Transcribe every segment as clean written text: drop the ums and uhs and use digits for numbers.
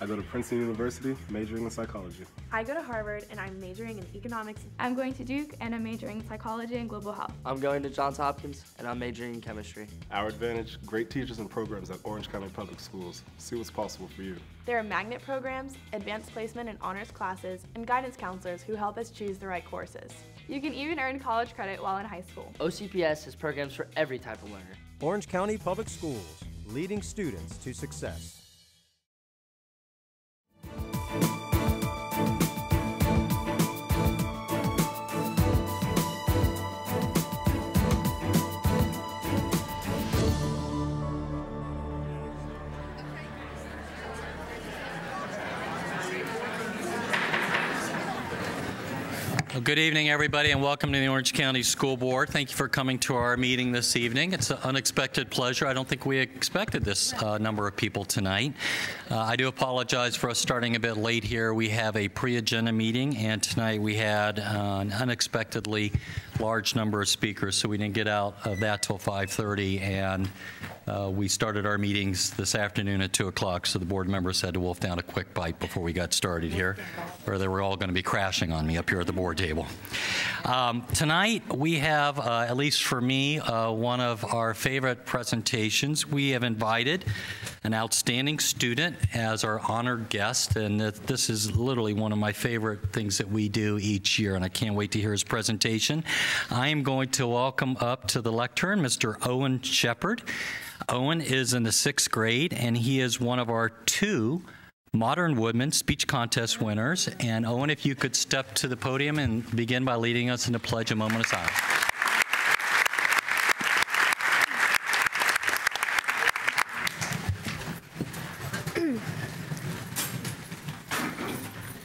I go to Princeton University, majoring in psychology. I go to Harvard, and I'm majoring in economics. I'm going to Duke, and I'm majoring in psychology and global health. I'm going to Johns Hopkins, and I'm majoring in chemistry. Our advantage, great teachers and programs at Orange County Public Schools. See what's possible for you. There are magnet programs, advanced placement and honors classes, and guidance counselors who help us choose the right courses. You can even earn college credit while in high school. OCPS has programs for every type of learner. Orange County Public Schools, leading students to success. Well, good evening, everybody, and welcome to the Orange County School Board. Thank you for coming to our meeting this evening. It's an unexpected pleasure. I don't think we expected this number of people tonight. I do apologize for us starting a bit late here. We have a pre-agenda meeting, and tonight we had an unexpectedly large number of speakers, so we didn't get out of that till 5:30, and we started our meetings this afternoon at 2 o'clock, so the board members had to wolf down a quick bite before we got started here, or they were all going to be crashing on me up here at the board table. Tonight we have, at least for me, one of our favorite presentations. We have invited an outstanding student as our honored guest, and this is literally one of my favorite things that we do each year, and I can't wait to hear his presentation. I am going to welcome up to the lectern Mr. Owen Shepard. Owen is in the 6th grade, and he is one of our 2 Modern Woodman speech contest winners. And Owen, if you could step to the podium and begin by leading us in the Pledge a Moment of Silence.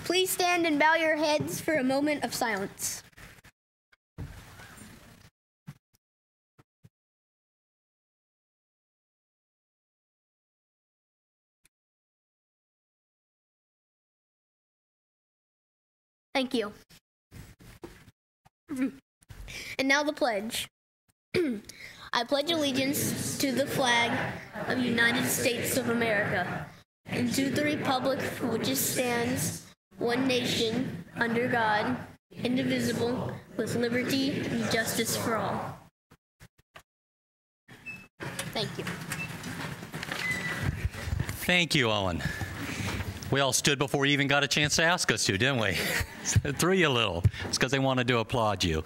Please stand and bow your heads for a moment of silence. Thank you. And now the pledge. I pledge allegiance to the flag of the United States of America and to the republic for which it stands, one nation, under God, indivisible, with liberty and justice for all. Thank you. Thank you, Owen. We all stood before you even got a chance to ask us to, didn't we? It threw you a little. It's because they wanted to applaud you.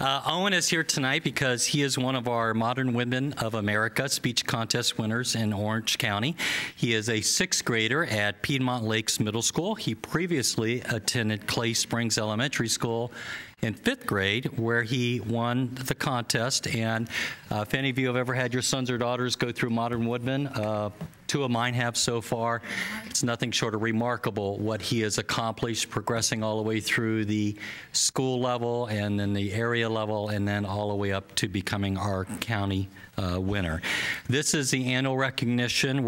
Owen is here tonight because he is one of our Modern Women of America speech contest winners in Orange County. He is a 6th grader at Piedmont Lakes Middle School. He previously attended Clay Springs Elementary School in 5th grade, where he won the contest. And if any of you have ever had your sons or daughters go through Modern Woodman, 2 of mine have so far. It's nothing short of remarkable what he has accomplished, progressing all the way through the school level and then the area level and then all the way up to becoming our county winner. This is the annual recognition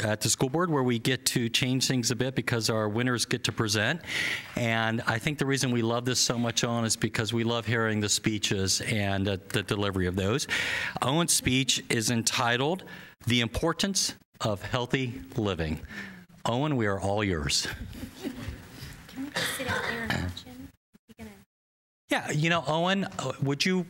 at the school board where we get to change things a bit because our winners get to present. And I think the reason we love this so much, Owen, is because we love hearing the speeches and the delivery of those. Owen's speech is entitled, "The Importance of Healthy Living." Owen, we are all yours. Can we sit out there and watch him? Yeah, you know, Owen, would you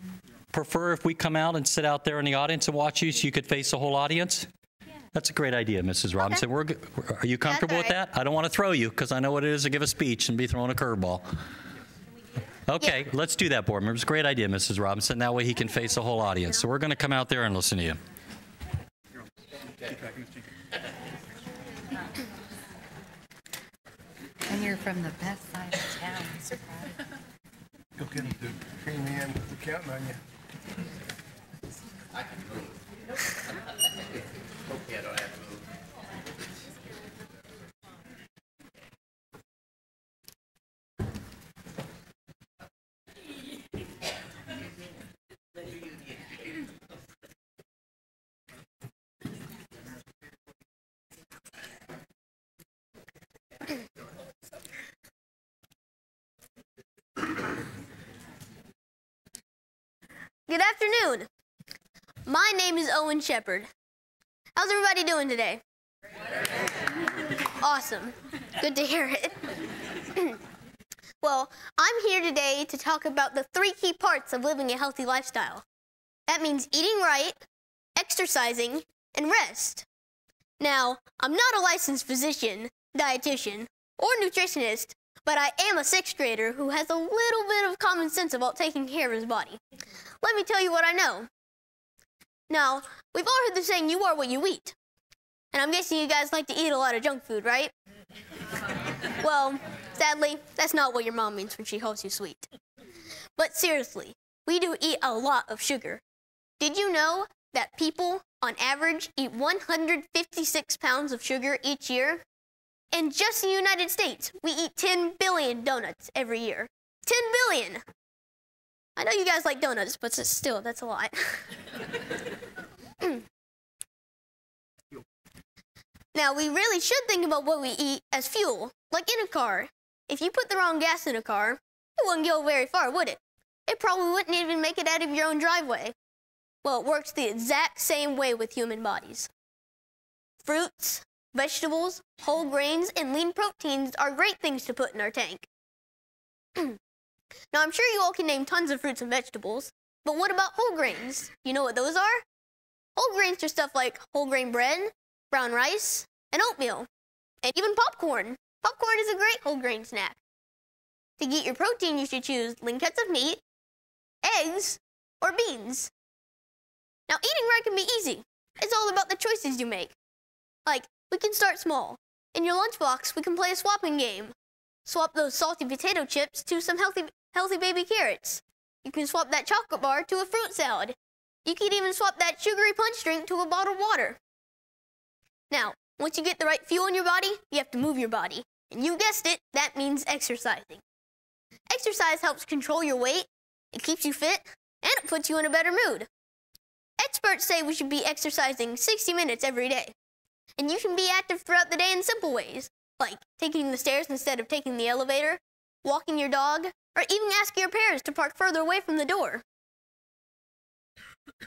prefer if we come out and sit out there in the audience and watch you so you could face the whole audience? Yeah. That's a great idea, Mrs. Robinson. Okay. Are you comfortable with that? I don't want to throw you because I know what it is to give a speech and be throwing a curveball. Okay, yeah. Let's do that, board members. Great idea, Mrs. Robinson. That way he can face the whole audience. So we're going to come out there and listen to you. And you're from the best side of town, I'm so proud. Go get him to cream in, they're counting on you. I can move. Hopefully I don't have to move. Good afternoon. My name is Owen Shepard. How's everybody doing today? Awesome. Good to hear it. Well, I'm here today to talk about the 3 key parts of living a healthy lifestyle. That means eating right, exercising, and rest. Now, I'm not a licensed physician, dietitian, or nutritionist, but I am a 6th grader who has a little bit of common sense about taking care of his body. Let me tell you what I know. Now, we've all heard the saying, you are what you eat. And I'm guessing you guys like to eat a lot of junk food, right? Well, sadly, that's not what your mom means when she calls you sweet. But seriously, we do eat a lot of sugar. Did you know that people, on average, eat 156 pounds of sugar each year? And just in the United States, we eat 10 billion donuts every year. 10 billion! I know you guys like donuts, but still, that's a lot. Now, we really should think about what we eat as fuel, like in a car. If you put the wrong gas in a car, it wouldn't go very far, would it? It probably wouldn't even make it out of your own driveway. Well, it works the exact same way with human bodies. Fruits, vegetables, whole grains, and lean proteins are great things to put in our tank. Now, I'm sure you all can name tons of fruits and vegetables, but what about whole grains? You know what those are? Whole grains are stuff like whole grain bread, brown rice, and oatmeal, and even popcorn. Popcorn is a great whole grain snack. To get your protein, you should choose lean cuts of meat, eggs, or beans. Now, eating right can be easy. It's all about the choices you make. Like, we can start small. In your lunchbox, we can play a swapping game. Swap those salty potato chips to some healthy baby carrots. You can swap that chocolate bar to a fruit salad. You can even swap that sugary punch drink to a bottled water. Now, once you get the right fuel in your body, you have to move your body. And you guessed it, that means exercising. Exercise helps control your weight, it keeps you fit, and it puts you in a better mood. Experts say we should be exercising 60 minutes every day. And you can be active throughout the day in simple ways, like taking the stairs instead of taking the elevator, walking your dog, or even asking your parents to park further away from the door.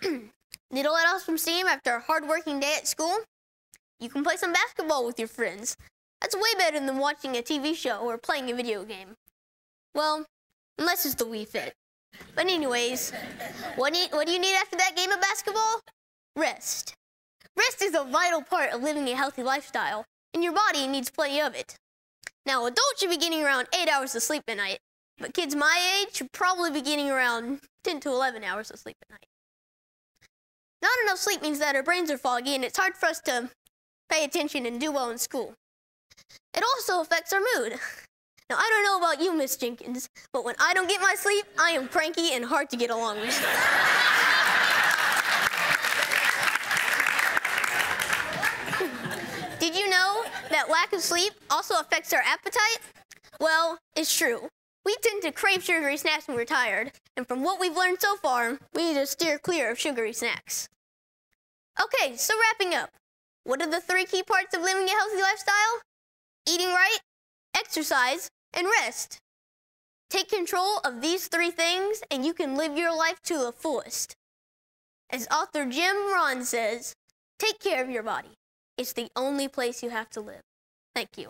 Need to let off some steam after a hard-working day at school? You can play some basketball with your friends. That's way better than watching a TV show or playing a video game. Well, unless it's the Wii Fit. But anyways, what do you need after that game of basketball? Rest. Rest is a vital part of living a healthy lifestyle, and your body needs plenty of it. Now, adults should be getting around 8 hours of sleep a night, but kids my age should probably be getting around 10 to 11 hours of sleep a night. Not enough sleep means that our brains are foggy, and it's hard for us to pay attention and do well in school. It also affects our mood. Now, I don't know about you, Miss Jenkins, but when I don't get my sleep, I am cranky and hard to get along with. Did you know that lack of sleep also affects our appetite? Well, it's true. We tend to crave sugary snacks when we're tired, and from what we've learned so far, we need to steer clear of sugary snacks. Okay, so wrapping up. What are the 3 key parts of living a healthy lifestyle? Eating right, exercise, and rest. Take control of these 3 things, and you can live your life to the fullest. As author Jim Rohn says, take care of your body. It's the only place you have to live. Thank you.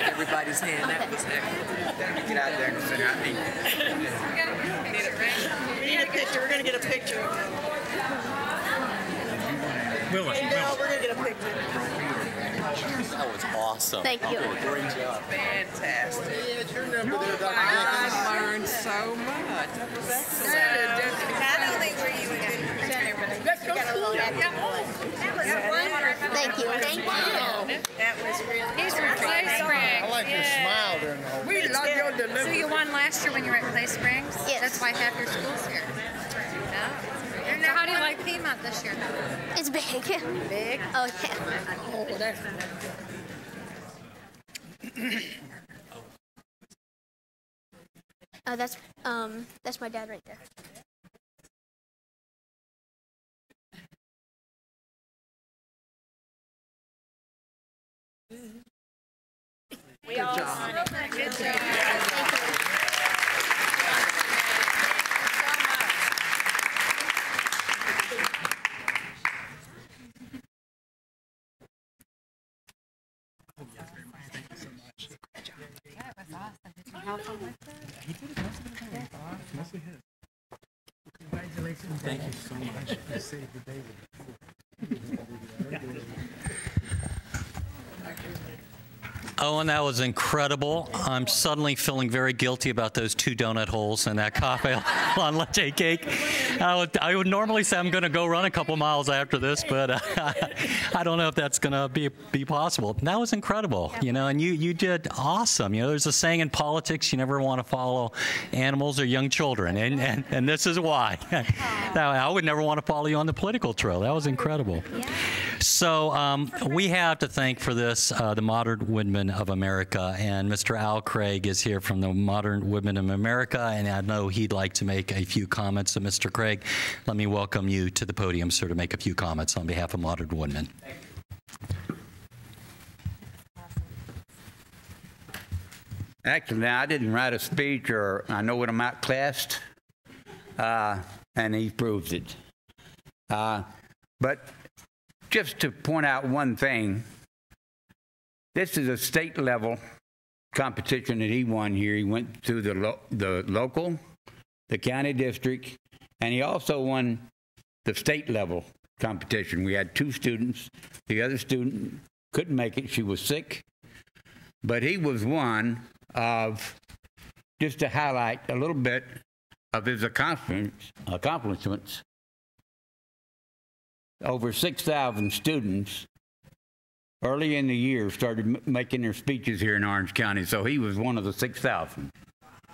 Everybody's hand. That was excellent. Get out there and say, I think. We need a picture. We're going to get a picture. Willis. Yeah, we're going to get a picture. That was awesome. Thank you. Great job. Fantastic. Yeah, it's your number there, Dr. I learned so much. That was excellent. Not only were you a good presenter, but you got a little extra. Thank you. Thank you. That was really. He's from Clay Springs. I like your smile during the whole. We love your So delivery. you won last year when you were at Clay Springs? Yes. That's why half your school's here. No. So how do you like Piedmont this year? It's big. Big? Oh, yeah. Oh, that's That's my dad right there. We all sign it. Good job. Thank you so much. You saved the day. Owen, that was incredible. I'm suddenly feeling very guilty about those 2 donut holes and that cafe on latte cake. I would normally say I'm going to go run a couple miles after this, but I don't know if that's going to be possible. That was incredible, you know, and you did awesome. You know, there's a saying in politics, you never want to follow animals or young children, and this is why. I would never want to follow you on the political trail. That was incredible. So we have to thank for this the Modern Woodmen of America, and Mr. Al Craig is here from the Modern Woodmen of America, and I know he'd like to make a few comments. So Mr. Craig, let me welcome you to the podium, sir, to make a few comments on behalf of Modern Woodmen. Actually, I didn't write a speech, or I know what I'm outclassed, and he proves it. But just to point out one thing, this is a state level competition that he won here. He went through the local, the county district, and he also won the state level competition. We had 2 students. The other student couldn't make it. She was sick. But he was one of, just to highlight a little bit of his accomplishments, over 6,000 students early in the year started making their speeches here in Orange County, so he was one of the 6,000.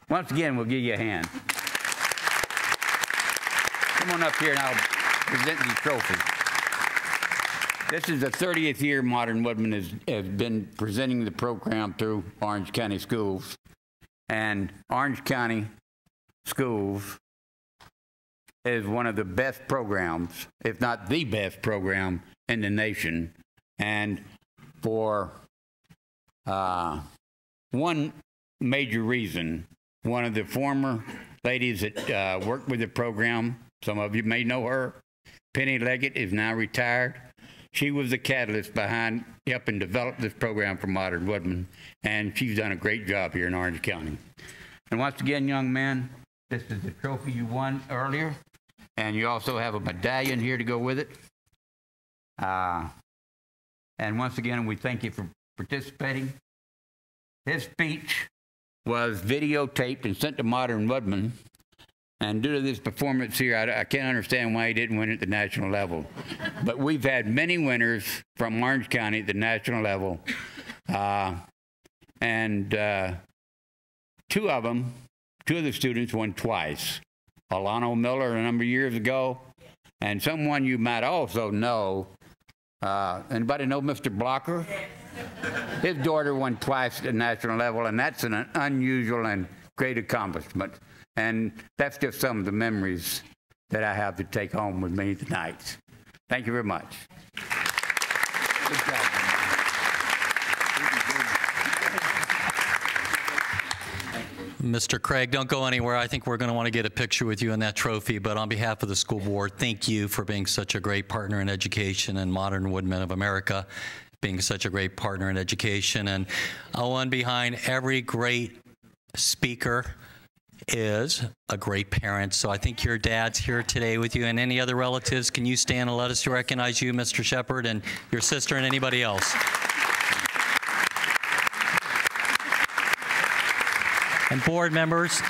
Once again, we'll give you a hand. Come on up here and I'll present the trophy. This is the 30th year Modern Woodmen has been presenting the program through Orange County Schools. And Orange County Schools is one of the best programs, if not the best program in the nation. And for one major reason, one of the former ladies that worked with the program, some of you may know her, Penny Leggett, is now retired. She was the catalyst behind helping develop this program for Modern Woodmen, and she's done a great job here in Orange County. And once again, young man, this is the trophy you won earlier, and you also have a medallion here to go with it. And once again, we thank you for participating. His speech was videotaped and sent to Modern Woodmen. And due to this performance here, I can't understand why he didn't win at the national level. But we've had many winners from Orange County at the national level. And 2 of the students won twice. Alano Miller a number of years ago, and someone you might also know. Anybody know Mr. Blocker? His daughter won twice at the national level, and that's an unusual and great accomplishment. And that's just some of the memories that I have to take home with me tonight. Thank you very much. Good job. Mr. Craig, don't go anywhere. I think we're going to want to get a picture with you and that trophy. But on behalf of the school board, thank you for being such a great partner in education, and Modern Woodmen of America being such a great partner in education. And Owen, behind every great speaker is a great parent. So I think your dad's here today with you, and any other relatives. Can you stand and let us recognize you, Mr. Shepard, and your sister and anybody else? And board members,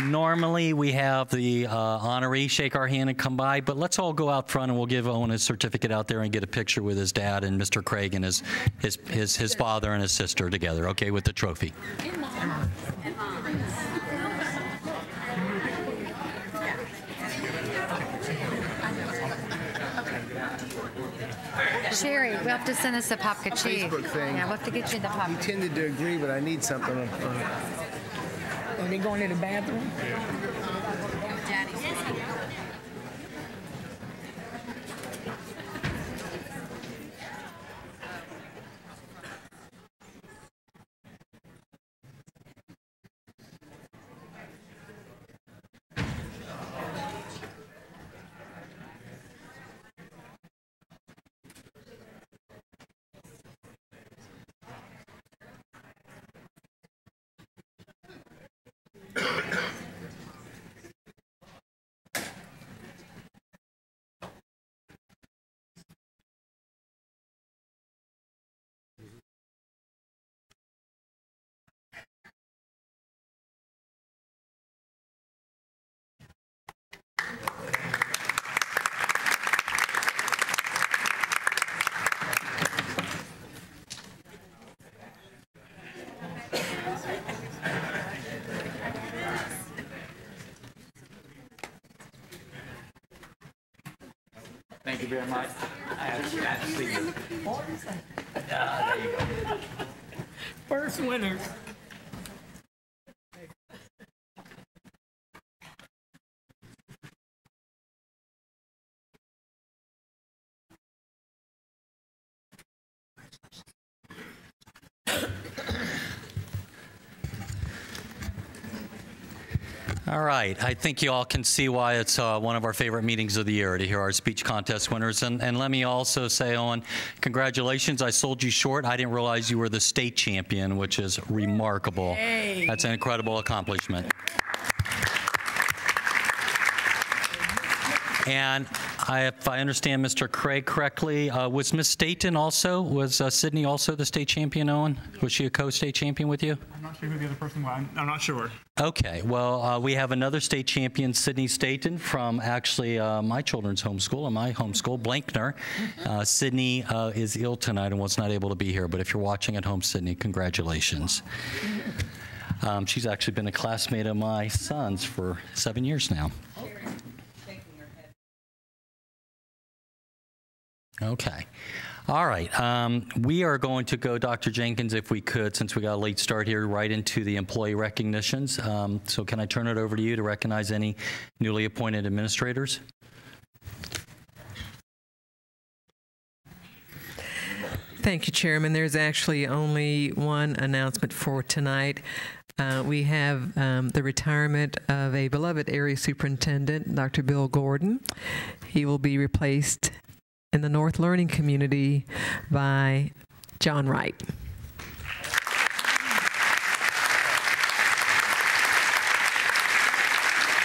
normally we have the honoree shake our hand and come by, but let's all go out front and we'll give Owen his certificate out there and get a picture with his dad and Mr. Craig and his father and his sister together, okay, with the trophy. Sherry, we'll have to send us a popka cheese. Facebook thing. Yeah, we'll have to get you the popka. We tended to agree, but I need something up front. they going to the bathroom? Thank you very much. I have to see you. There you go. First winners. All right. I think you all can see why it's one of our favorite meetings of the year to hear our speech contest winners. And let me also say, Owen, congratulations. I sold you short. I didn't realize you were the state champion, which is remarkable. Hey. That's an incredible accomplishment. And if I understand Mr. Craig correctly, was Miss Staten also, was Sydney also the state champion, Owen? Was she a co-state champion with you? I'm not sure who the other person was. I'm not sure. Okay, well, we have another state champion, Sydney Staten, from actually my children's homeschool and my homeschool, Blankner. Sydney is ill tonight and was not able to be here, but if you're watching at home, Sydney, congratulations. She's actually been a classmate of my son's for 7 years now. Okay. All right. We are going to go, Dr. Jenkins, if we could, since we got a late start here, right into the employee recognitions. So can I turn it over to you to recognize any newly appointed administrators? Thank you, Chairman. There's actually only one announcement for tonight. We have the retirement of a beloved area superintendent, Dr. Bill Gordon. He will be replaced in the North Learning Community by John Wright.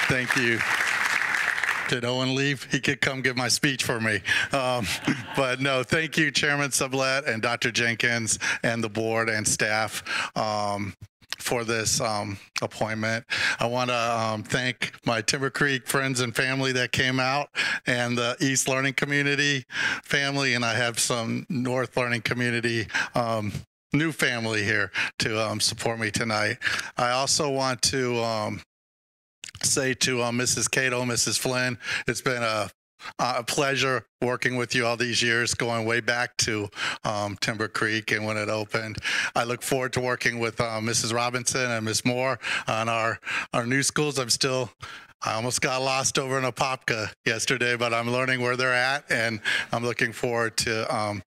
Thank you. Did Owen leave? He could come give my speech for me. But no, thank you, Chairman Sublette and Dr. Jenkins and the board and staff for this appointment. I want to thank my Timber Creek friends and family that came out, and the East Learning Community family, and I have some North Learning Community new family here to support me tonight. I also want to say to Mrs. Cato, Mrs. Flynn, it's been a pleasure working with you all these years, going way back to Timber Creek and when it opened. I look forward to working with Mrs. Robinson and Ms. Moore on our new schools. I almost got lost over in Apopka yesterday, but I'm learning where they're at, and I'm looking forward to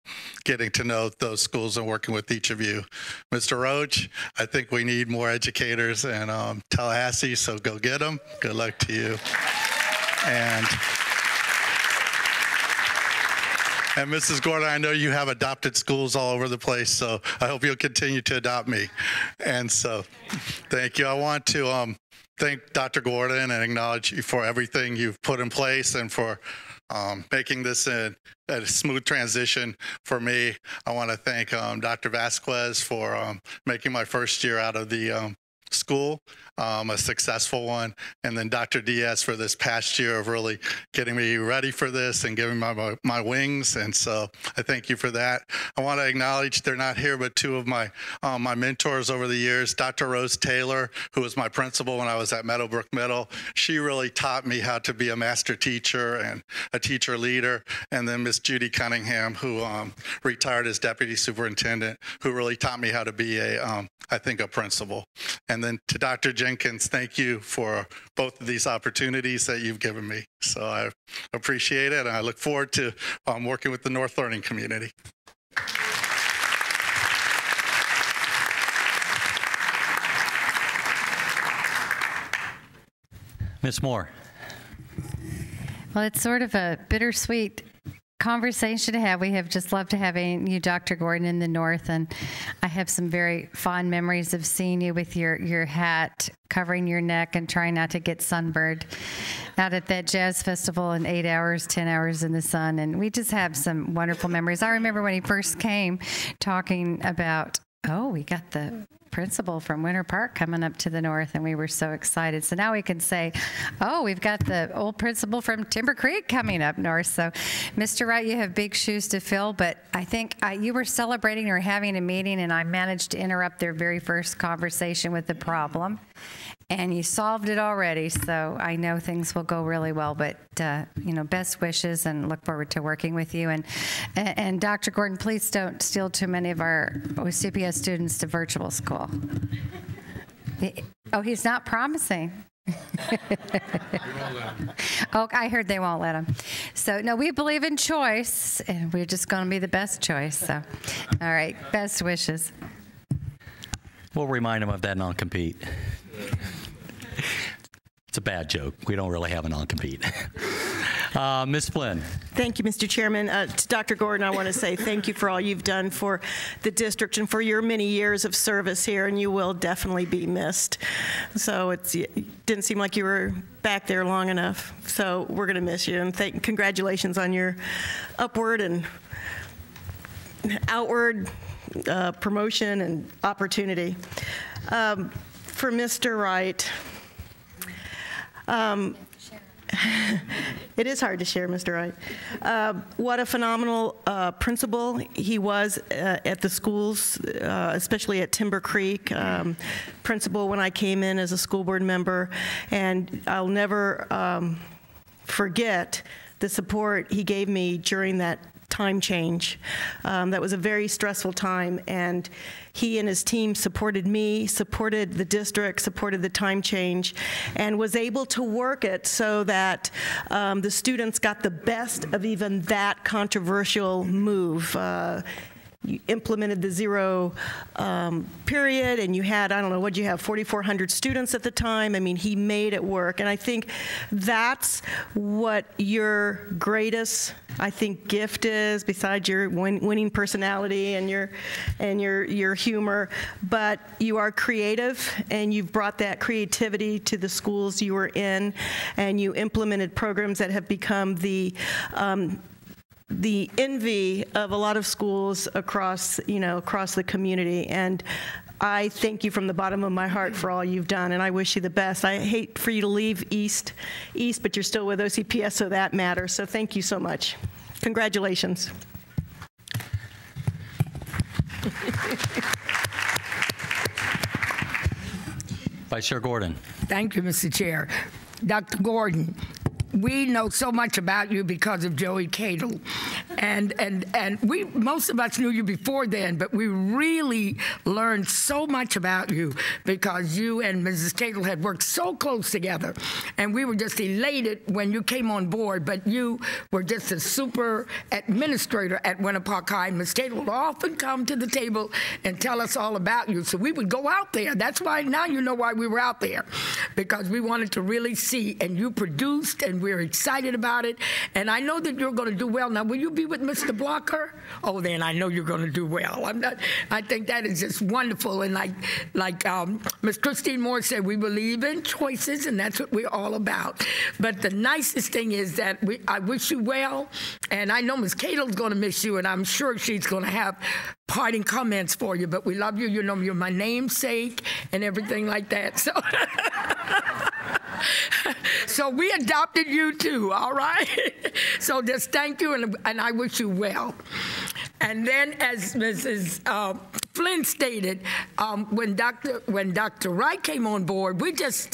getting to know those schools and working with each of you. Mr. Roach, I think we need more educators in Tallahassee, so go get them. Good luck to you. And Mrs. Gordon, I know you have adopted schools all over the place, so I hope you'll continue to adopt me. And so, thank you. I want to thank Dr. Gordon and acknowledge you for everything you've put in place and for making this a smooth transition for me. I want to thank Dr. Vasquez for making my first year out of the school a successful one, and then Dr. Diaz for this past year of really getting me ready for this and giving my wings, and so I thank you for that. I want to acknowledge, they're not here, but two of my mentors over the years, Dr. Rose Taylor, who was my principal when I was at Meadowbrook Middle. She really taught me how to be a master teacher and a teacher leader, and then Miss Judy Cunningham, who retired as deputy superintendent, who really taught me how to be I think a principal. And And then to Dr. Jenkins, thank you for both of these opportunities that you've given me. So I appreciate it, and I look forward to working with the North Learning community. Ms. Moore. Well, it's sort of a bittersweet conversation to have. We have just loved having you, Dr. Gordon, in the North, and I have some very fond memories of seeing you with your hat covering your neck and trying not to get sunburned out at that jazz festival in 8 hours, 10 hours in the sun, and we just have some wonderful memories. I remember when he first came talking about, oh, we got the principal from Winter Park coming up to the North, and we were so excited. So now we can say, oh, we've got the old principal from Timber Creek coming up north. So, Mr. Wright, you have big shoes to fill, but I think you were celebrating or having a meeting, and I managed to interrupt their very first conversation with the problem. And you solved it already, so I know things will go really well. But you know, best wishes, and look forward to working with you. And Dr. Gordon, please don't steal too many of our OCPS students to virtual school. Oh, he's not promising. Oh, I heard they won't let him. So no, we believe in choice, and we're just going to be the best choice. So, all right, best wishes. We'll remind him of that non-compete. It's a bad joke. We don't really have a non-compete. Ms. Flynn. Thank you, Mr. Chairman. To Dr. Gordon, I want to say thank you for all you've done for the district and for your many years of service here, and you will definitely be missed. So it didn't seem like you were back there long enough. So we're going to miss you, and congratulations on your upward and outward promotion and opportunity. For Mr. Wright, it is hard to share, Mr. Wright. What a phenomenal principal he was at the schools, especially at Timber Creek. Principal when I came in as a school board member, and I'll never forget the support he gave me during that time change. That was a very stressful time, and he and his team supported me, supported the district, supported the time change, and was able to work it so that the students got the best of even that controversial move. You implemented the zero period, and you had, I don't know, what'd you have, 4,400 students at the time? I mean, he made it work, and I think that's what your greatest, I think, gift is, besides your winning personality and your humor. But you are creative, and you've brought that creativity to the schools you were in, and you implemented programs that have become the envy of a lot of schools across the community. And I thank you from the bottom of my heart for all you've done, and I wish you the best. I hate for you to leave East, but you're still with OCPS, so that matters. So thank you so much. Congratulations. Vice Chair Gordon. Thank you, Mr. Chair. Dr. Gordon, we know so much about you because of Joey Cadle. And most of us knew you before then, but we really learned so much about you because you and Mrs. Cadle had worked so close together. And we were just elated when you came on board, but you were just a super administrator at Winter Park High. Ms. Cadle would often come to the table and tell us all about you. So we would go out there. That's why now you know why we were out there, because we wanted to really see, and you produced, and we're excited about it, and I know that you're going to do well. Now, will you be with Mr. Blocker? Oh, then I know you're going to do well. I think that is just wonderful, and like Ms. Christine Moore said, we believe in choices, and that's what we're all about. But the nicest thing is that I wish you well, and I know Ms. Cadle's going to miss you, and I'm sure she's going to have parting comments for you, but we love you. You know, you're my namesake and everything like that. So we adopted you too, all right? So just thank you, and I wish you well. And then as Mrs. Flynn stated, when Dr. Wright came on board, we just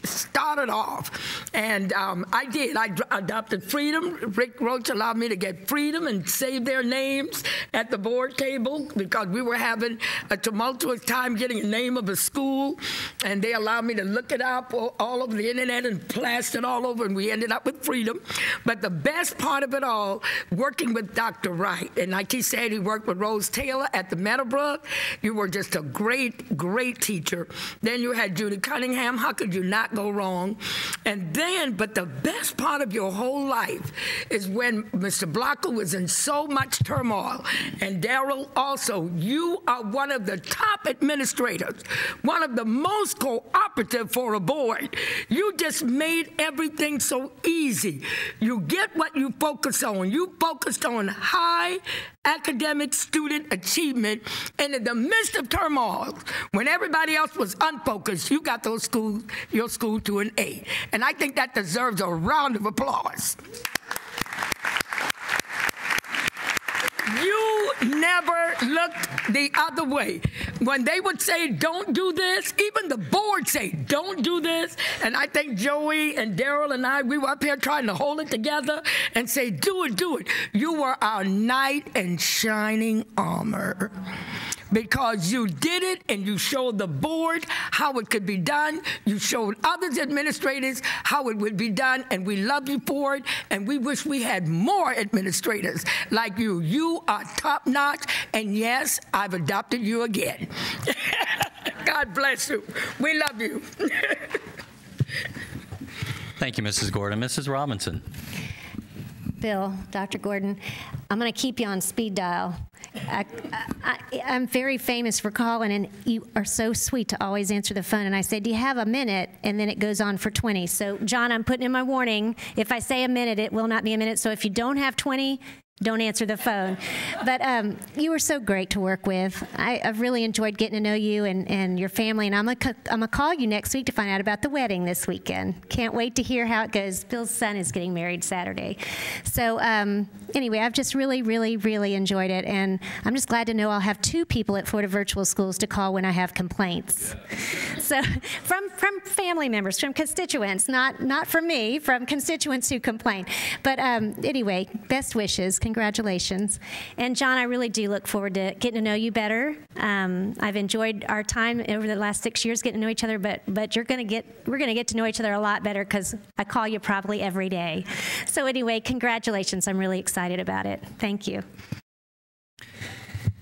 started off, and I adopted freedom. Rick Roach allowed me to get freedom and save their names at the board table because we were having a tumultuous time getting a name of a school, and they allowed me to look it up all over the internet and plaster it all over, and we ended up with freedom. But the best part of it all, working with Dr. Wright, and like he said, he worked with Rose Taylor at the Meadowbrook. You were just a great, great teacher. Then you had Judy Cunningham. How could you not go wrong? And then, but the best part of your whole life is when Mr. Blocker was in so much turmoil, and Daryl also. You are one of the top administrators, one of the most cooperative for a board. You just made everything so easy. You get what you focus on. You focused on high academic student achievement, and in the midst of turmoil, when everybody else was unfocused, you got your school to an A. And I think that deserves a round of applause. You never looked the other way. When they would say, don't do this, even the board say, don't do this. And I think Joey and Daryl and I, we were up here trying to hold it together and say, do it, do it. You were our knight in shining armor. Because you did it and you showed the board how it could be done. You showed others administrators how it would be done, and we love you for it, and we wish we had more administrators like you. You are top notch, and yes, I've adopted you again. God bless you. We love you. Thank you, Mrs. Gordon. Mrs. Robinson. Bill, Dr. Gordon, I'm going to keep you on speed dial. I'm very famous for calling, and you are so sweet to always answer the phone. And I say, do you have a minute? And then it goes on for 20. So, John, I'm putting in my warning. If I say a minute, it will not be a minute. So if you don't have 20, don't answer the phone. But you were so great to work with. I've really enjoyed getting to know you and your family. And I'm gonna call you next week to find out about the wedding this weekend. Can't wait to hear how it goes. Bill's son is getting married Saturday. So anyway, I've just really, really, really enjoyed it. And I'm just glad to know I'll have 2 people at Florida Virtual Schools to call when I have complaints. So from family members, from constituents, not from me, from constituents who complain. But anyway, best wishes. Congratulations. And John, I really do look forward to getting to know you better. I've enjoyed our time over the last 6 years getting to know each other, but we're going to get to know each other a lot better because I call you probably every day. So anyway, congratulations. I'm really excited about it. Thank you.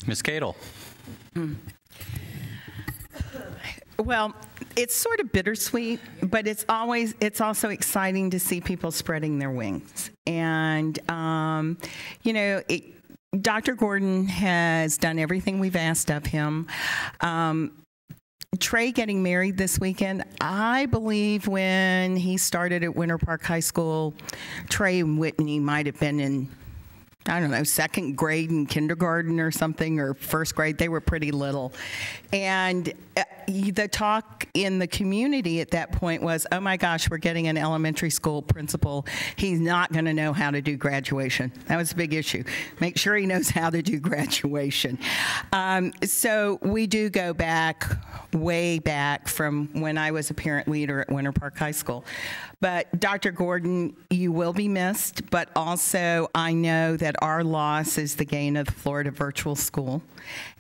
Ms. Cadle. Well, it's sort of bittersweet, but it's also exciting to see people spreading their wings. And, Dr. Gordon has done everything we've asked of him. Trey getting married this weekend, I believe when he started at Winter Park High School, Trey and Whitney might have been in, I don't know, 2nd grade in kindergarten or something, or 1st grade. They were pretty little. And the talk in the community at that point was, oh my gosh, we're getting an elementary school principal. He's not going to know how to do graduation. That was a big issue. Make sure he knows how to do graduation. So we do go back, way back from when I was a parent leader at Winter Park High School. But Dr. Gordon, you will be missed, but also I know that our loss is the gain of the Florida Virtual School.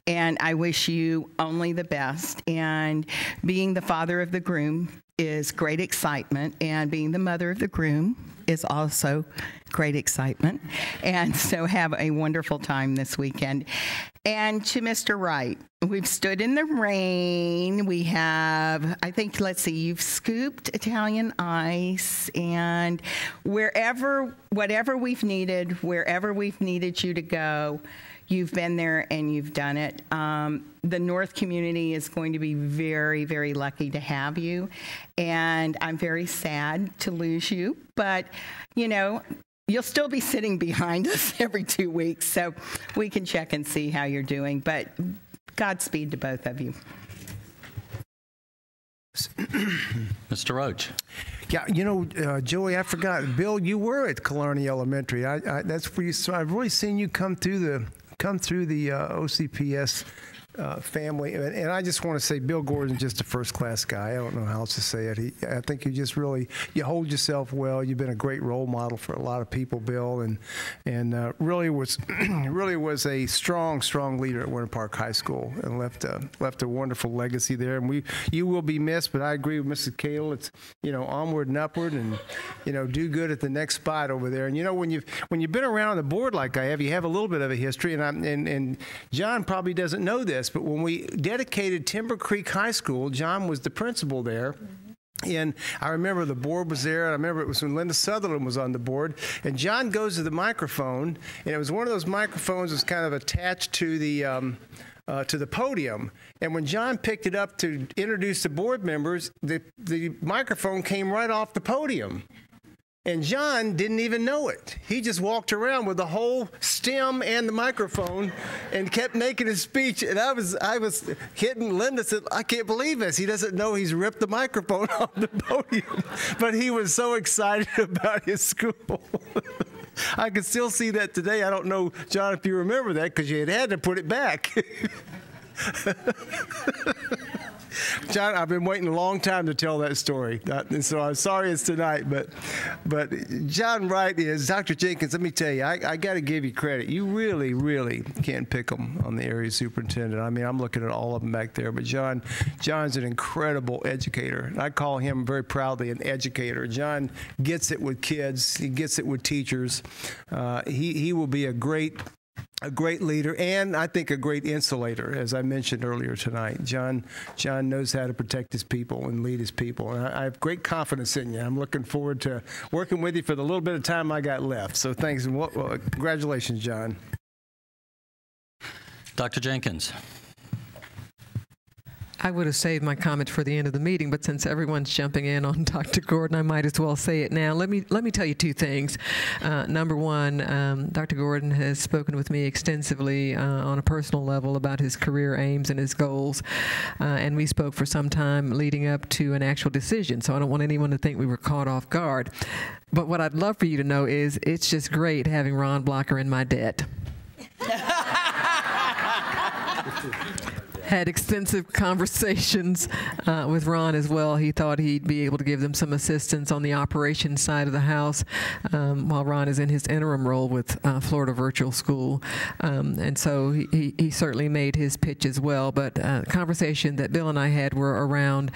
And I wish you only the best. And being the father of the groom is great excitement, and being the mother of the groom is also great excitement. And so have a wonderful time this weekend. And to Mr. Wright, we've stood in the rain. We have, I think, let's see, you've scooped Italian ice, and whatever we've needed you to go, you've been there and you've done it. The North community is going to be very, very lucky to have you. And I'm very sad to lose you, but you'll still be sitting behind us every 2 weeks, so we can check and see how you're doing. But Godspeed to both of you. Mr. Roach. Yeah, Joey, I forgot. Bill, you were at Killarney Elementary. That's where you. So I've really seen you come through the OCPS family. And I just want to say Bill Gordon's just a first-class guy. I don't know how else to say it. I think you just really, you hold yourself well. You've been a great role model for a lot of people, Bill, and really was a strong leader at Winter Park High School and left a wonderful legacy there. And you will be missed, but I agree with Mrs. Cadle. It's, onward and upward, and, do good at the next spot over there. And, when you've been around the board like I have, you have a little bit of a history, and John probably doesn't know this, but when we dedicated Timber Creek High School, John was the principal there. And I remember the board was there. I remember it was when Linda Sutherland was on the board. And John goes to the microphone, and it was one of those microphones that was kind of attached to the podium. And when John picked it up to introduce the board members, the microphone came right off the podium. And John didn't even know it. He just walked around with the whole stem and the microphone and kept making his speech. And I was hitting Linda, said, I can't believe this. He doesn't know he's ripped the microphone off the podium. But he was so excited about his school. I can still see that today. I don't know, John, if you remember that, because you had to put it back. John, I've been waiting a long time to tell that story, and so I'm sorry it's tonight, but John Wright is, Dr. Jenkins, let me tell you, I got to give you credit. You really, really can't pick them on the area superintendent. I mean, I'm looking at all of them back there, but John's an incredible educator. I call him very proudly an educator. John gets it with kids. He gets it with teachers. He will be a great leader, and I think a great insulator, as I mentioned earlier tonight. John knows how to protect his people and lead his people, and I have great confidence in you. I'm looking forward to working with you for the little bit of time I got left. So thanks, and congratulations, John. Dr. Jenkins. I would have saved my comment for the end of the meeting, but since everyone's jumping in on Dr. Gordon, I might as well say it now. Let me tell you two things. Number one, Dr. Gordon has spoken with me extensively on a personal level about his career aims and his goals, and we spoke for some time leading up to an actual decision, so I don't want anyone to think we were caught off guard. But what I'd love for you to know is it's just great having Ron Blocker in my debt. Had extensive conversations with Ron as well. He thought he'd be able to give them some assistance on the operations side of the house while Ron is in his interim role with Florida Virtual School. And so he certainly made his pitch as well. But the conversation that Bill and I had were around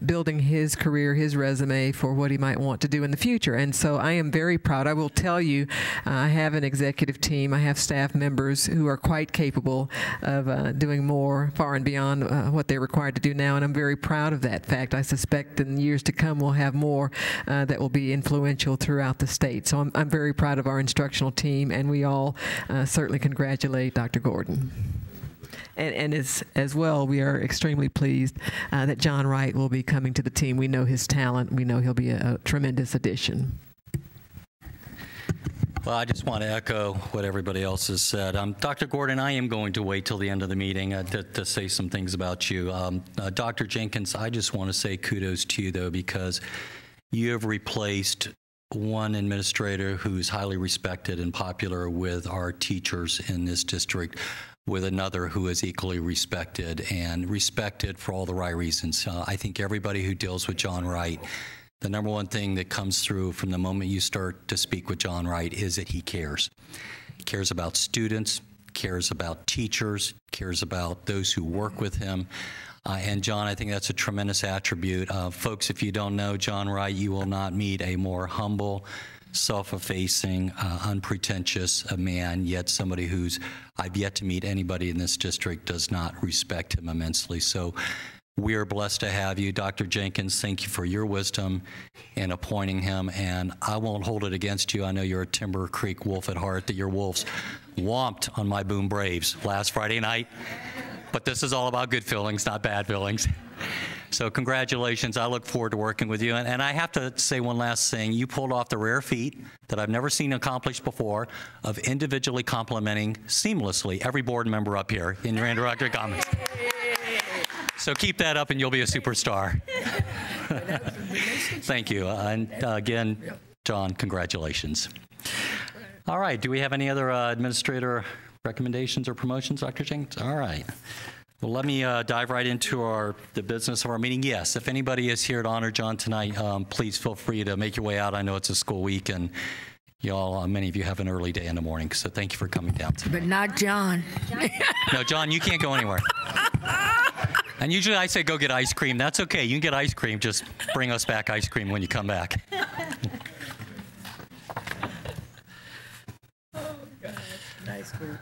building his career, his resume for what he might want to do in the future. And so I am very proud. I will tell you, I have an executive team. I have staff members who are quite capable of doing more far and beyond what they're required to do now, and I'm very proud of that fact. I suspect in years to come we'll have more that will be influential throughout the state. So I'm very proud of our instructional team, and we all certainly congratulate Dr. Gordon. And as well, we are extremely pleased that John Wright will be coming to the team. We know his talent. We know he'll be a tremendous addition. Well, I just want to echo what everybody else has said. Dr. Gordon, I am going to wait till the end of the meeting to say some things about you. Dr. Jenkins, I just want to say kudos to you, though, because you have replaced one administrator who's highly respected and popular with our teachers in this district with another who is equally respected, and respected for all the right reasons. I think everybody who deals with John Wright, the number one thing that comes through from the moment you start to speak with John Wright is that he cares. He cares about students, cares about teachers, cares about those who work with him. And John, I think that's a tremendous attribute. Folks, if you don't know John Wright, you will not meet a more humble, self-effacing, unpretentious man, yet somebody who's, I've yet to meet anybody in this district does not respect him immensely. So we are blessed to have you. Dr. Jenkins, thank you for your wisdom in appointing him, and I won't hold it against you. I know you're a Timber Creek wolf at heart, that your Wolves whomped on my Boone Braves last Friday night, but this is all about good feelings, not bad feelings. So congratulations. I look forward to working with you. And I have to say one last thing. You pulled off the rare feat that I've never seen accomplished before of individually complimenting seamlessly every board member up here in your introductory comments. So keep that up and you'll be a superstar. Thank you. And again, John, congratulations. All right, do we have any other administrator recommendations or promotions, Dr. Jenkins? All right. Well, let me dive right into the business of our meeting. Yes, if anybody is here at Honor John tonight, please feel free to make your way out. I know it's a school week, and y'all, many of you have an early day in the morning, so thank you for coming down tonight. But not John. No, John, you can't go anywhere. And usually I say go get ice cream. That's okay. You can get ice cream. Just bring us back ice cream when you come back. Oh, gosh. Nice group.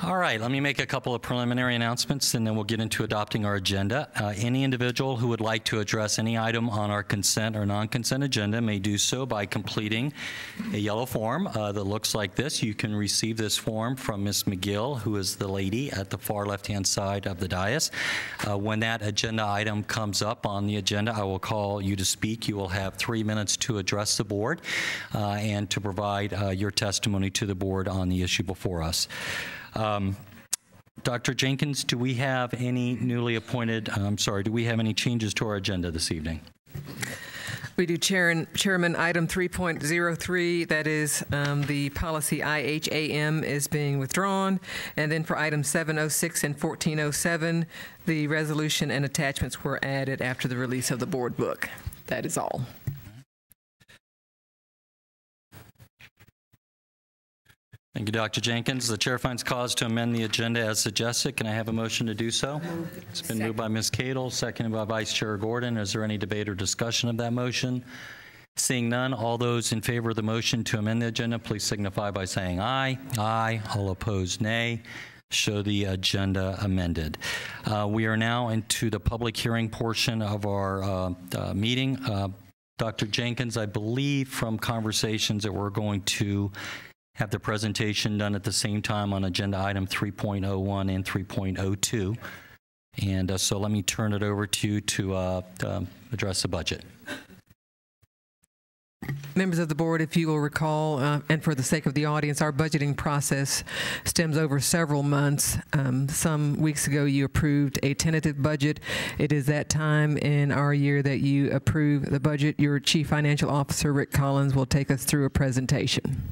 All right, let me make a couple of preliminary announcements, and then we'll get into adopting our agenda. Any individual who would like to address any item on our consent or non-consent agenda may do so by completing a yellow form that looks like this. You can receive this form from Ms. McGill, who is the lady at the far left-hand side of the dais. When that agenda item comes up on the agenda, I will call you to speak. You will have 3 minutes to address the board and to provide your testimony to the board on the issue before us. Dr. Jenkins, do we have any newly appointed, do we have any changes to our agenda this evening? We do, Chairman. Item 3.03, that is the policy IHAM is being withdrawn. And then for items 706 and 1407, the resolution and attachments were added after the release of the board book. That is all. Thank you, Dr. Jenkins. The chair finds cause to amend the agenda as suggested. Can I have a motion to do so? It's been moved by Ms. Cadle, seconded by Vice Chair Gordon. Is there any debate or discussion of that motion? Seeing none, all those in favor of the motion to amend the agenda, please signify by saying aye. Aye. All opposed, nay. Show the agenda amended. We are now into the public hearing portion of our meeting. Dr. Jenkins, I believe from conversations that we're going to have the presentation done at the same time on agenda item 3.01 and 3.02. And so let me turn it over to you to address the budget. Members of the board, if you will recall, and for the sake of the audience, our budgeting process stems over several months. Some weeks ago, you approved a tentative budget. It is that time in our year that you approve the budget. Your Chief Financial Officer, Rick Collins, will take us through a presentation.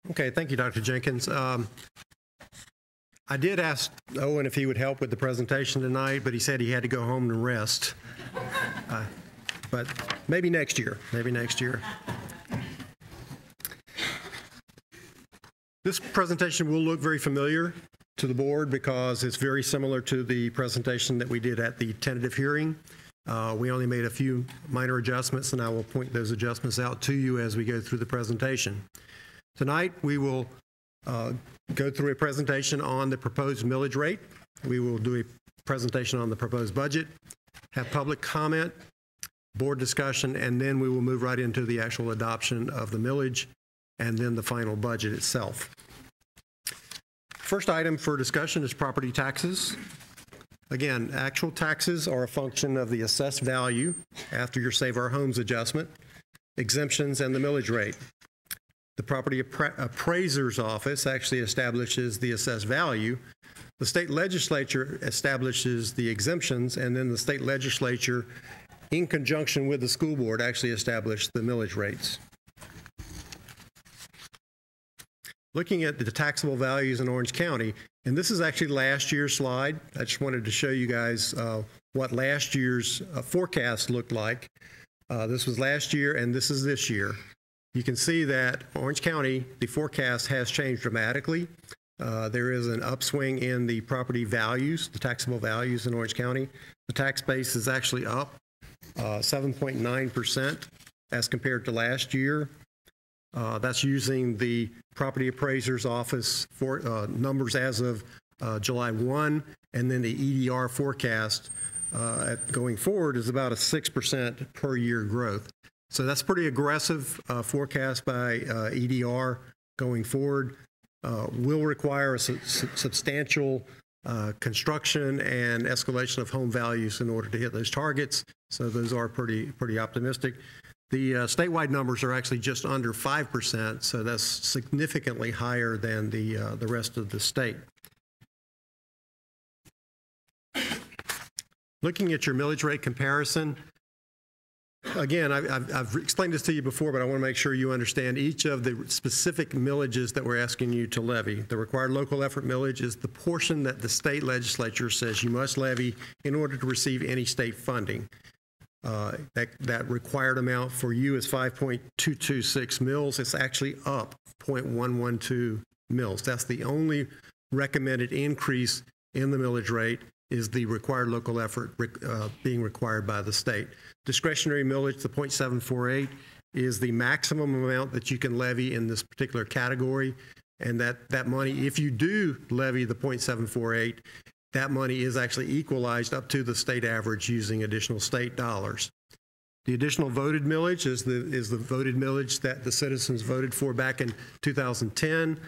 Okay, thank you, Dr. Jenkins. I did ask Owen if he would help with the presentation tonight, but he said he had to go home and rest. But maybe next year, This presentation will look very familiar to the board because it's very similar to the presentation that we did at the tentative hearing. We only made a few minor adjustments, and I will point those adjustments out to you as we go through the presentation. Tonight, we will go through a presentation on the proposed millage rate. We will do a presentation on the proposed budget, have public comment, board discussion, and then we will move right into the actual adoption of the millage and then the final budget itself. First item for discussion is property taxes. Again, actual taxes are a function of the assessed value after your Save Our Homes adjustment, exemptions, and the millage rate. The property appraiser's office actually establishes the assessed value. The state legislature establishes the exemptions, and then the state legislature, in conjunction with the school board, actually established the millage rates. Looking at the taxable values in Orange County, and this is actually last year's slide. I just wanted to show you guys what last year's forecast looked like. This was last year, and this is this year. You can see that Orange County, the forecast has changed dramatically. There is an upswing in the property values, the taxable values in Orange County. The tax base is actually up 7.9% as compared to last year. That's using the property appraiser's office for numbers as of July 1, and then the EDR forecast going forward is about a 6% per year growth. So that's pretty aggressive forecast by EDR going forward. Will require a substantial construction and escalation of home values in order to hit those targets. So those are pretty optimistic. The statewide numbers are actually just under 5%, so that's significantly higher than the rest of the state. Looking at your millage rate comparison, again, I've explained this to you before, but I want to make sure you understand each of the specific millages that we're asking you to levy. The required local effort millage is the portion that the state legislature says you must levy in order to receive any state funding. That required amount for you is 5.226 mils. It's actually up 0.112 mils. That's the only recommended increase in the millage rate, is the required local effort being required by the state. Discretionary millage, the 0.748, is the maximum amount that you can levy in this particular category. And that money, if you do levy the 0.748, that money is actually equalized up to the state average using additional state dollars. The additional voted millage is the voted millage that the citizens voted for back in 2010.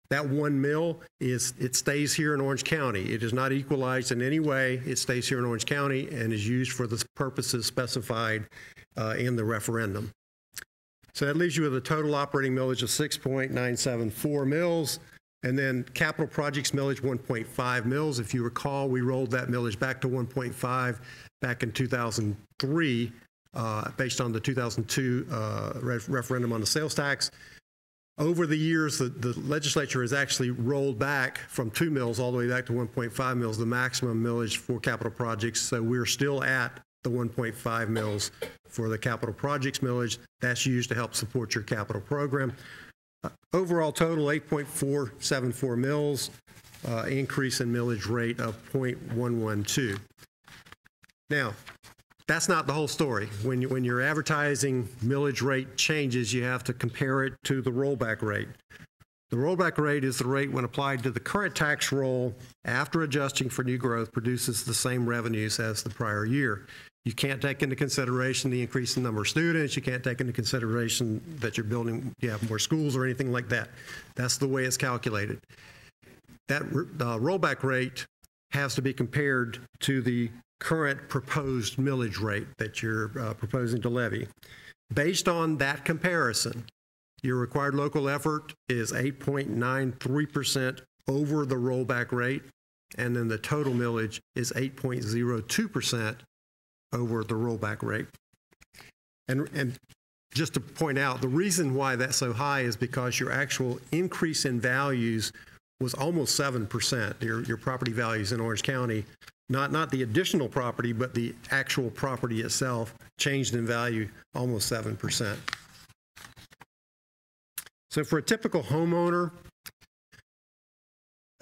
That 1 mil it stays here in Orange County. It is not equalized in any way. It stays here in Orange County and is used for the purposes specified in the referendum. So that leaves you with a total operating millage of 6.974 mils. And then capital projects millage 1.5 mils. If you recall, we rolled that millage back to 1.5 back in 2003 based on the 2002 referendum on the sales tax. Over the years, the legislature has actually rolled back from 2 mils all the way back to 1.5 mils, the maximum millage for capital projects. So we're still at the 1.5 mils for the capital projects millage. That's used to help support your capital program. Overall total 8.474 mils, increase in millage rate of 0.112. Now, that's not the whole story. When you're advertising millage rate changes, you have to compare it to the rollback rate. The rollback rate is the rate when applied to the current tax roll after adjusting for new growth produces the same revenues as the prior year. You can't take into consideration the increase in number of students. You can't take into consideration that you're building, you have more schools or anything like that. That's the way it's calculated. That rollback rate has to be compared to the current proposed millage rate that you're proposing to levy. Based on that comparison, your required local effort is 8.93% over the rollback rate, and then the total millage is 8.02% over the rollback rate. And just to point out, the reason why that's so high is because your actual increase in values was almost 7%. Your property values in Orange County, not the additional property, but the actual property itself changed in value almost 7%. So for a typical homeowner,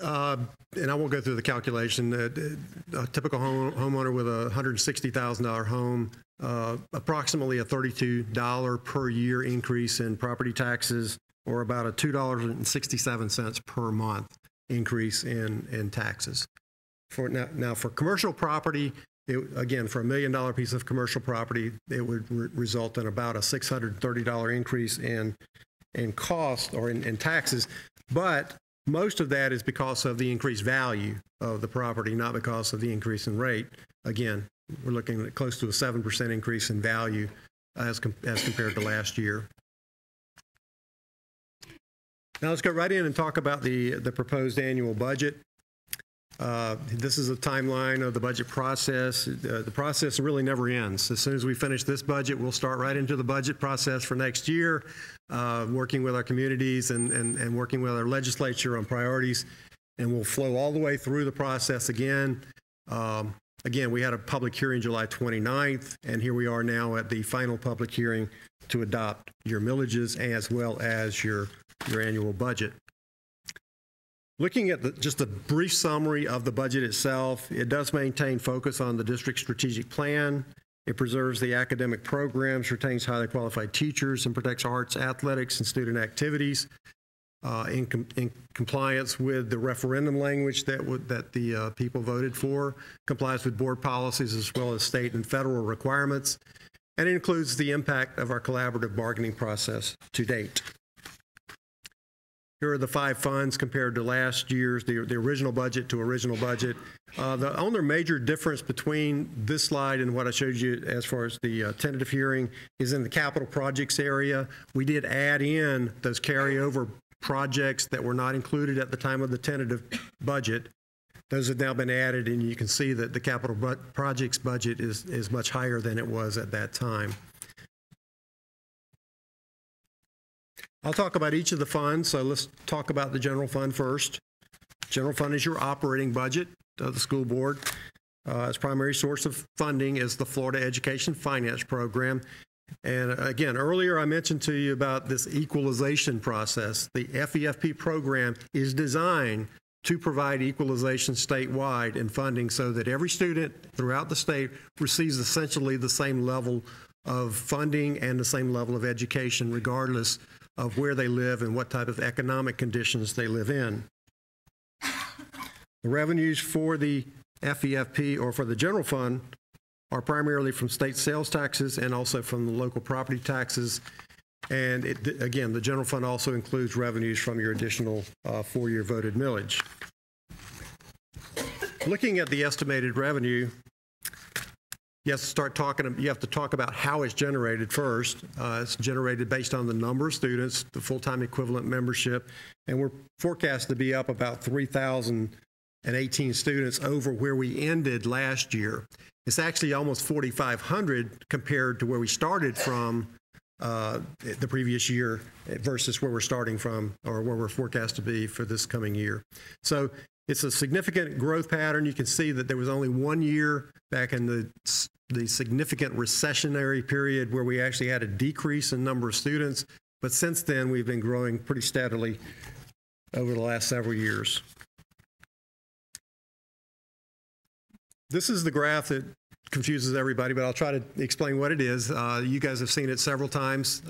and I won't go through the calculation, a typical homeowner with a $160,000 home, approximately a $32 per year increase in property taxes, or about a $2.67 per month increase in taxes. Now for commercial property, again, for $1 million piece of commercial property, it would result in about a $630 increase in cost or in taxes, but most of that is because of the increased value of the property, not because of the increase in rate. Again, we're looking at close to a 7% increase in value as compared to last year. Now let's go right in and talk about the proposed annual budget. This is a timeline of the budget process. The process really never ends. As soon as we finish this budget, we'll start right into the budget process for next year, working with our communities and working with our legislature on priorities, and we'll flow all the way through the process again. Again, we had a public hearing July 29th, and here we are now at the final public hearing to adopt your millages as well as your annual budget. Looking at just a brief summary of the budget itself, it does maintain focus on the district's strategic plan. It preserves the academic programs, retains highly qualified teachers, and protects arts, athletics, and student activities in compliance with the referendum language that the people voted for, complies with board policies as well as state and federal requirements, and it includes the impact of our collaborative bargaining process to date. Here are the 5 funds compared to last year's, the original budget to original budget. The only major difference between this slide and what I showed you as far as the tentative hearing is in the capital projects area. We did add in those carryover projects that were not included at the time of the tentative budget. those have now been added, and you can see that the capital projects budget is much higher than it was at that time. I'll talk about each of the funds, so let's talk about the general fund first. General fund is your operating budget of the school board. Its primary source of funding is the Florida Education Finance Program. And again, earlier I mentioned to you about this equalization process. The FEFP program is designed to provide equalization statewide in funding so that every student throughout the state receives essentially the same level of funding and the same level of education regardless of where they live and what type of economic conditions they live in. The revenues for the FEFP or for the general fund are primarily from state sales taxes and also from the local property taxes. And again, the general fund also includes revenues from your additional 4-year voted millage. Looking at the estimated revenue, you have to talk about how it's generated first. It's generated based on the number of students, the full-time equivalent membership, and we're forecast to be up about 3,018 students over where we ended last year. It's actually almost 4,500 compared to where we started from the previous year versus where we're starting from or where we're forecast to be for this coming year. So it's a significant growth pattern. You can see that there was only 1 year back in the significant recessionary period where we actually had a decrease in number of students, but since then we've been growing pretty steadily over the last several years. This is the graph that confuses everybody, but I'll try to explain what it is. You guys have seen it several times.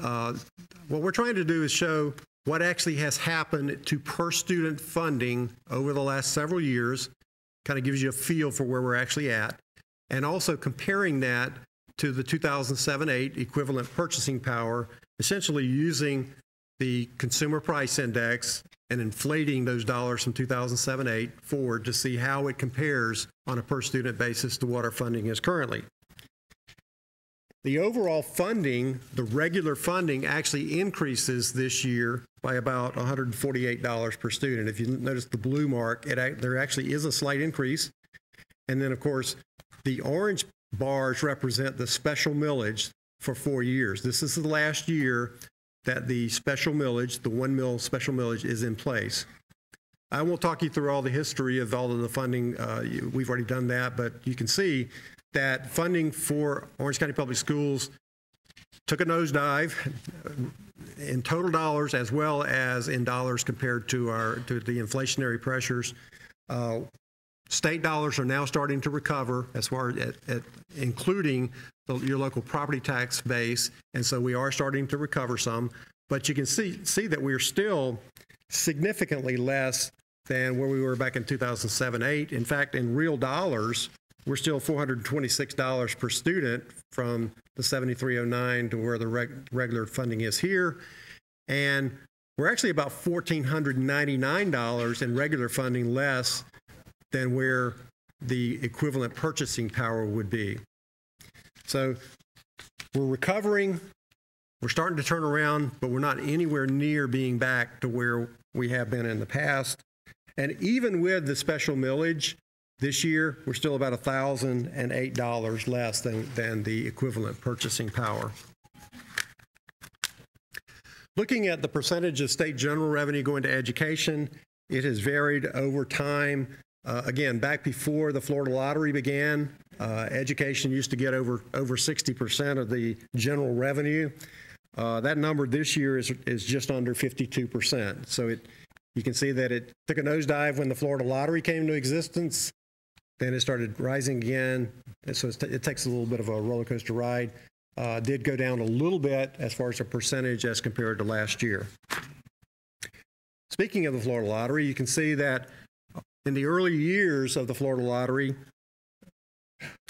What we're trying to do is show what actually has happened to per student funding over the last several years, kind of gives you a feel for where we're actually at, and also comparing that to the 2007-8 equivalent purchasing power, essentially using the consumer price index and inflating those dollars from 2007-8 forward to see how it compares on a per student basis to what our funding is currently. The overall funding, the regular funding, actually increases this year by about $148 per student. If you notice the blue mark, there actually is a slight increase. And then, of course, the orange bars represent the special millage for 4 years. This is the last year that the special millage, the 1 mil special millage, is in place. I won't talk you through all the history of all of the funding. We've already done that, but you can see that funding for Orange County Public Schools took a nosedive in total dollars as well as in dollars compared to the inflationary pressures. State dollars are now starting to recover as far as including your local property tax base, and so we are starting to recover some. But you can see that we're still significantly less than where we were back in 2007-8. In fact, in real dollars, we're still $426 per student from the 7309 to where the regular funding is here. And we're actually about $1,499 in regular funding less than where the equivalent purchasing power would be. So we're recovering, we're starting to turn around, but we're not anywhere near being back to where we have been in the past. And even with the special millage, this year, we're still about $1,008 less than the equivalent purchasing power. Looking at the percentage of state general revenue going to education, it has varied over time. Again, back before the Florida lottery began, education used to get over 60% of the general revenue. That number this year is just under 52%. So you can see that it took a nosedive when the Florida lottery came into existence. Then it started rising again, and so it takes a little bit of a roller coaster ride. Did go down a little bit as far as a percentage as compared to last year. Speaking of the Florida lottery, you can see that in the early years of the Florida lottery,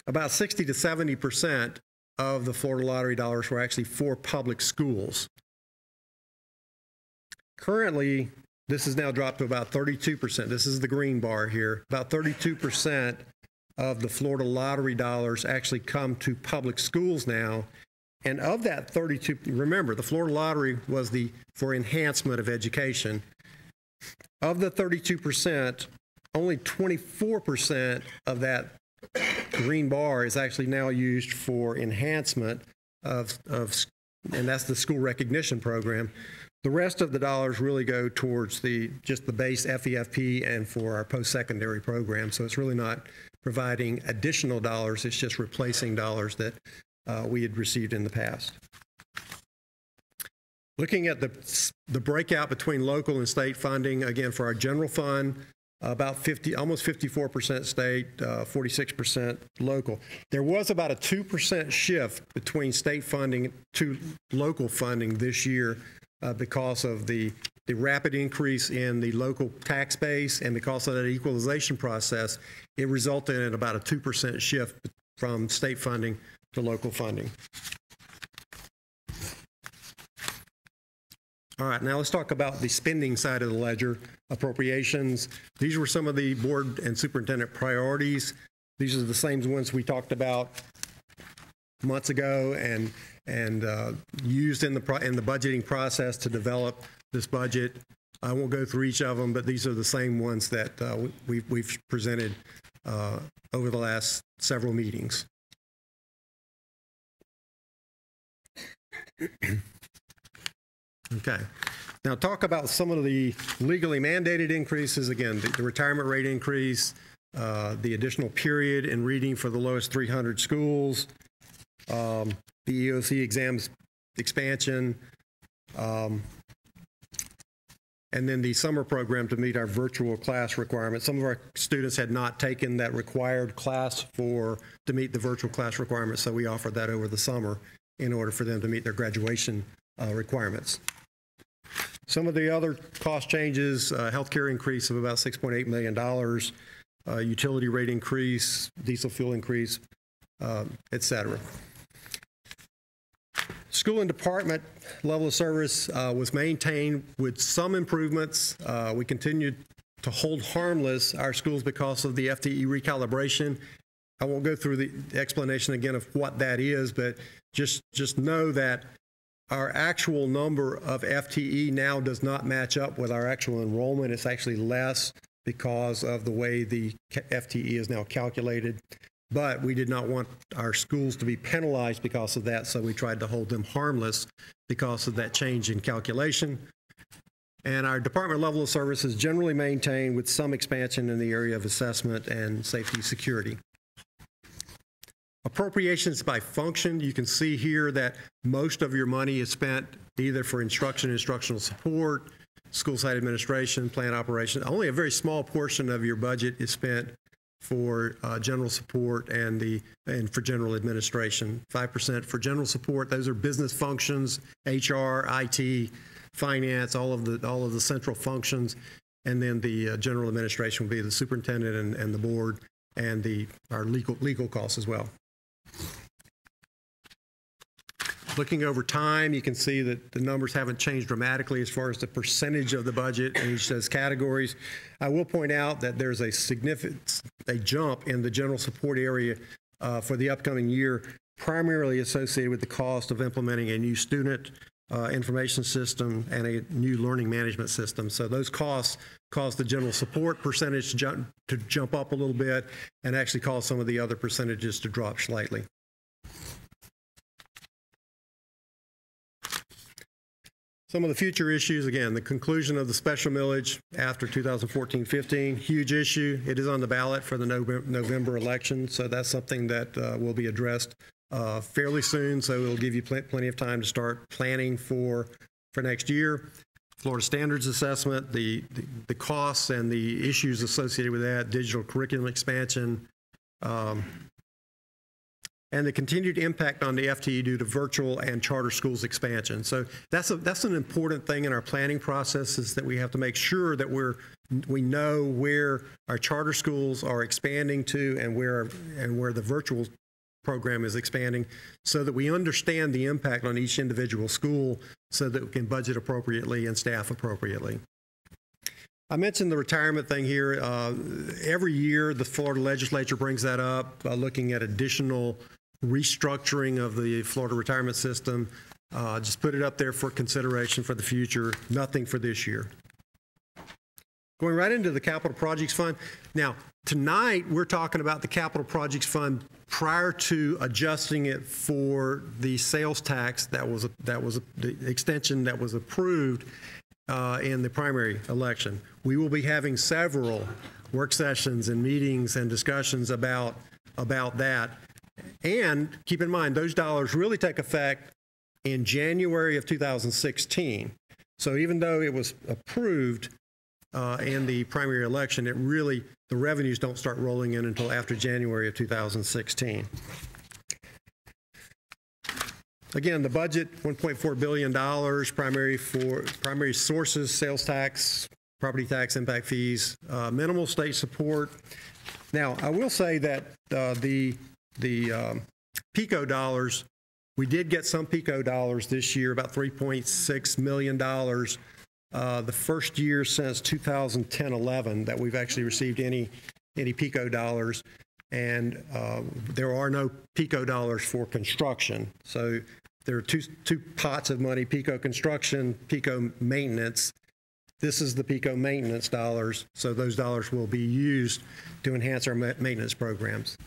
about 60 to 70% of the Florida lottery dollars were actually for public schools. Currently, this has now dropped to about 32%. This is the green bar here. About 32% of the Florida lottery dollars actually come to public schools now. And of that 32, remember, the Florida lottery was for enhancement of education. Of the 32%, only 24% of that green bar is actually now used for enhancement of and that's the school recognition program. The rest of the dollars really go towards just the base FEFP and for our post-secondary program. So it's really not providing additional dollars. It's just replacing dollars that we had received in the past. Looking at the breakout between local and state funding, again, for our general fund, about almost 54% state, 46% local. There was about a 2% shift between state funding to local funding this year because of the rapid increase in the local tax base, and because of that equalization process, it resulted in about a 2% shift from state funding to local funding. All right, now let's talk about the spending side of the ledger, appropriations. These were some of the board and superintendent priorities. These are the same ones we talked about months ago and used in the budgeting process to develop this budget. I won't go through each of them, but these are the same ones that we've presented over the last several meetings. Okay. Now talk about some of the legally mandated increases. Again, the retirement rate increase, the additional period in reading for the lowest 300 schools, the EOC exams expansion, and then the summer program to meet our virtual class requirements. Some of our students had not taken that required class to meet the virtual class requirements, so we offered that over the summer in order for them to meet their graduation requirements. Some of the other cost changes, healthcare increase of about $6.8 million, utility rate increase, diesel fuel increase, et cetera. School and department level of service was maintained with some improvements. We continued to hold harmless our schools because of the FTE recalibration. I won't go through the explanation again of what that is, but just know that our actual number of FTE now does not match up with our actual enrollment. It's actually less because of the way the FTE is now calculated. But we did not want our schools to be penalized because of that, so we tried to hold them harmless because of that change in calculation. And our department level of service is generally maintained with some expansion in the area of assessment and safety security. Appropriations by function, you can see here that most of your money is spent either for instruction, instructional support, school site administration, plant operation. Only a very small portion of your budget is spent for general support and for general administration. 5% for general support. Those are business functions, HR, IT, finance, all of the central functions. And then the general administration will be the superintendent and the board and our legal costs as well. Looking over time, you can see that the numbers haven't changed dramatically as far as the percentage of the budget in each of those categories. I will point out that there's a significant jump in the general support area for the upcoming year, primarily associated with the cost of implementing a new student information system and a new learning management system. So those costs cause the general support percentage to jump up a little bit and actually cause some of the other percentages to drop slightly. Some of the future issues, again, the conclusion of the special millage after 2014-15, huge issue. It is on the ballot for the November election, so that's something that will be addressed fairly soon, so it'll give you plenty of time to start planning for next year. Florida Standards Assessment, the costs and the issues associated with that, digital curriculum expansion, and the continued impact on the FTE due to virtual and charter schools expansion. So that's an important thing in our planning process, is that we have to make sure that we know where our charter schools are expanding to and where the virtual program is expanding, so that we understand the impact on each individual school so that we can budget appropriately and staff appropriately. I mentioned the retirement thing here. Every year the Florida legislature brings that up, looking at additional restructuring of the Florida retirement system. Just put it up there for consideration for the future, nothing for this year. Going right into the capital projects fund. Now, tonight we're talking about the capital projects fund prior to adjusting it for the sales tax that was the extension that was approved in the primary election. We will be having several work sessions and meetings and discussions about that. And keep in mind, those dollars really take effect in January of 2016. So even though it was approved in the primary election, the revenues don't start rolling in until after January of 2016. Again, the budget, $1.4 billion, primary sources, sales tax, property tax, impact fees, minimal state support. Now, I will say that the PICO dollars, we did get some PICO dollars this year, about $3.6 million. The first year since 2010-11 that we've actually received any PICO dollars, and there are no PICO dollars for construction. So there are two pots of money: PICO construction, PICO maintenance. This is the PICO maintenance dollars, so those dollars will be used to enhance our maintenance programs.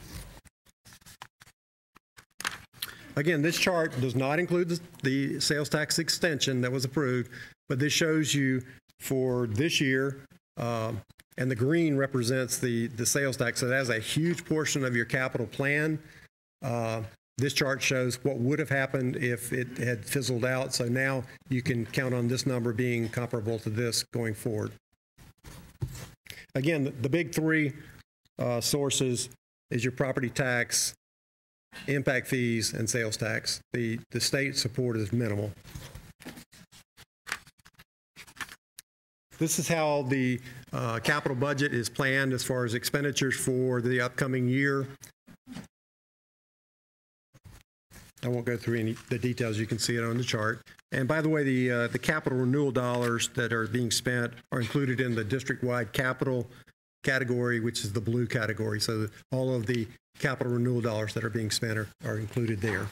Again, this chart does not include the sales tax extension that was approved, but this shows you for this year, and the green represents the sales tax. So that is a huge portion of your capital plan. This chart shows what would have happened if it had fizzled out. So now you can count on this number being comparable to this going forward. Again, the big three sources is your property tax, impact fees, and sales tax. The state support is minimal. This is how the capital budget is planned as far as expenditures for the upcoming year. I won't go through the details. You can see it on the chart. And by the way, the capital renewal dollars that are being spent are included in the district-wide capital category, which is the blue category. So all of the capital renewal dollars that are being spent are included there.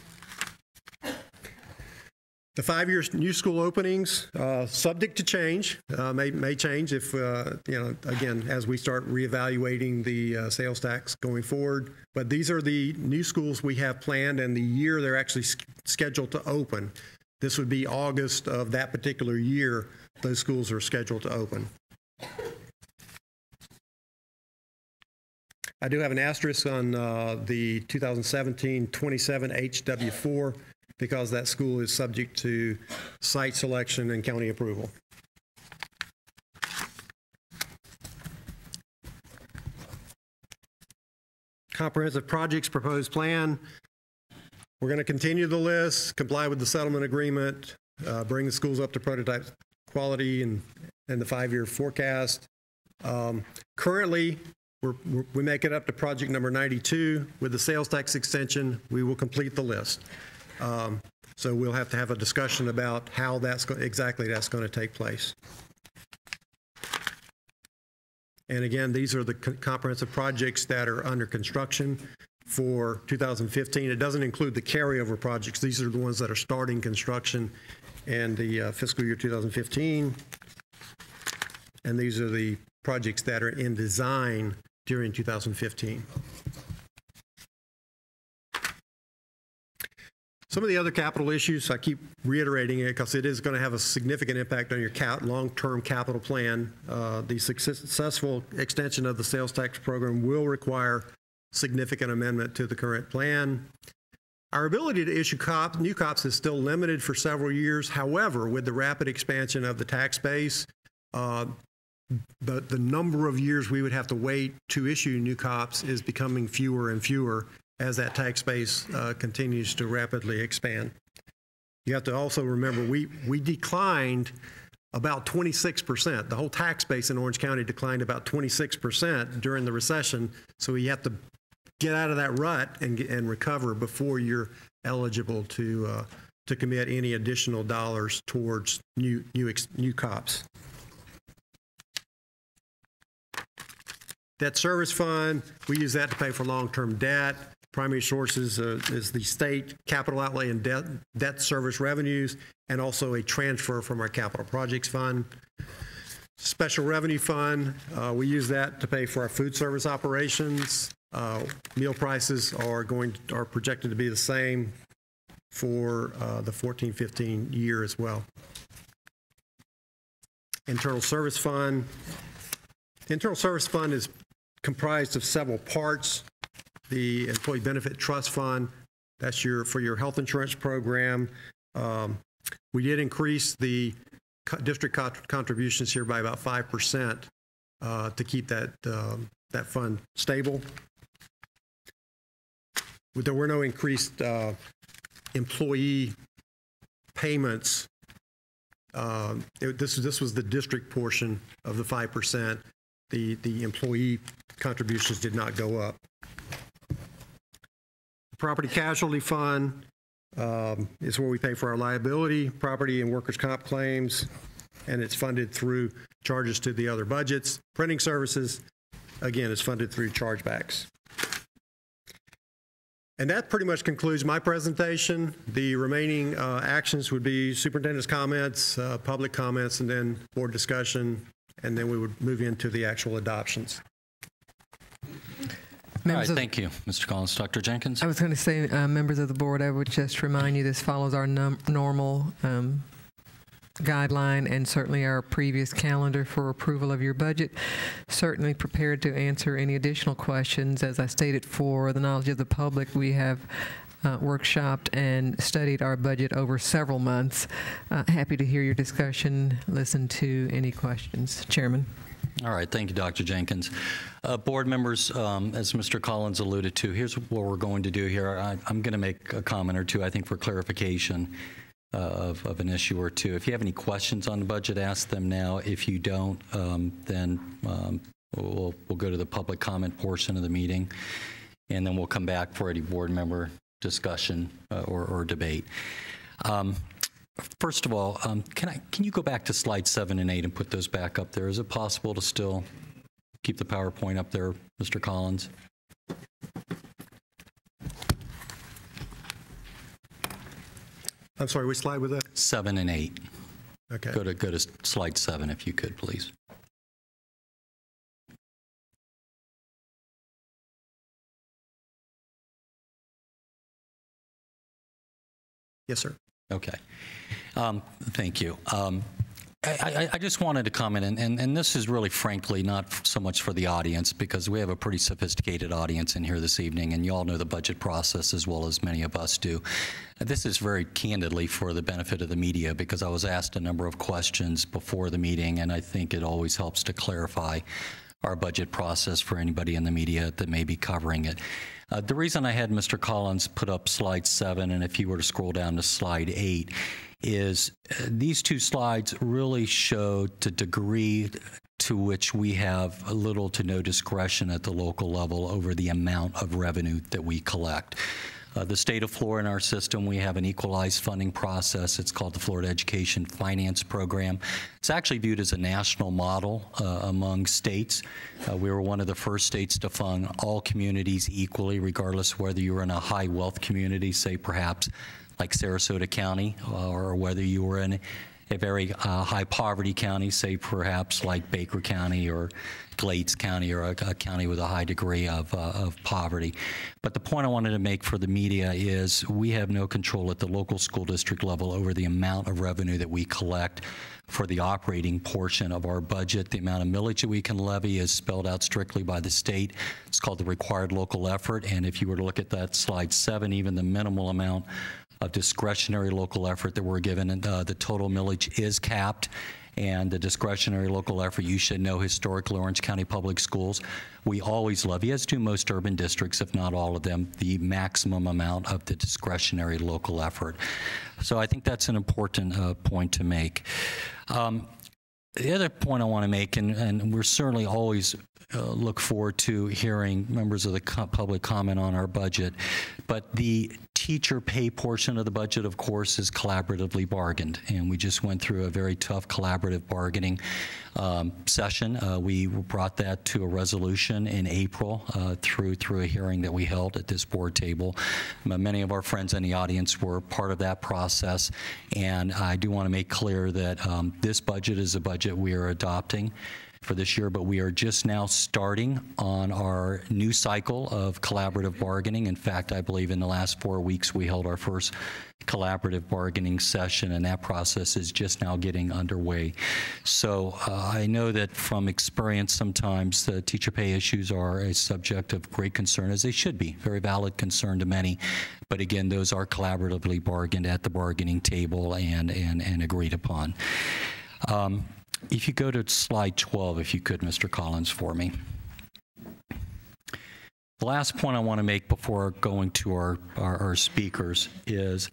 The 5-year new school openings, subject to change, may change if, again, as we start reevaluating the sales tax going forward. But these are the new schools we have planned and the year they're actually scheduled to open. This would be August of that particular year those schools are scheduled to open. I do have an asterisk on the 2017-27 HW4 because that school is subject to site selection and county approval. Comprehensive projects proposed plan. We're going to continue the list, comply with the settlement agreement, bring the schools up to prototype quality and the 5-year forecast. Currently, we make it up to project number 92. With the sales tax extension, we will complete the list. So we'll have to have a discussion about how exactly that's going to take place. And again, these are the comprehensive projects that are under construction for 2015. It doesn't include the carryover projects. These are the ones that are starting construction in the fiscal year 2015. And these are the projects that are in design during 2015. Some of the other capital issues, I keep reiterating it because it is going to have a significant impact on your long-term capital plan. The successful extension of the sales tax program will require significant amendment to the current plan. Our ability to issue new COPS is still limited for several years. However, with the rapid expansion of the tax base, the number of years we would have to wait to issue new COPS is becoming fewer and fewer as that tax base continues to rapidly expand. You have to also remember we declined about 26%. The whole tax base in Orange County declined about 26% during the recession, so you have to get out of that rut and recover before you're eligible to commit any additional dollars towards new COPS. Debt service fund, we use that to pay for long-term debt. Primary sources is the state capital outlay and debt service revenues, and also a transfer from our capital projects fund. Special revenue fund, we use that to pay for our food service operations. Meal prices are projected to be the same for the 14-15 year as well. Internal Service Fund. The Internal Service Fund is comprised of several parts. The Employee Benefit Trust Fund, that's for your health insurance program. We did increase the district contributions here by about 5% to keep that fund stable. There were no increased employee payments. This was the district portion of the 5%. The employee contributions did not go up. The Property Casualty Fund is where we pay for our liability, property, and workers' comp claims, and it's funded through charges to the other budgets. Printing services, again, is funded through chargebacks. And that pretty much concludes my presentation. The remaining actions would be superintendent's comments, public comments, and then board discussion, and then we would move into the actual adoptions. All right, thank you, Mr. Collins. Dr. Jenkins? I was going to say, members of the board, I would just remind you this follows our normal guideline and certainly our previous calendar for approval of your budget. Certainly prepared to answer any additional questions. As I stated, for the knowledge of the public, we have workshopped and studied our budget over several months. Happy to hear your discussion, listen to any questions. Chairman. All right, thank you, Dr. Jenkins. Board members, as Mr. Collins alluded to, here's what we're going to do here. I'm going to make a comment or two, I think, for clarification of an issue or two. If you have any questions on the budget, ask them now. If you don't, then we'll go to the public comment portion of the meeting, and then we'll come back for any board member discussion or debate. First of all, can you go back to slide 7 and 8 and put those back up there? Is it possible to still keep the PowerPoint up there, Mr. Collins? I'm sorry, which slide was that? 7 and 8. Okay. Go to slide 7 if you could, please. Yes, sir. Okay. Thank you. I just wanted to comment, and this is really, frankly, not so much for the audience, because we have a pretty sophisticated audience in here this evening, and you all know the budget process as well as many of us do. This is very candidly for the benefit of the media, because I was asked a number of questions before the meeting, and I think it always helps to clarify our budget process for anybody in the media that may be covering it. The reason I had Mr. Collins put up slide 7, and if you were to scroll down to slide 8, is these two slides really show the degree to which we have little to no discretion at the local level over the amount of revenue that we collect. The state of Florida, in our system, we have an equalized funding process. It's called the Florida Education Finance Program. It's actually viewed as a national model among states. We were one of the first states to fund all communities equally, regardless of whether you were in a high wealth community, say perhaps like Sarasota County, or whether you were in a very high poverty county, say perhaps like Baker County or Glades County, or a county with a high degree of poverty. But the point I wanted to make for the media is we have no control at the local school district level over the amount of revenue that we collect for the operating portion of our budget. The amount of millage that we can levy is spelled out strictly by the state. It's called the required local effort, and if you were to look at that slide 7, even the minimal amount of discretionary local effort that we're given, and the total millage is capped. And the discretionary local effort, you should know, historically, Orange County Public Schools, we always levy, as do most urban districts, if not all of them, the maximum amount of the discretionary local effort. So I think that's an important point to make. The other point I want to make, and we're certainly always look forward to hearing members of the public comment on our budget, but the teacher pay portion of the budget, of course, is collaboratively bargained, and we just went through a very tough collaborative bargaining session. We brought that to a resolution in April through a hearing that we held at this board table. Many of our friends in the audience were part of that process, and I do want to make clear that this budget is a budget we are adopting for this year, but we are just now starting on our new cycle of collaborative bargaining. In fact, I believe in the last 4 weeks we held our first collaborative bargaining session, and that process is just now getting underway. So I know that from experience sometimes the teacher pay issues are a subject of great concern, as they should be, very valid concern to many. But again, those are collaboratively bargained at the bargaining table and agreed upon. If you go to slide 12, if you could, Mr. Collins, for me. The last point I want to make before going to our speakers is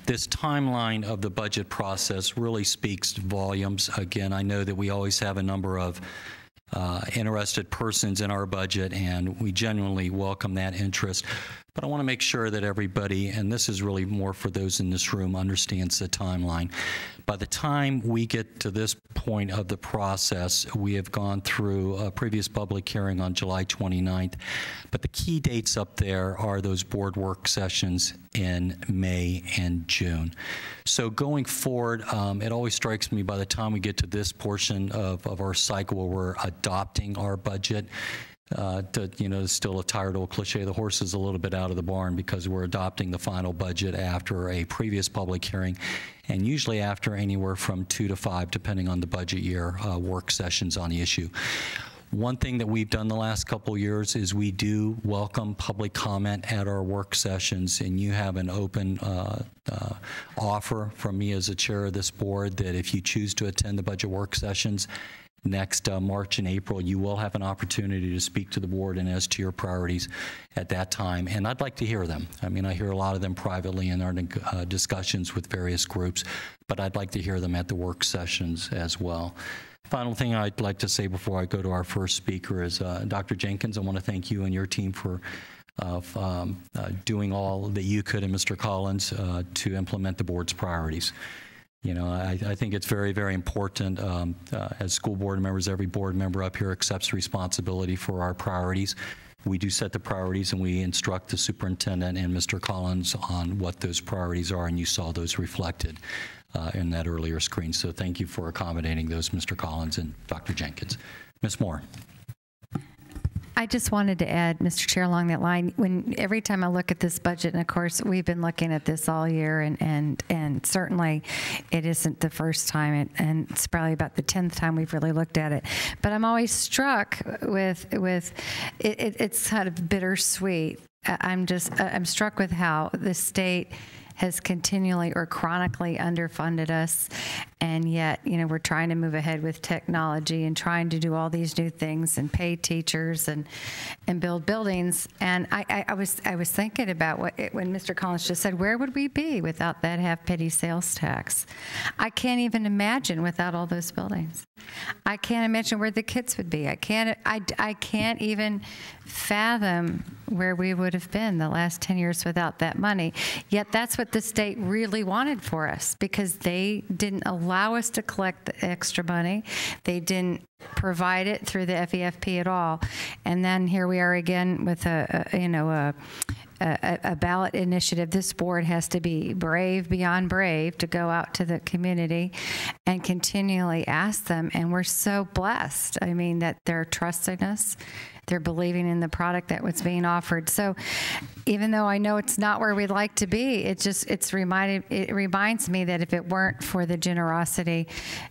this timeline of the budget process really speaks volumes. Again, I know that we always have a number of interested persons in our budget, and we genuinely welcome that interest. But I want to make sure that everybody, and this is really more for those in this room, understands the timeline. By the time we get to this point of the process, we have gone through a previous public hearing on July 29th. But the key dates up there are those board work sessions in May and June. So going forward, it always strikes me by the time we get to this portion of our cycle where we're adopting our budget, it's still a tired old cliche, the horse is a little bit out of the barn, because we're adopting the final budget after a previous public hearing, and usually after anywhere from 2 to 5, depending on the budget year, work sessions on the issue. One thing that we've done the last couple of years is we do welcome public comment at our work sessions, and you have an open offer from me as a chair of this board that if you choose to attend the budget work sessions next March and April, you will have an opportunity to speak to the board and as to your priorities at that time. And I'd like to hear them. I mean, I hear a lot of them privately in our discussions with various groups, but I'd like to hear them at the work sessions as well. Final thing I'd like to say before I go to our first speaker is, Dr. Jenkins, I want to thank you and your team for doing all that you could, and Mr. Collins, to implement the board's priorities. You know, I think it's very, very important. As school board members, every board member up here accepts responsibility for our priorities. We do set the priorities, and we instruct the superintendent and Mr. Collins on what those priorities are, and you saw those reflected in that earlier screen. So thank you for accommodating those, Mr. Collins and Dr. Jenkins. Ms. Moore. I just wanted to add, Mr. Chair, along that line, every time I look at this budget, and of course we've been looking at this all year, and certainly it isn't the first time, and it's probably about the 10th time we've really looked at it. But I'm always struck with it's kind of bittersweet. I'm struck with how the state has continually or chronically underfunded us, and yet, we're trying to move ahead with technology and trying to do all these new things and pay teachers and build buildings. And I was thinking about when Mr. Collins just said, where would we be without that half-penny sales tax? I can't even imagine without all those buildings. I can't imagine where the kids would be. I can't even fathom where we would have been the last 10 years without that money. Yet that's what the state really wanted for us, because they didn't allow us to collect the extra money. They didn't provide it through the FEFP at all. And then here we are again with a ballot initiative. This board has to be brave beyond brave to go out to the community and continually ask them. And we're so blessed. I mean, that they're trusting us. They're believing in the product that was being offered. So even though I know it's not where we'd like to be, it reminds me that if it weren't for the generosity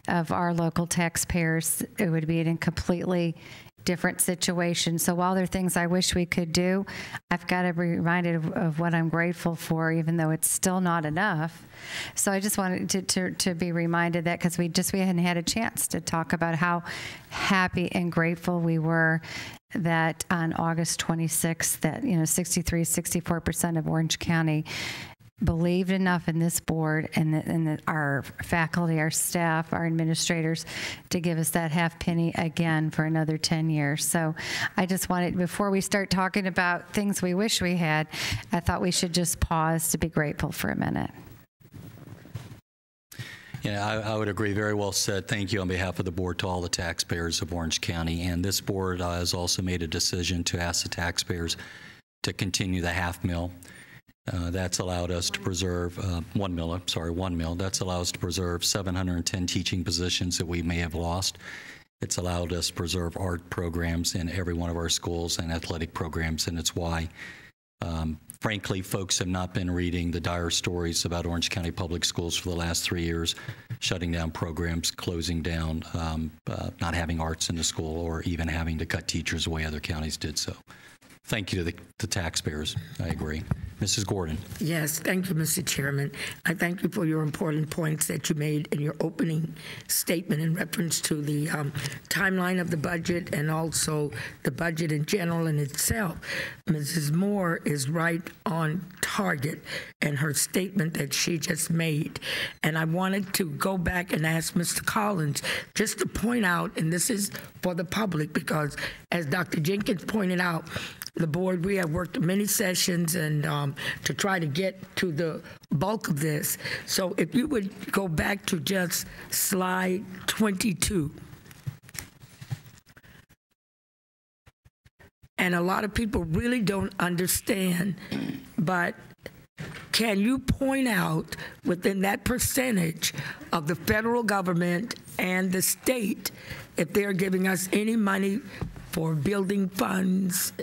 of our local taxpayers, it would be in a completely different situation. So while there are things I wish we could do, I've got to be reminded of what I'm grateful for, even though it's still not enough. So I just wanted to be reminded that, because we hadn't had a chance to talk about how happy and grateful we were that on August 26th, that 64% of Orange County believed enough in this board and our faculty, our staff, our administrators to give us that half penny again for another 10 years. So I just wanted, before we start talking about things we wish we had, I thought we should just pause to be grateful for a minute. Yeah, I would agree. Very well said. Thank you on behalf of the board to all the taxpayers of Orange County. And this board has also made a decision to ask the taxpayers to continue the half mill. That's allowed us to preserve 1 mil. That's allowed us to preserve 710 teaching positions that we may have lost. It's allowed us to preserve art programs in every one of our schools and athletic programs, and it's why frankly, folks have not been reading the dire stories about Orange County Public Schools for the last 3 years, shutting down programs, closing down, not having arts in the school, or even having to cut teachers the way other counties did so. Thank you to the taxpayers. I agree. Mrs. Gordon. Yes, thank you, Mr. Chairman. I thank you for your important points that you made in your opening statement in reference to the timeline of the budget and also the budget in general in itself. Mrs. Moore is right on target in her statement that she just made. And I wanted to go back and ask Mr. Collins just to point out, and this is for the public, because as Dr. Jenkins pointed out, the board, we have worked many sessions and to try to get to the bulk of this. So if you would go back to just slide 22. And a lot of people really don't understand, but can you point out within that percentage of the federal government and the state if they're giving us any money for building funds,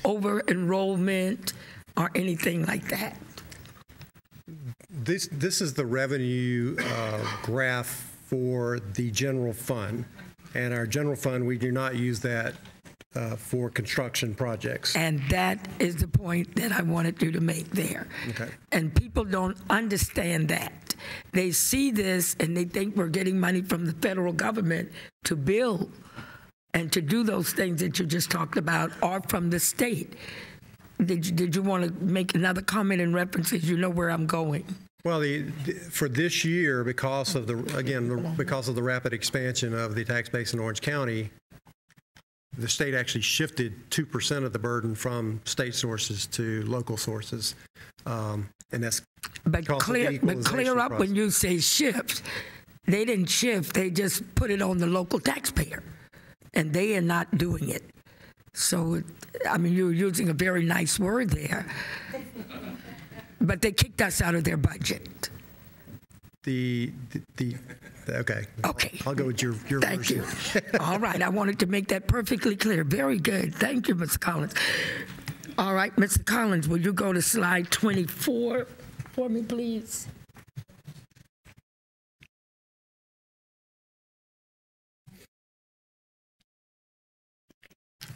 over enrollment, or anything like that? This is the revenue graph for the general fund. And our general fund, we do not use that for construction projects. And that is the point that I wanted you to make there. Okay. And people don't understand that. They see this and they think we're getting money from the federal government to build and to do those things that you just talked about, or from the state. Did you want to make another comment in reference, as you know where I'm going? Well, for this year, because of the rapid expansion of the tax base in Orange County, the state actually shifted 2% of the burden from state sources to local sources, and that's clear up when you say shift. They didn't shift; they just put it on the local taxpayer. And they are not doing it. So, I mean, you're using a very nice word there. But they kicked us out of their budget. Okay. I'll go with your Thank version. you. All right. I wanted to make that perfectly clear. Very good. Thank you, Mr. Collins. All right, Mr. Collins, will you go to slide 24 for me, please?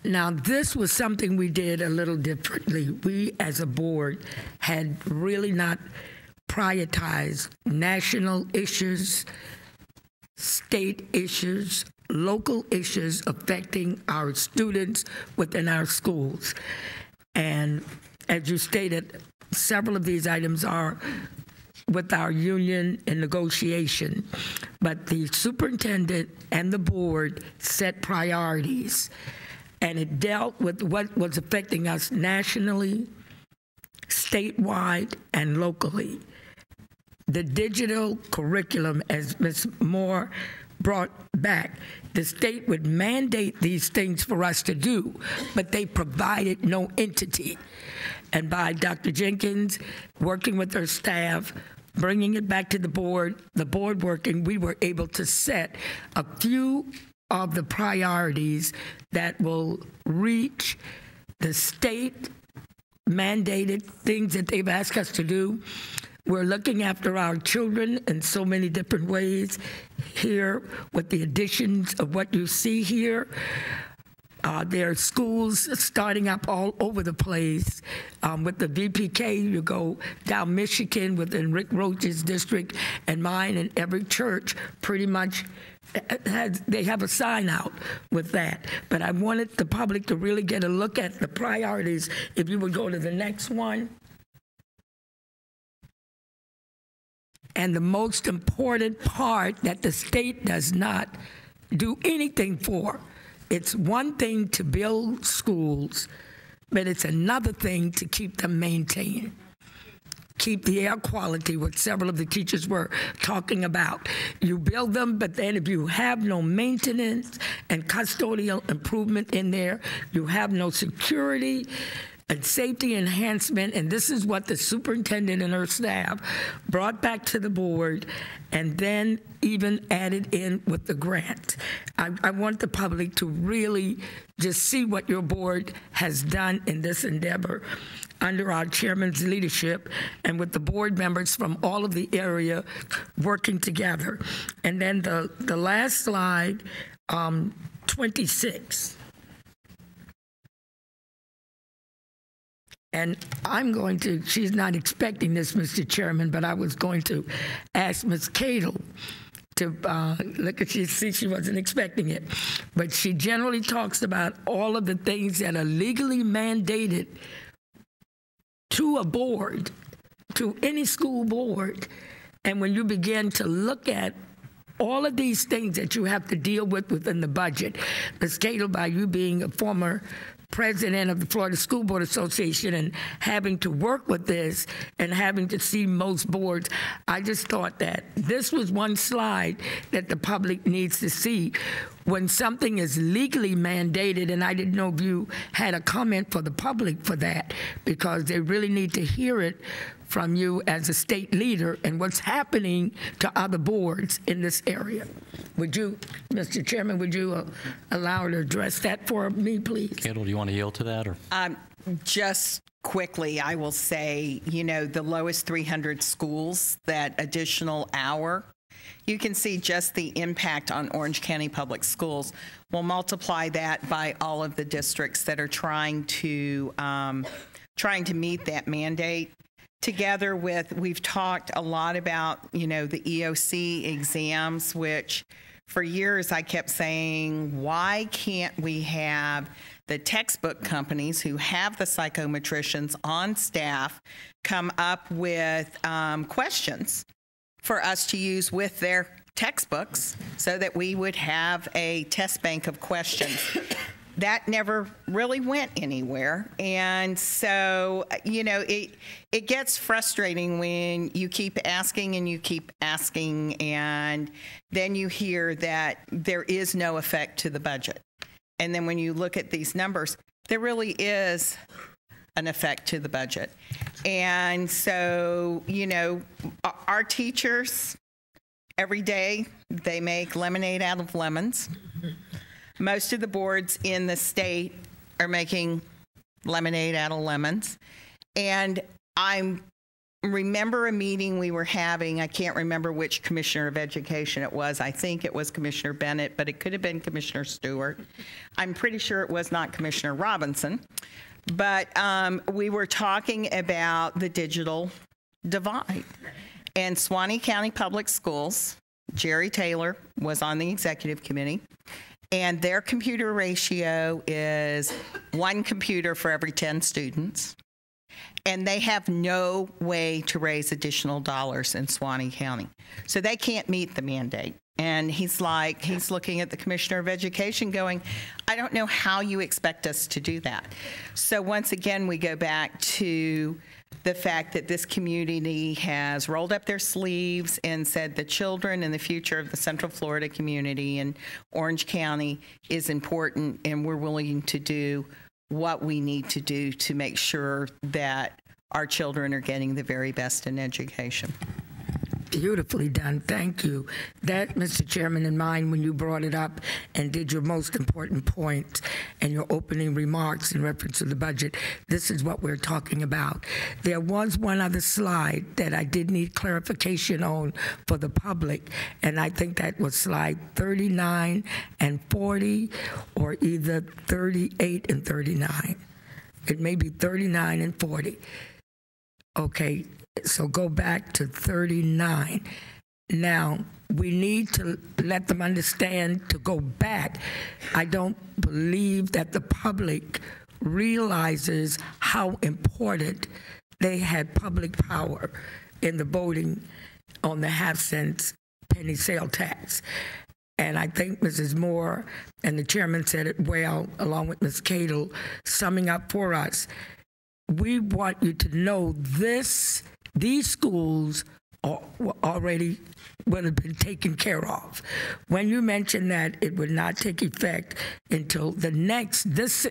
Now, this was something we did a little differently. We, as a board, had really not prioritized national issues, state issues, local issues affecting our students within our schools. And as you stated, several of these items are with our union in negotiation, but the superintendent and the board set priorities. And it dealt with what was affecting us nationally, statewide, and locally. The digital curriculum, as Ms. Moore brought back, the state would mandate these things for us to do, but they provided no entity. And by Dr. Jenkins working with her staff, bringing it back to the board working, we were able to set a few of the priorities that will reach the state mandated things that they've asked us to do. We're looking after our children in so many different ways here with the additions of what you see here. There are schools starting up all over the place. With the VPK, you go down Michigan within Rick Roach's district and mine, and every church pretty much they have a sign out with that. But I wanted the public to really get a look at the priorities. If you would go to the next one. And the most important part that the state does not do anything for. It's one thing to build schools, but it's another thing to keep them maintained. Keep the air quality, what several of the teachers were talking about. You build them, but then if you have no maintenance and custodial improvement in there, you have no security and safety enhancement, and this is what the superintendent and her staff brought back to the board and then even added in with the grant. I want the public to really just see what your board has done in this endeavor under our chairman's leadership and with the board members from all of the area working together. And then the last slide, 26. And I'm going to, she's not expecting this, Mr. Chairman, but I was going to ask Ms. Cadle to look at, she wasn't expecting it. But she generally talks about all of the things that are legally mandated to a board, to any school board. And when you begin to look at all of these things that you have to deal with within the budget, Ms. Cadle, by you being a former president of the Florida School Board Association and having to work with this and having to see most boards, I just thought that this was one slide that the public needs to see. When something is legally mandated, and I didn't know if you had a comment for the public for that, because they really need to hear it from you as a state leader and what's happening to other boards in this area. Would you, Mr. Chairman, would you allow her to address that for me, please? Kendall, do you want to yield to that? Or? Just quickly, I will say, you know, the lowest 300 schools, that additional hour, you can see just the impact on Orange County Public Schools. We'll multiply that by all of the districts that are trying to meet that mandate. Together with, we've talked a lot about, you know, the EOC exams, which for years I kept saying, why can't we have the textbook companies who have the psychometricians on staff come up with questions for us to use with their textbooks so that we would have a test bank of questions. That never really went anywhere. And so, you know, it gets frustrating when you keep asking and you keep asking, and then you hear that there is no effect to the budget. And then when you look at these numbers, there really is an effect to the budget. And so, you know, our teachers, every day, they make lemonade out of lemons. Most of the boards in the state are making lemonade out of lemons. And I remember a meeting we were having, I can't remember which Commissioner of Education it was. I think it was Commissioner Bennett, but it could have been Commissioner Stewart. I'm pretty sure it was not Commissioner Robinson. But we were talking about the digital divide. And Suwannee County Public Schools, Jerry Taylor was on the executive committee, and their computer ratio is 1 computer for every 10 students. And they have no way to raise additional dollars in Suwannee County. So they can't meet the mandate. And he's looking at the Commissioner of Education going, I don't know how you expect us to do that. So once again, we go back to the fact that this community has rolled up their sleeves and said the children and the future of the Central Florida community and Orange County is important, and we're willing to do what we need to do to make sure that our children are getting the very best in education. Beautifully done. Thank you. That, Mr. Chairman, in mind when you brought it up and did your most important point and your opening remarks in reference to the budget, this is what we're talking about. There was one other slide that I did need clarification on for the public, and I think that was slide 39 and 40, or either 38 and 39. It may be 39 and 40. Okay. So go back to 39. Now, we need to let them understand to go back. I don't believe that the public realizes how important they had public power in the voting on the half-cent penny sale tax. And I think Mrs. Moore and the chairman said it well, along with Ms. Cadle, summing up for us. We want you to know these schools already would have been taken care of. When you mentioned that it would not take effect until this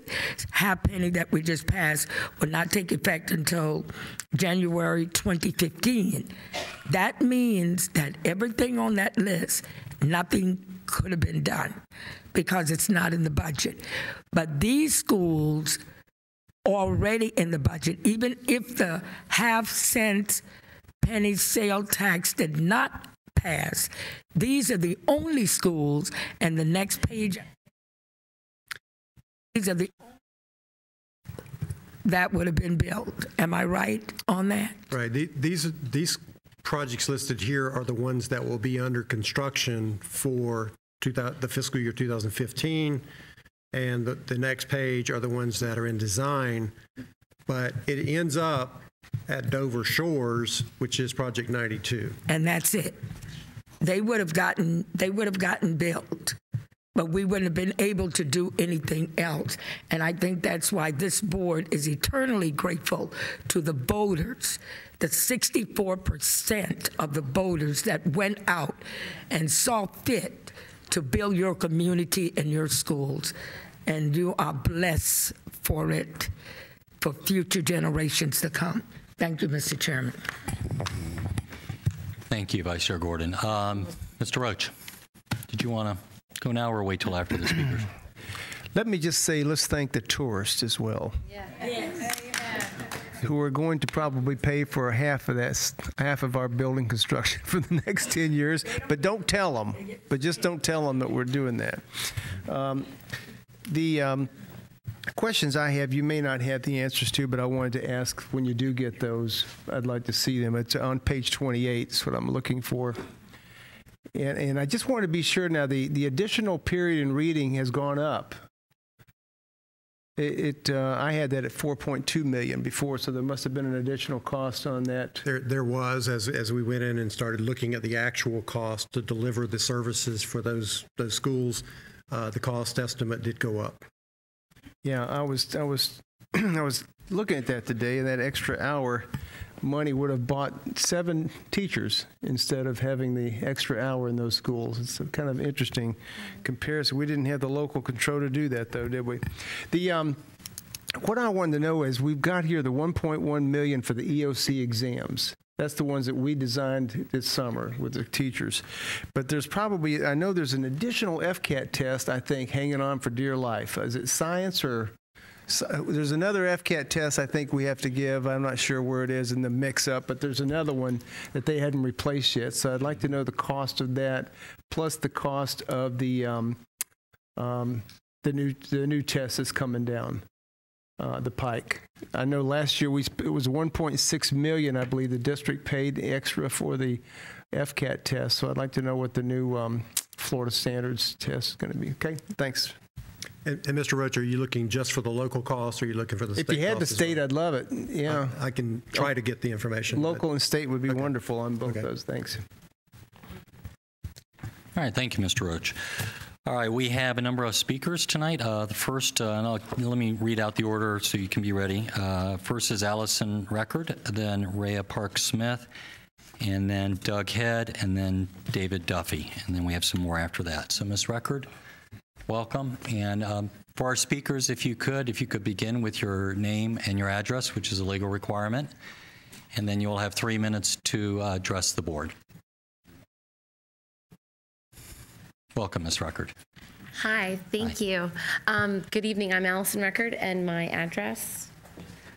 half penny that we just passed would not take effect until January 2015. That means that everything on that list, nothing could have been done because it's not in the budget. But these schools already in the budget, even if the half-cent penny sale tax did not pass, these are the only schools, and the next page, these are the that would have been built. Am I right on that? Right. These projects listed here are the ones that will be under construction for the fiscal year 2015, and the next page are the ones that are in design, but it ends up at Dover Shores, which is Project 92. And that's it. They would have gotten built, but we wouldn't have been able to do anything else. And I think that's why this board is eternally grateful to the voters, the 64% of the voters that went out and saw fit to build your community and your schools. And you are blessed for it for future generations to come. Thank you, Mr. Chairman. Thank you, Vice Chair Gordon. Mr. Roach, did you want to go now or wait till after the speakers? Let me just say, let's thank the tourists as well. Yes. Who are going to probably pay for half of our building construction for the next 10 years. But don't tell them. But just don't tell them that we're doing that. The questions I have, you may not have the answers to, but I wanted to ask when you do get those, I'd like to see them. It's on page 28, that's what I'm looking for. And I just want to be sure now, the additional period in reading has gone up. I had that at $4.2 million before, so there must have been an additional cost on that. There was, as we went in and started looking at the actual cost to deliver the services for those schools, the cost estimate did go up. Yeah, I was I was looking at that today, and that extra hour money would have bought 7 teachers instead of having the extra hour in those schools. It's a kind of interesting comparison. We didn't have the local control to do that, though, did we? What I wanted to know is we've got here the $1.1 million for the EOC exams. That's the ones that we designed this summer with the teachers. But there's probably, I know there's an additional FCAT test, I think, hanging on for dear life. Is it science or? There's another FCAT test I think we have to give. I'm not sure where it is in the mix-up, but there's another one that they hadn't replaced yet. So I'd like to know the cost of that, plus the cost of the new test that's coming down the pike. I know last year it was $1.6 million, I believe, the district paid extra for the FCAT test. So I'd like to know what the new Florida Standards test is going to be. Okay, thanks. And Mr. Roach, are you looking just for the local cost, or are you looking for the state cost? If you had the state, I'd love it. Yeah. I can try to get the information. Local and state would be wonderful on both those. Thanks. All right, thank you, Mr. Roach. All right, we have a number of speakers tonight. The first, let me read out the order so you can be ready. First is Allison Record, then Rhea Park-Smith, and then Doug Head, and then David Duffy. And then we have some more after that. So, Ms. Record, welcome. And for our speakers, if you could begin with your name and your address, which is a legal requirement. And then you'll have 3 minutes to address the board. Welcome, Ms. Record. Hi, thank you. Good evening. I'm Allison Record, and my address,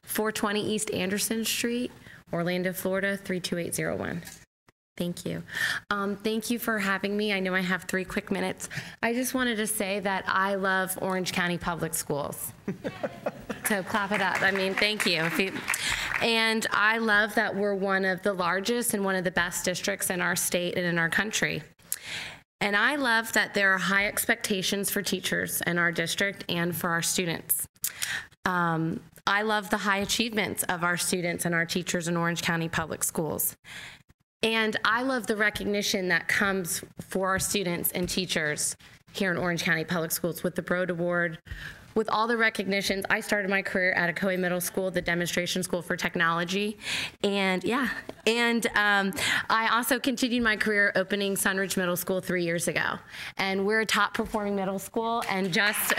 420 East Anderson Street, Orlando, Florida, 32801. Thank you. Thank you for having me. I know I have 3 quick minutes. I just wanted to say that I love Orange County Public Schools. So clap it up. I mean, thank you. And I love that we're one of the largest and one of the best districts in our state and in our country. And I love that there are high expectations for teachers in our district and for our students. I love the high achievements of our students and our teachers in Orange County Public Schools. And I love the recognition that comes for our students and teachers here in Orange County Public Schools with the Broad Award, with all the recognitions. I started my career at Ocoee Middle School, the demonstration school for technology. And I also continued my career opening Sunridge Middle School 3 years ago. And we're a top performing middle school, and just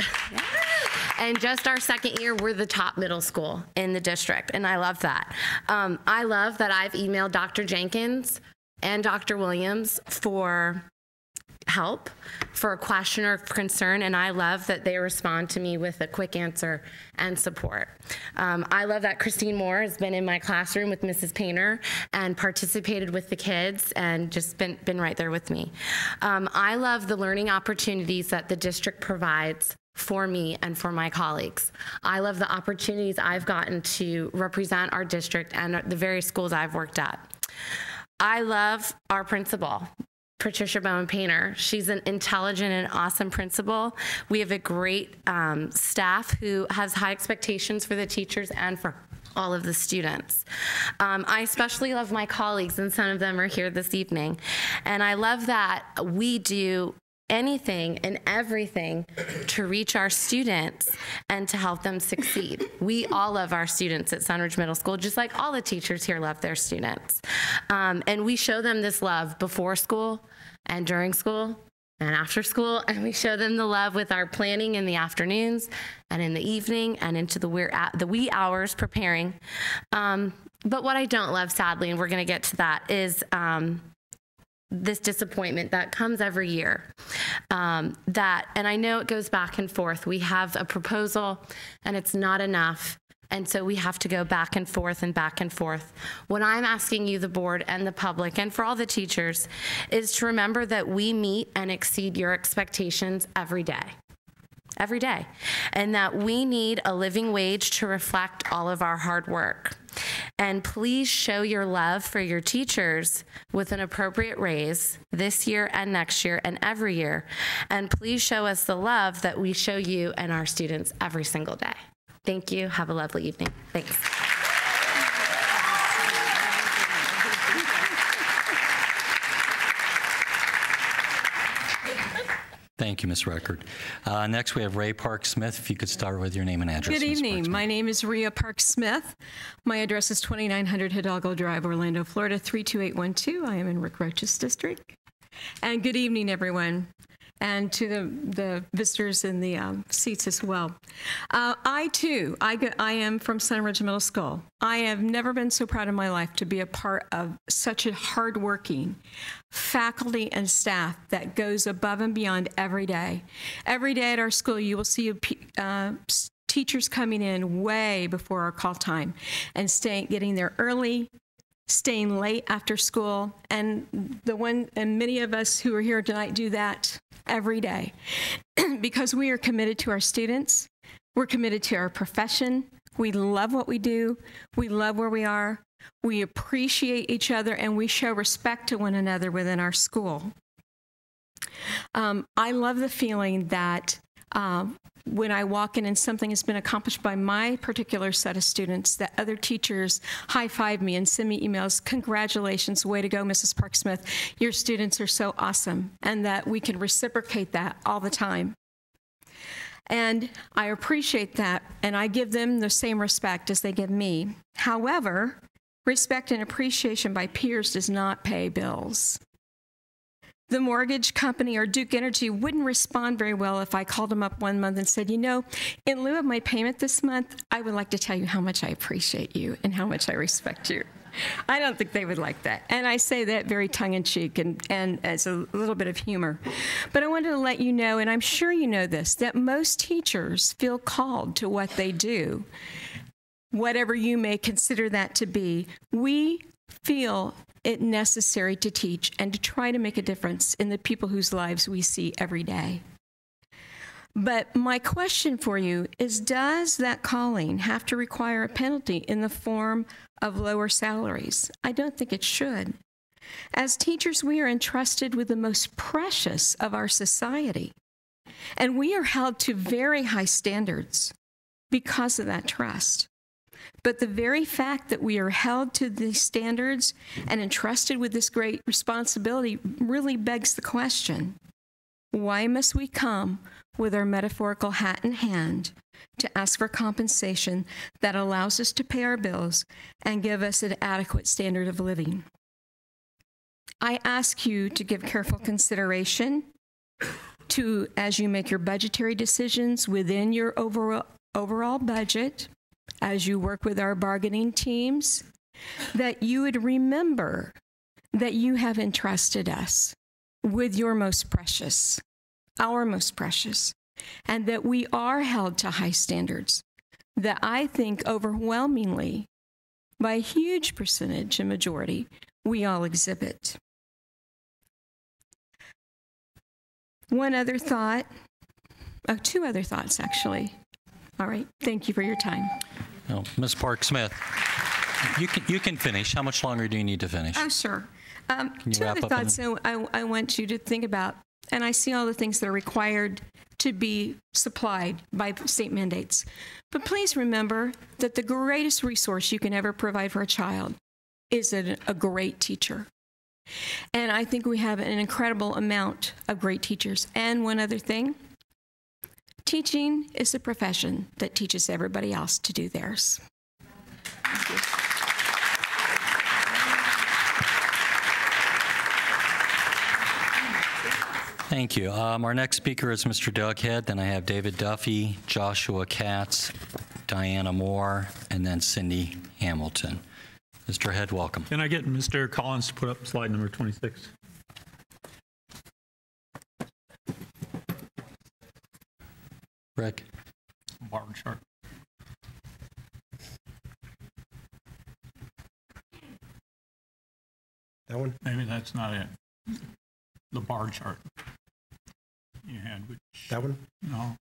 our second year, we're the top middle school in the district, and I love that. I love that I've emailed Dr. Jenkins and Dr. Williams for help, for a question or concern, and I love that they respond to me with a quick answer and support. I love that Christine Moore has been in my classroom with Mrs. Painter and participated with the kids and just been right there with me. I love the learning opportunities that the district provides for me and for my colleagues. I love the opportunities I've gotten to represent our district and the various schools I've worked at. I love our principal, Patricia Bowen Painter. She's an intelligent and awesome principal. We have a great staff who has high expectations for the teachers and for all of the students. I especially love my colleagues, and some of them are here this evening. And I love that we do anything and everything to reach our students and to help them succeed. We all love our students at Sunridge Middle School, just like all the teachers here love their students. And we show them this love before school and during school and after school, and we show them the love with our planning in the afternoons and in the evening and into the wee hours preparing. But what I don't love, sadly, and we're going to get to that, is this disappointment that comes every year. And I know it goes back and forth. We have a proposal and it's not enough. And so we have to go back and forth and back and forth. What I'm asking you, the board and the public, and for all the teachers, is to remember that we meet and exceed your expectations every day. Every day. And that we need a living wage to reflect all of our hard work. And please show your love for your teachers with an appropriate raise this year and next year and every year. And please show us the love that we show you and our students every single day. Thank you. Have a lovely evening. Thanks. Thank you, Ms. Record. Next, we have Ray Park Smith. If you could start with your name and address. Good evening. My name is Rhea Park Smith. My address is 2900 Hidalgo Drive, Orlando, Florida, 32812. I am in Rick Roach's district. And good evening, everyone, and to the visitors in the seats as well. I am from Sunridge Middle School. I have never been so proud in my life to be a part of such a hardworking faculty and staff that goes above and beyond every day. Every day at our school, you will see teachers coming in way before our call time and getting there early, staying late after school, and many of us who are here tonight do that every day because we are committed to our students. We're committed to our profession. We love what we do. We love where we are. We appreciate each other, and we show respect to one another within our school. I love the feeling that when I walk in and something has been accomplished by my particular set of students, that other teachers high-five me and send me emails, congratulations, way to go, Mrs. Park Smith, your students are so awesome, and that we can reciprocate that all the time. And I appreciate that, and I give them the same respect as they give me. However, respect and appreciation by peers does not pay bills. The mortgage company or Duke Energy wouldn't respond very well if I called them up one month and said, you know, in lieu of my payment this month, I would like to tell you how much I appreciate you and how much I respect you. I don't think they would like that. And I say that very tongue-in-cheek and as a little bit of humor. But I wanted to let you know, and I'm sure you know this, that most teachers feel called to what they do. Whatever you may consider that to be, we feel it necessary to teach and to try to make a difference in the people whose lives we see every day. But my question for you is, does that calling have to require a penalty in the form of lower salaries? I don't think it should. As teachers, we are entrusted with the most precious of our society, and we are held to very high standards because of that trust. But the very fact that we are held to these standards and entrusted with this great responsibility really begs the question, why must we come with our metaphorical hat in hand to ask for compensation that allows us to pay our bills and give us an adequate standard of living? I ask you to give careful consideration to, as you make your budgetary decisions within your overall budget, as you work with our bargaining teams, that you would remember that you have entrusted us with your most precious, our most precious, and that we are held to high standards that I think overwhelmingly, by a huge percentage and majority, we all exhibit. One other thought, two other thoughts actually. All right, thank you for your time. Oh, Ms. Park-Smith, you can finish. How much longer do you need to finish? Oh, sure. Two wrap other up in thoughts I want you to think about, and I see all the things that are required to be supplied by state mandates. But please remember that the greatest resource you can ever provide for a child is a great teacher. And I think we have an incredible amount of great teachers. And one other thing, teaching is a profession that teaches everybody else to do theirs. Thank you. Thank you. Our next speaker is Mr. Doug Head. Then I have David Duffy, Joshua Katz, Diana Moore, and then Cindy Hamilton. Mr. Head, welcome. Can I get Mr. Collins to put up slide number 26? Rick. Bar chart. That one? Maybe that's not it. The bar chart you had, which... That one? No.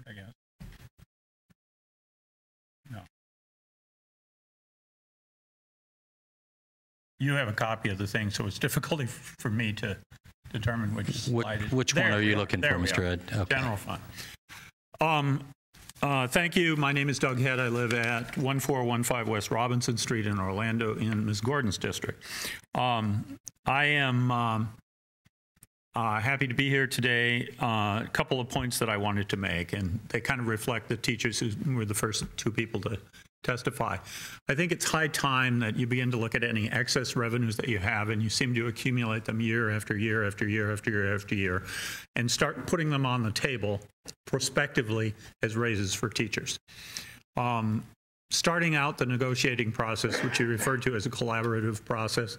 I guess. No. You have a copy of the thing, so it's difficult for me to determine which slide it is. Which one are you looking for, Mr. Head? Okay. General fund. Thank you. My name is Doug Head. I live at 1415 West Robinson Street in Orlando in Ms. Gordon's district. I am happy to be here today. A couple of points that I wanted to make, and they kind of reflect the teachers who were the first two people to testify. I think it's high time that you begin to look at any excess revenues that you have, and you seem to accumulate them year after year after year after year after year, and start putting them on the table prospectively as raises for teachers. Starting out the negotiating process, which you referred to as a collaborative process,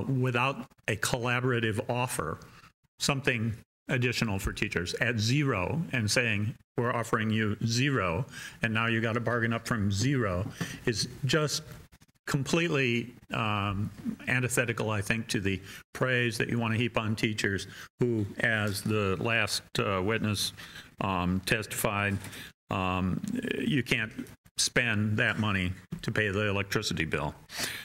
without a collaborative offer, something additional for teachers at zero, and saying we're offering you zero and now you got to bargain up from zero, is just completely antithetical, I think, to the praise that you want to heap on teachers who, as the last witness testified, you can't spend that money to pay the electricity bill.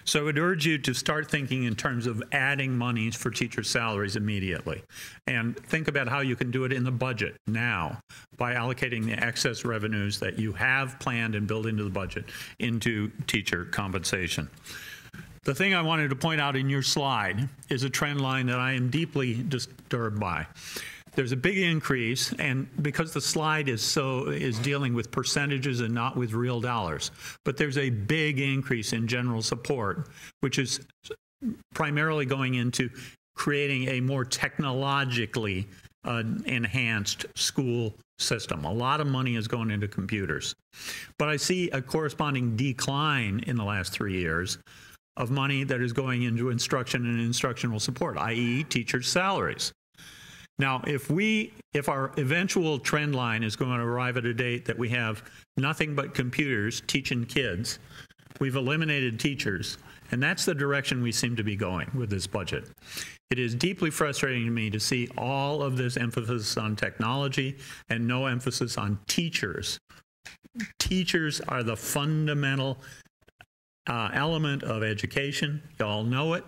So I would urge you to start thinking in terms of adding monies for teacher salaries immediately, and think about how you can do it in the budget now by allocating the excess revenues that you have planned and built into the budget into teacher compensation. The thing I wanted to point out in your slide is a trend line that I am deeply disturbed by. There's a big increase, and because the slide is dealing with percentages and not with real dollars, but there's a big increase in general support, which is primarily going into creating a more technologically enhanced school system. A lot of money is going into computers. But I see a corresponding decline in the last 3 years of money that is going into instruction and instructional support, i.e. teachers' salaries. Now, if our eventual trend line is going to arrive at a date that we have nothing but computers teaching kids, we've eliminated teachers, and that's the direction we seem to be going with this budget. It is deeply frustrating to me to see all of this emphasis on technology and no emphasis on teachers. Teachers are the fundamental element of education. You all know it,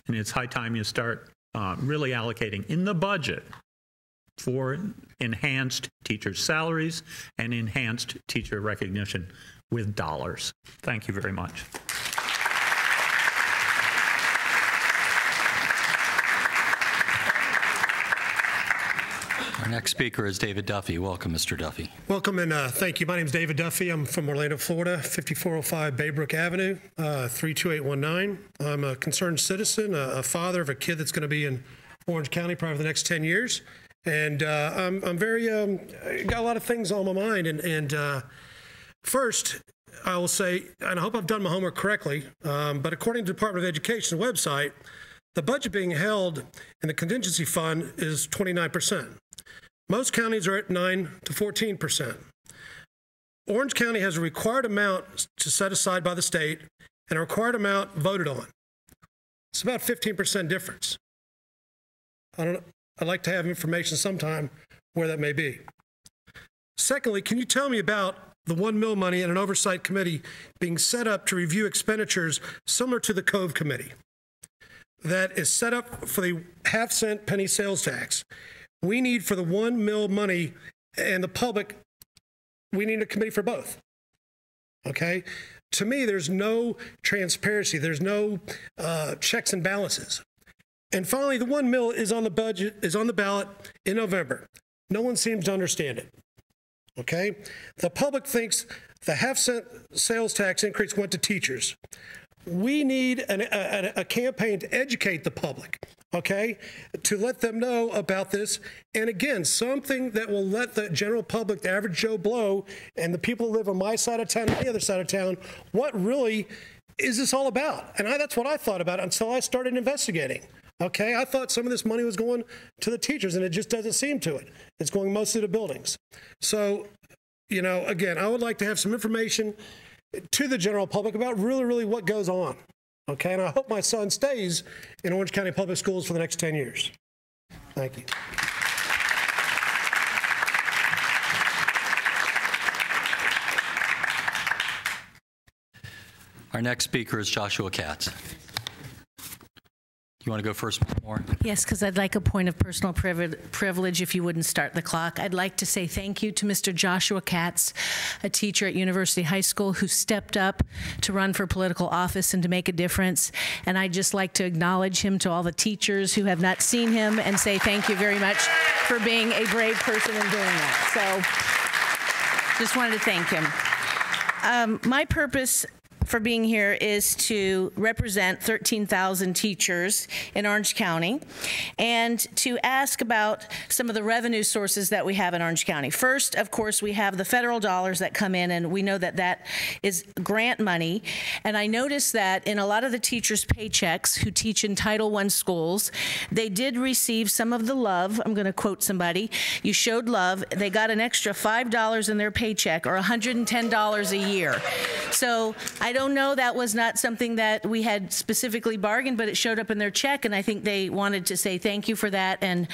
and it's high time you start really allocating in the budget for enhanced teacher salaries and enhanced teacher recognition with dollars. Thank you very much. Our next speaker is David Duffy. Welcome, Mr. Duffy. Welcome and thank you. My name is David Duffy. I'm from Orlando, Florida, 5405 Baybrook Avenue, 32819. I'm a concerned citizen, a father of a kid that's going to be in Orange County probably for the next 10 years. And I'm very, got a lot of things on my mind. And first, I will say, and I hope I've done my homework correctly, but according to the Department of Education website, the budget being held in the contingency fund is 29%. Most counties are at 9 to 14%. Orange County has a required amount to set aside by the state and a required amount voted on. It's about 15% difference. I'd like to have information sometime where that may be. Secondly, can you tell me about the 1 mil money and an oversight committee being set up to review expenditures similar to the Cove Committee that is set up for the half-cent penny sales tax? We need for the 1 mil money and the public, we need a committee for both. Okay? To me, there's no transparency. There's no checks and balances. And finally, the 1 mil is on the budget, is on the ballot in November. No one seems to understand it. Okay? The public thinks the half-cent sales tax increase went to teachers. We need a campaign to educate the public, okay, to let them know about this. And again, something that will let the general public, the average Joe Blow, and the people who live on my side of town and the other side of town, what really is this all about? And that's what I thought about it until I started investigating. Okay, I thought some of this money was going to the teachers, and it just doesn't seem to it. It's going mostly to buildings. So, you know, again, I would like to have some information to the general public about really what goes on. Okay, and I hope my son stays in Orange County Public Schools for the next 10 years. Thank you. Our next speaker is Joshua Katz. You want to go first, Maura? Yes, because I'd like a point of personal privilege if you wouldn't start the clock. I'd like to say thank you to Mr. Joshua Katz, a teacher at University High School who stepped up to run for political office and to make a difference. And I'd just like to acknowledge him to all the teachers who have not seen him and say thank you very much for being a brave person in doing that. So just wanted to thank him. My purpose for being here is to represent 13,000 teachers in Orange County and to ask about some of the revenue sources that we have in Orange County. First, of course, we have the federal dollars that come in, and we know that that is grant money. And I noticed that in a lot of the teachers' paychecks who teach in Title I schools, they did receive some of the love. I'm going to quote somebody. You showed love. They got an extra $5 in their paycheck, or $110 a year. So I don't know, that was not something that we had specifically bargained, but it showed up in their check, and I think they wanted to say thank you for that, and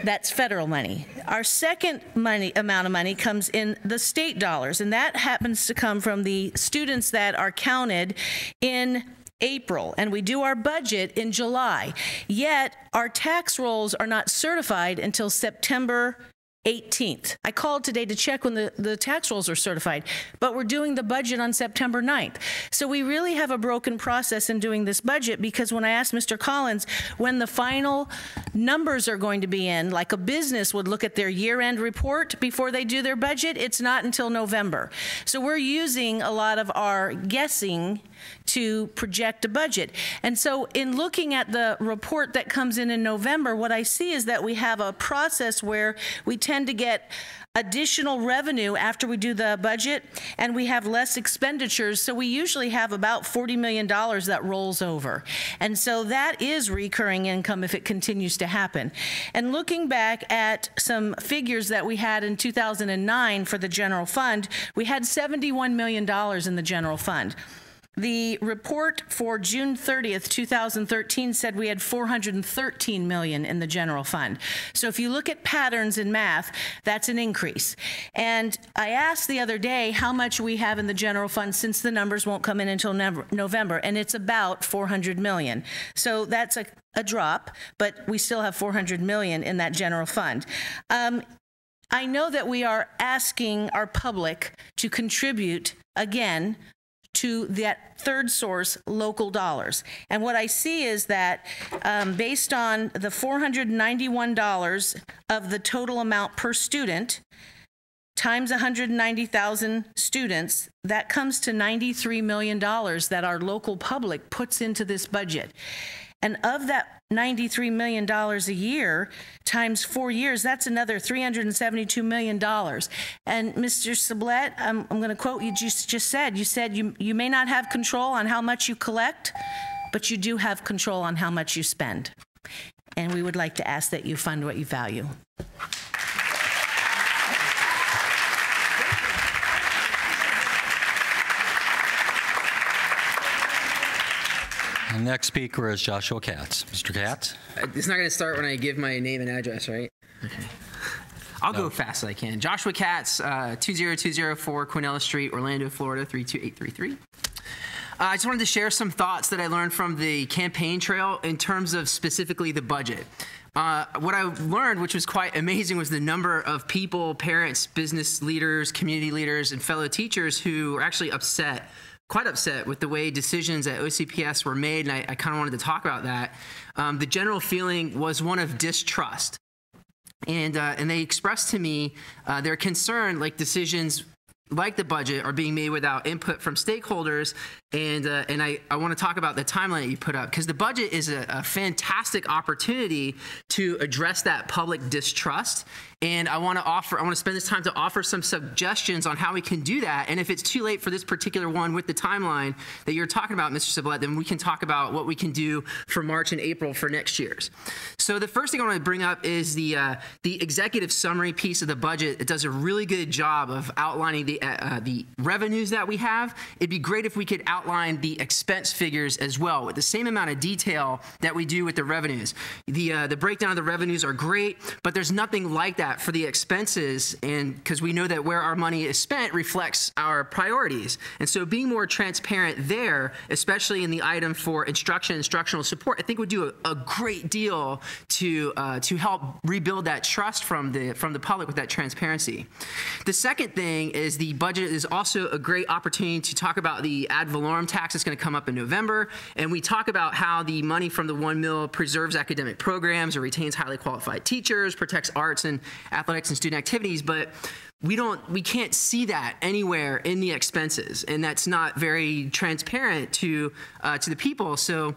that's federal money. Our second amount of money comes in the state dollars, and that happens to come from the students that are counted in April, and we do our budget in July. Yet our tax rolls are not certified until September 18th. I called today to check when the tax rolls are certified, but we're doing the budget on September 9th. So we really have a broken process in doing this budget, because when I asked Mr. Collins when the final numbers are going to be in, like a business would look at their year-end report before they do their budget, it's not until November. So we're using a lot of our guessing to project a budget. And so in looking at the report that comes in November, what I see is that we have a process where we tend to get additional revenue after we do the budget, and we have less expenditures. So we usually have about $40 million that rolls over. And so that is recurring income if it continues to happen. And looking back at some figures that we had in 2009 for the general fund, we had $71 million in the general fund. The report for June 30th, 2013 said we had $413 million in the general fund. So if you look at patterns in math, that's an increase. And I asked the other day how much we have in the general fund since the numbers won't come in until November, and it's about $400 million. So that's a drop, but we still have $400 million in that general fund. I know that we are asking our public to contribute again to that third source, local dollars. And what I see is that based on the $491 of the total amount per student, times 190,000 students, that comes to $93 million that our local public puts into this budget. And of that $93 million a year times 4 years, that's another $372 million. And Mr. Sublette, I'm going to quote you just said, you may not have control on how much you collect, but you do have control on how much you spend. And we would like to ask that you fund what you value. The next speaker is Joshua Katz. Mr. Katz? It's not going to start when I give my name and address, right? Okay. I'll go fast as I can. Joshua Katz, 20204 Quinella Street, Orlando, Florida, 32833. I just wanted to share some thoughts that I learned from the campaign trail in terms of specifically the budget. What I learned, which was quite amazing, was the number of people, parents, business leaders, community leaders, and fellow teachers who were actually quite upset with the way decisions at OCPS were made, and I kind of wanted to talk about that. The general feeling was one of distrust. And they expressed to me their concern, like decisions like the budget are being made without input from stakeholders. And I want to talk about the timeline that you put up, because the budget is a fantastic opportunity to address that public distrust. And I want to spend this time to offer some suggestions on how we can do that. And if it's too late for this particular one with the timeline that you're talking about, Mr. Sublette, then we can talk about what we can do for March and April for next year's. So the first thing I want to bring up is the executive summary piece of the budget. It does a really good job of outlining the revenues that we have. It'd be great if we could outline the expense figures as well with the same amount of detail that we do with the revenues. The breakdown of the revenues are great, but there's nothing like that for the expenses, and because we know that where our money is spent reflects our priorities. And so being more transparent there, especially in the item for instructional support, I think would do a great deal to help rebuild that trust from the public with that transparency. The second thing is the budget is also a great opportunity to talk about the ad valorem tax that's going to come up in November, and we talk about how the money from the 1 mil preserves academic programs or retains highly qualified teachers, protects arts and athletics and student activities, but we can't see that anywhere in the expenses, and that's not very transparent to the people. So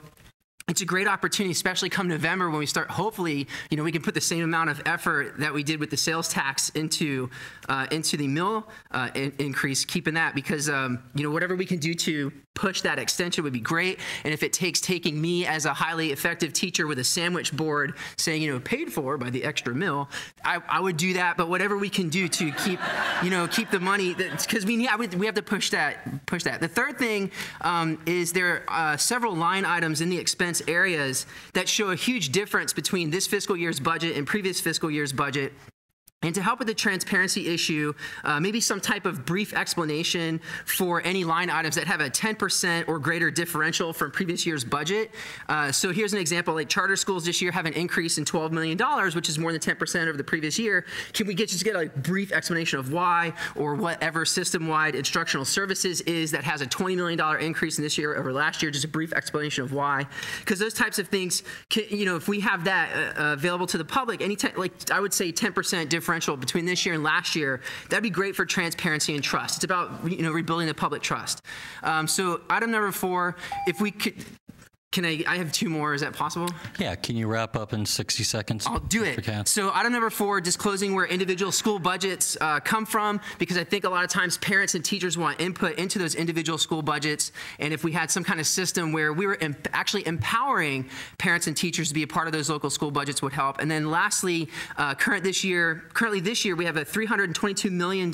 it's a great opportunity, especially come November when we start, hopefully, we can put the same amount of effort that we did with the sales tax into the mill increase, keeping that, because, whatever we can do to push that extension would be great. And if it takes taking me as a highly effective teacher with a sandwich board saying, paid for by the extra mill, I would do that. But whatever we can do to keep the money, because we have to push that. The third thing is there are several line items in the expense areas that show a huge difference between this fiscal year's budget and previous fiscal year's budget. And to help with the transparency issue, maybe some type of brief explanation for any line items that have a 10% or greater differential from previous year's budget. So here's an example, like charter schools this year have an increase in $12 million, which is more than 10% over the previous year. Can we just get a brief explanation of why, or whatever system-wide instructional services is that has a $20 million increase in this year over last year, just a brief explanation of why. Because those types of things, if we have that available to the public, I would say 10% differential between this year and last year, that'd be great for transparency and trust. It's about rebuilding the public trust. So item number 4, if we could, I have two more. Is that possible? Yeah, can you wrap up in 60 seconds? I'll do it. So item number 4, disclosing where individual school budgets come from, because I think a lot of times parents and teachers want input into those individual school budgets. And if we had some kind of system where we were actually empowering parents and teachers to be a part of those local school budgets would help. And then lastly, currently this year, we have a $322 million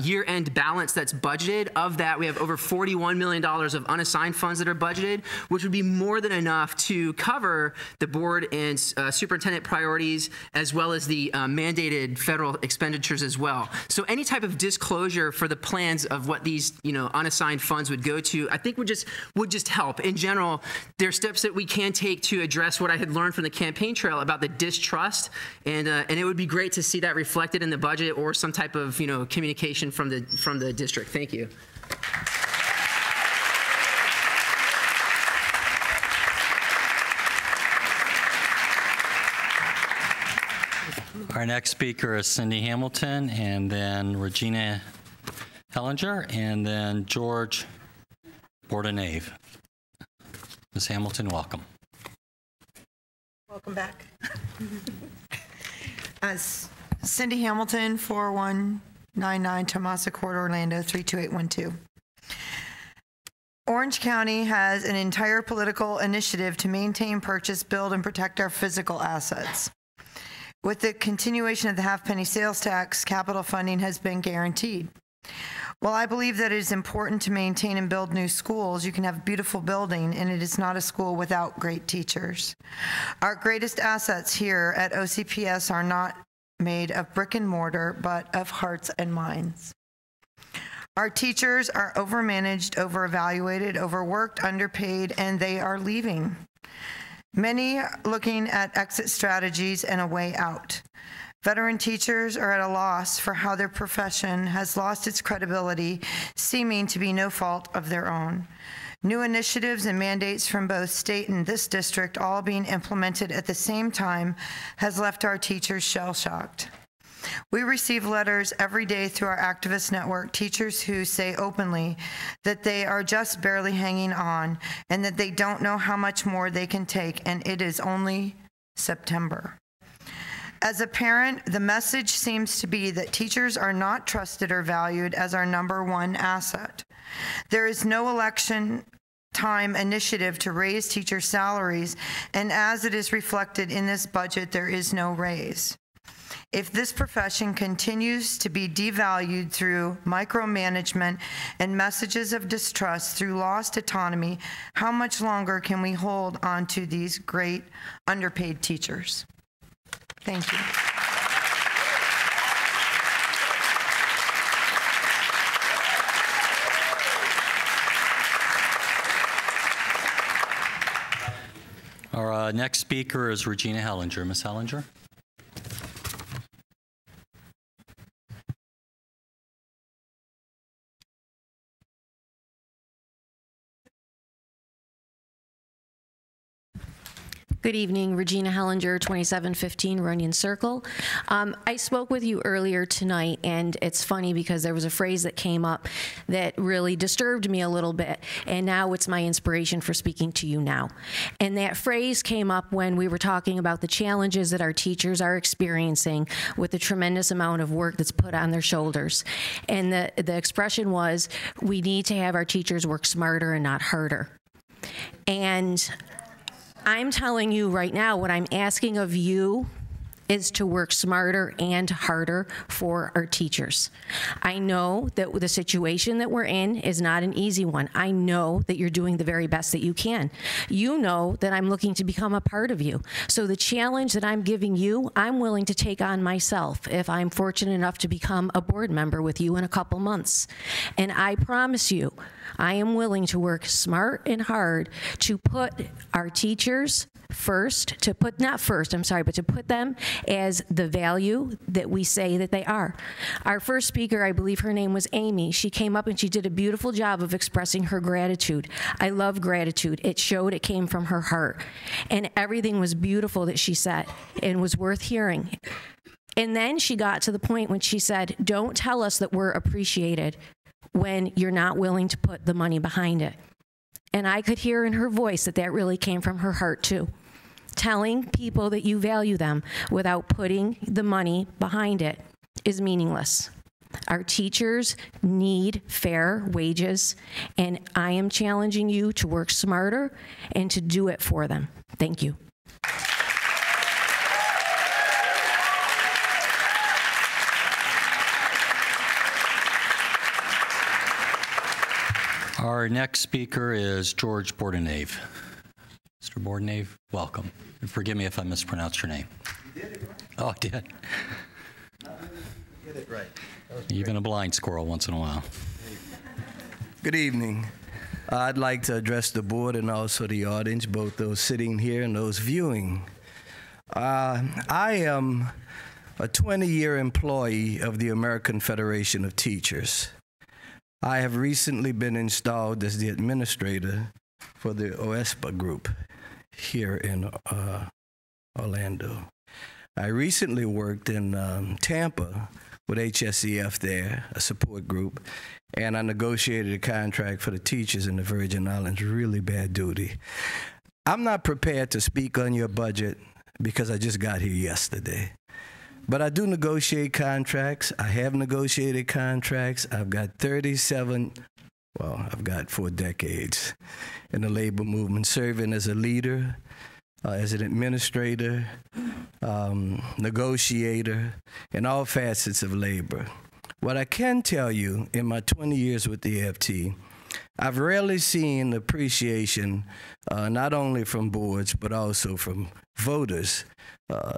year-end balance that's budgeted. Of that, we have over $41 million of unassigned funds that are budgeted, which would be more than enough to cover the board and superintendent priorities, as well as the mandated federal expenditures as well. So any type of disclosure for the plans of what these unassigned funds would go to, I think would just help. In general, there are steps that we can take to address what I had learned from the campaign trail about the distrust, and it would be great to see that reflected in the budget or some type of communication from the district. Thank you. Our next speaker is Cindy Hamilton, and then Regina Hellinger, and then George Bordenave. Ms. Hamilton, welcome. Welcome back. Cindy Hamilton, 4199 Tomasa Court, Orlando, 32812. Orange County has an entire political initiative to maintain, purchase, build, and protect our physical assets. With the continuation of the half-penny sales tax, capital funding has been guaranteed. While I believe that it is important to maintain and build new schools, you can have a beautiful building, and it is not a school without great teachers. Our greatest assets here at OCPS are not made of brick and mortar, but of hearts and minds. Our teachers are overmanaged, over-evaluated, overworked, underpaid, and they are leaving. Many looking at exit strategies and a way out. Veteran teachers are at a loss for how their profession has lost its credibility, seeming to be no fault of their own. New initiatives and mandates from both state and this district all being implemented at the same time has left our teachers shell-shocked. We receive letters every day through our activist network, teachers who say openly that they are just barely hanging on and that they don't know how much more they can take, and it is only September. As a parent, the message seems to be that teachers are not trusted or valued as our #1 asset. There is no election time initiative to raise teacher salaries, and as it is reflected in this budget, there is no raise. If this profession continues to be devalued through micromanagement and messages of distrust through lost autonomy, how much longer can we hold on to these great underpaid teachers? Thank you. Our next speaker is Regina Hellinger. Ms. Hellinger. Good evening, Regina Hellinger, 2715 Runyon Circle. I spoke with you earlier tonight, and it's funny because there was a phrase that came up that really disturbed me a little bit, and now it's my inspiration for speaking to you now. And that phrase came up when we were talking about the challenges that our teachers are experiencing with the tremendous amount of work that's put on their shoulders. And the expression was, we need to have our teachers work smarter and not harder. And I'm telling you right now, what I'm asking of you is to work smarter and harder for our teachers. I know that the situation that we're in is not an easy one. I know that you're doing the very best that you can. You know that I'm looking to become a part of you. So the challenge that I'm giving you, I'm willing to take on myself if I'm fortunate enough to become a board member with you in a couple months. And I promise you, I am willing to work smart and hard to put our teachers first, to put them as the value that we say that they are. Our first speaker, I believe her name was Amy, she came up and she did a beautiful job of expressing her gratitude. I love gratitude. It showed, it came from her heart. And everything was beautiful that she said and was worth hearing. And then she got to the point when she said, don't tell us that we're appreciated when you're not willing to put the money behind it. And I could hear in her voice that that really came from her heart, too. Telling people that you value them without putting the money behind it is meaningless. Our teachers need fair wages, and I am challenging you to work smarter and to do it for them. Thank you. Our next speaker is George Bordenave. Mr. Bordenave, welcome. And forgive me if I mispronounced your name. You did it right. Oh, I did. Get it right. Even a blind squirrel once in a while. Good evening. I'd like to address the board and also the audience, both those sitting here and those viewing. I am a 20-year employee of the American Federation of Teachers. I have recently been installed as the administrator for the OSPA group here in Orlando. I recently worked in Tampa with HSEF there, a support group, and I negotiated a contract for the teachers in the Virgin Islands, really bad duty. I'm not prepared to speak on your budget because I just got here yesterday. But I do negotiate contracts. I have negotiated contracts. I've got 4 decades in the labor movement, serving as a leader, as an administrator, negotiator, in all facets of labor. What I can tell you in my 20 years with the AFT, I've rarely seen appreciation not only from boards but also from voters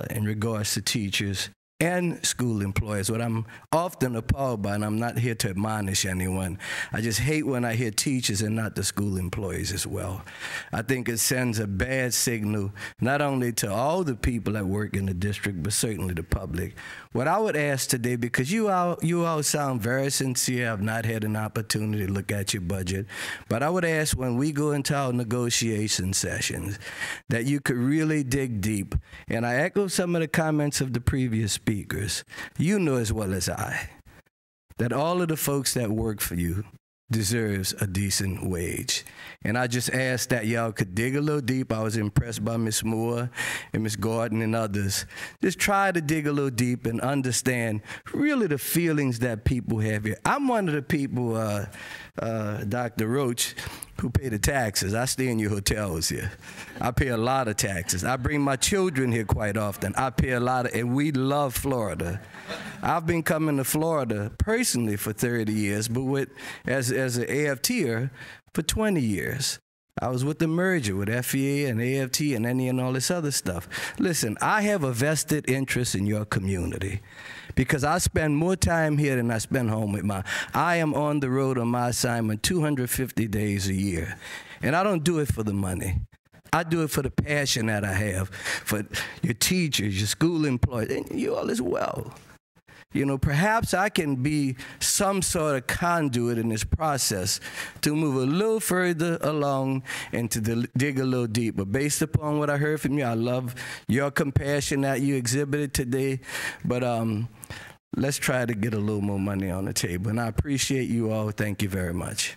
in regards to teachers and school employees. What I'm often appalled by, and I'm not here to admonish anyone, I just hate when I hear teachers and not the school employees as well. I think it sends a bad signal, not only to all the people that work in the district, but certainly the public. What I would ask today, because you all sound very sincere, I've not had an opportunity to look at your budget, but I would ask when we go into our negotiation sessions that you could really dig deep. And I echo some of the comments of the previous speakers. You know as well as I that all of the folks that work for you deserves a decent wage. And I just ask that y'all could dig a little deep. I was impressed by Ms. Moore and Ms. Gordon and others. Just try to dig a little deep and understand really the feelings that people have here. I'm one of the people, Dr. Roach, who pay the taxes. I stay in your hotels here. I pay a lot of taxes. I bring my children here quite often. I pay a lot of, and we love Florida. I've been coming to Florida personally for 30 years, but as an AFTer for 20 years. I was with the merger with FEA and AFT and NE and all this other stuff. Listen, I have a vested interest in your community because I spend more time here than I spend home with I am on the road on my assignment 250 days a year. And I don't do it for the money. I do it for the passion that I have for your teachers, your school employees, and you all as well. You know, perhaps I can be some sort of conduit in this process to move a little further along and to dig a little deeper. Based upon what I heard from you, I love your compassion that you exhibited today. But let's try to get a little more money on the table. And I appreciate you all. Thank you very much.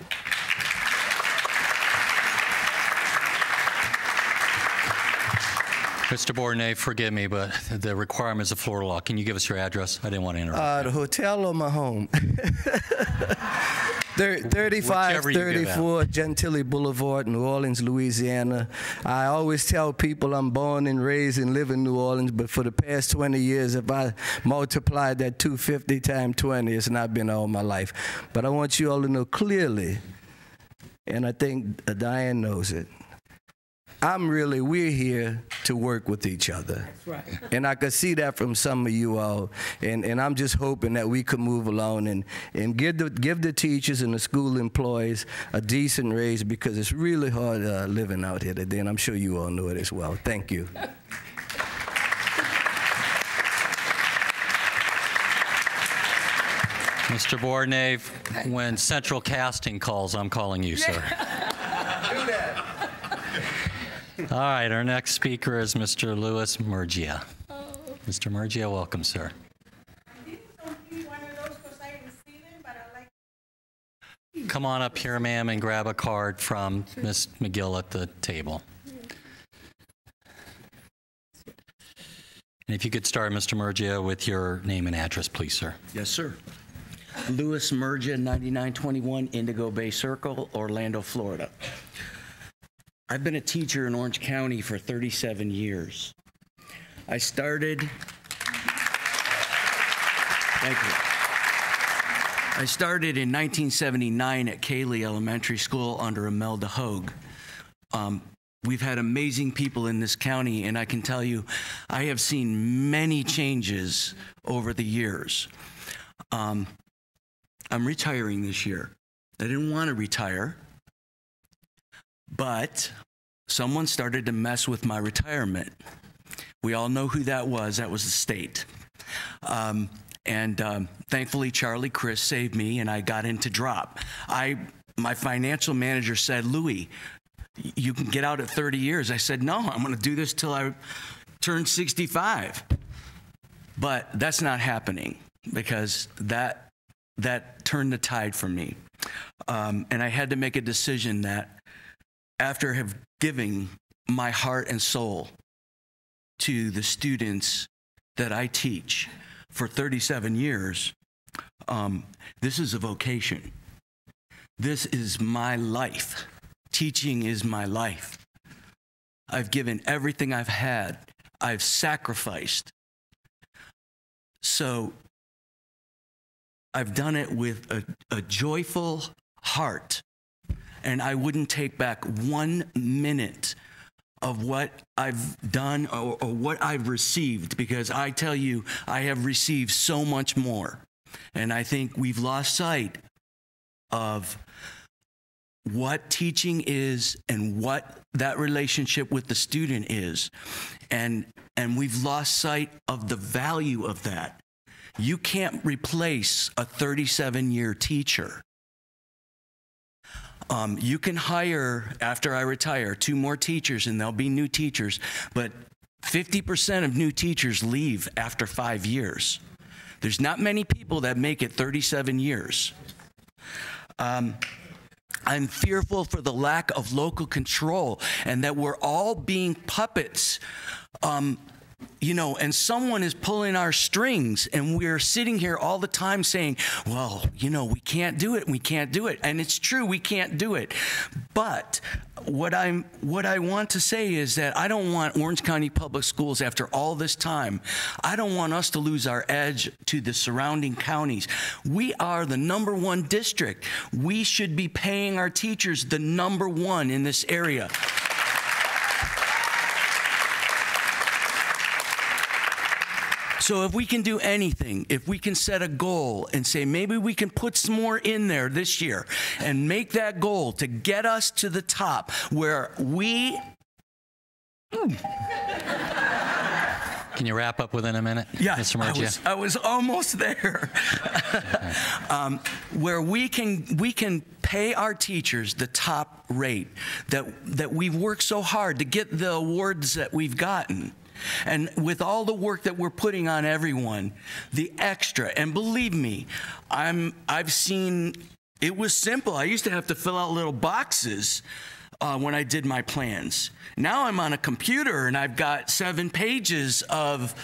Mr. Bordenave, forgive me, but the requirements of Florida law. Can you give us your address? I didn't want to interrupt. The hotel or my home? 3534 Gentilly Boulevard, New Orleans, Louisiana. I always tell people I'm born and raised and live in New Orleans, but for the past 20 years, if I multiply that 250 times 20, it's not been all my life. But I want you all to know clearly, and I think Diane knows it, we're here to work with each other. That's right. And I could see that from some of you all. And I'm just hoping that we could move along and give the teachers and the school employees a decent raise because it's really hard living out here today. And I'm sure you all know it as well. Thank you. Mr. Bordenave, when Central Casting calls, I'm calling you, sir. All right, our next speaker is Mr. Louis Murgia. Mr. Murgia, welcome, sir. come on up here, ma'am, and grab a card from Ms. McGill at the table. And if you could start, Mr. Murgia, with your name and address, please, sir. Yes, sir. Louis Murgia, 9921 Indigo Bay Circle, Orlando, Florida. I've been a teacher in Orange County for 37 years. I started in 1979 at Cayley Elementary School under Imelda Hogue. We've had amazing people in this county, and I can tell you, I have seen many changes over the years. I'm retiring this year. I didn't want to retire, but someone started to mess with my retirement. We all know who that was. That was the state. Thankfully, Charlie Chris saved me, and I got into drop. My financial manager said, Louis, you can get out at 30 years. I said, no, I'm going to do this till I turn 65. But that's not happening because that turned the tide for me. And I had to make a decision that after have given my heart and soul to the students that I teach for 37 years, this is a vocation. This is my life. Teaching is my life. I've given everything I've had. I've sacrificed. So I've done it with a joyful heart, and I wouldn't take back 1 minute of what I've done or what I've received, because I tell you, I have received so much more. And I think we've lost sight of what teaching is and what that relationship with the student is. And we've lost sight of the value of that. You can't replace a 37-year teacher. You can hire, after I retire, 2 more teachers, and there'll be new teachers, but 50% of new teachers leave after 5 years. There's not many people that make it 37 years. I'm fearful for the lack of local control and that we're all being puppets, and someone is pulling our strings, and we're sitting here all the time saying, well, we can't do it, we can't do it. And it's true, we can't do it. But what I want to say is that I don't want Orange County Public Schools, after all this time, I don't want us to lose our edge to the surrounding counties. We are the #1 district. We should be paying our teachers the #1 in this area. So if we can do anything, if we can set a goal and say maybe we can put some more in there this year and make that goal to get us to the top where we... Can you wrap up within a minute, Mr. Murgia? I was almost there. Where we can pay our teachers the top rate that we've worked so hard to get the awards that we've gotten. And with all the work that we're putting on everyone, the extra, and believe me, I've seen, it was simple. I used to have to fill out little boxes when I did my plans. Now I'm on a computer and I've got 7 pages of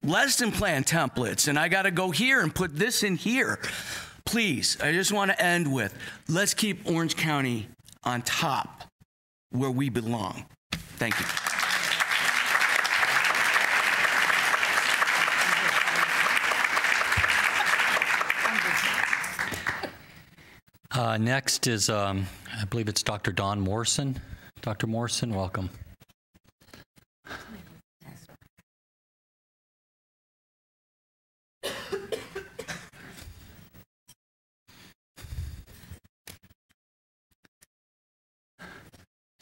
lesson plan templates, and I got to go here and put this in here. Please, I just want to end with, let's keep Orange County on top where we belong. Thank you. Next is, I believe it's Dr. Don Morrison. Dr. Morrison, welcome.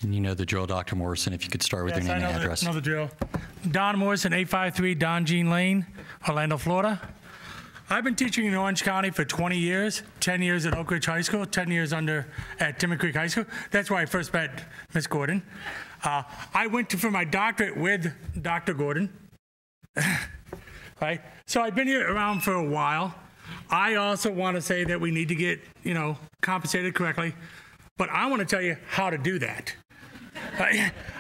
And you know the drill, Dr. Morrison, if you could start with your name and address. I know the drill. Don Morrison, 853 Don Jean Lane, Orlando, Florida. I've been teaching in Orange County for 20 years, 10 years at Oak Ridge High School, 10 years at Timber Creek High School. That's where I first met Ms. Gordon. I went for my doctorate with Dr. Gordon. Right? So I've been here around for a while. I also want to say that we need to get, compensated correctly, but I want to tell you how to do that.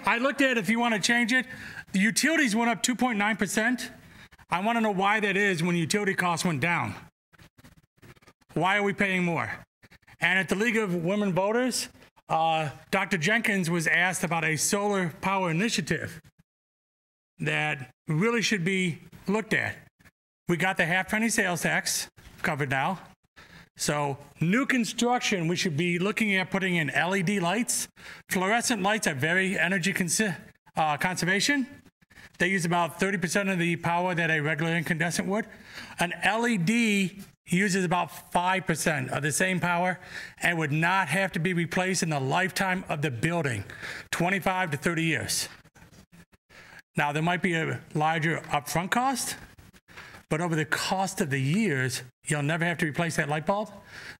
I looked at, if you want to change it, the utilities went up 2.9%. I want to know why that is when utility costs went down. Why are we paying more? And at the League of Women Voters, Dr. Jenkins was asked about a solar power initiative that really should be looked at. We got the half-penny sales tax covered now. So new construction, we should be looking at putting in LED lights. Fluorescent lights are very energy conservation. They use about 30% of the power that a regular incandescent would. An LED uses about 5% of the same power and would not have to be replaced in the lifetime of the building, 25 to 30 years. Now, there might be a larger upfront cost, but over the cost of the years, you'll never have to replace that light bulb.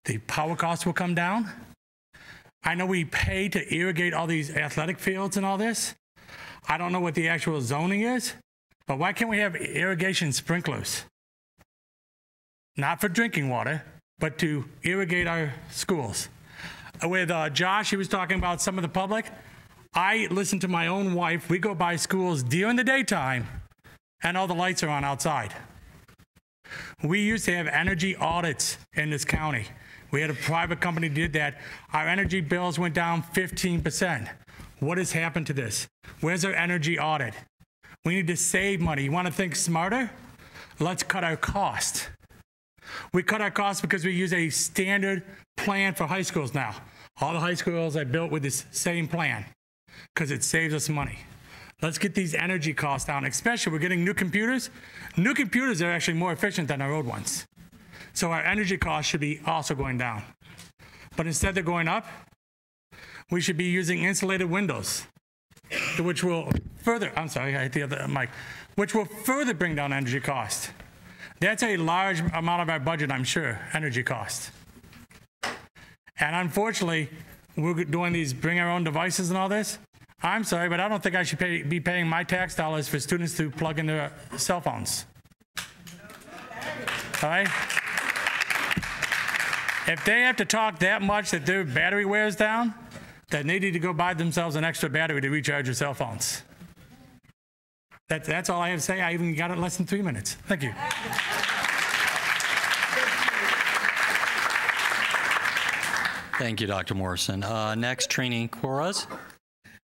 The power costs will come down. I know we pay to irrigate all these athletic fields and all this. I don't know what the actual zoning is, but why can't we have irrigation sprinklers? Not for drinking water, but to irrigate our schools. With Josh, he was talking about some of the public. I listen to my own wife. We go by schools during the daytime, and all the lights are on outside. We used to have energy audits in this county. We had a private company that did that. Our energy bills went down 15%. What has happened to this? Where's our energy audit? We need to save money. You want to think smarter? Let's cut our cost. We cut our costs because we use a standard plan for high schools now. All the high schools are built with this same plan because it saves us money. Let's get these energy costs down, especially we're getting new computers. New computers are actually more efficient than our old ones. So our energy costs should be also going down. But instead they're going up, we should be using insulated windows, which will further, I'm sorry, I hit the other mic, which will further bring down energy costs. That's a large amount of our budget, I'm sure, energy costs. And unfortunately, we're doing these bring our own devices and all this. I'm sorry, but I don't think I should be paying my tax dollars for students to plug in their cell phones. All right? If they have to talk that much that their battery wears down, then they need to go buy themselves an extra battery to recharge their cell phones. That's all I have to say. I even got it in less than 3 minutes. Thank you. Thank you, Dr. Morrison. Next, Trini Quarles.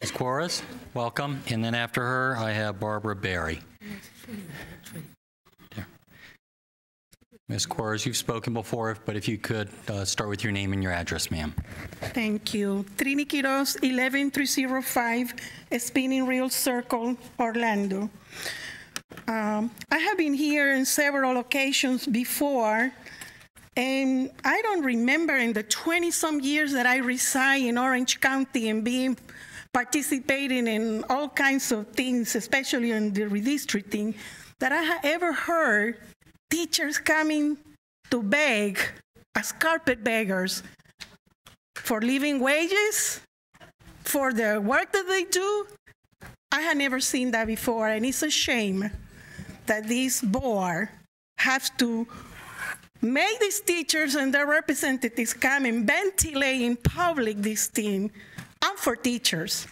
Ms. Quarles, welcome. And then after her, I have Barbara Berry. Ms. Quarles, you've spoken before, but if you could start with your name and your address, ma'am. Thank you. Trini Quiroz, 11305 Spinning Reel Circle, Orlando. I have been here on several occasions before, and I don't remember in the 20-some years that I reside in Orange County and participating in all kinds of things, especially in the redistricting, that I have ever heard teachers coming to beg as carpetbaggers for living wages, for the work that they do. I had never seen that before, and it's a shame that this board has to make these teachers and their representatives come and ventilate in public this thing. I'm for teachers.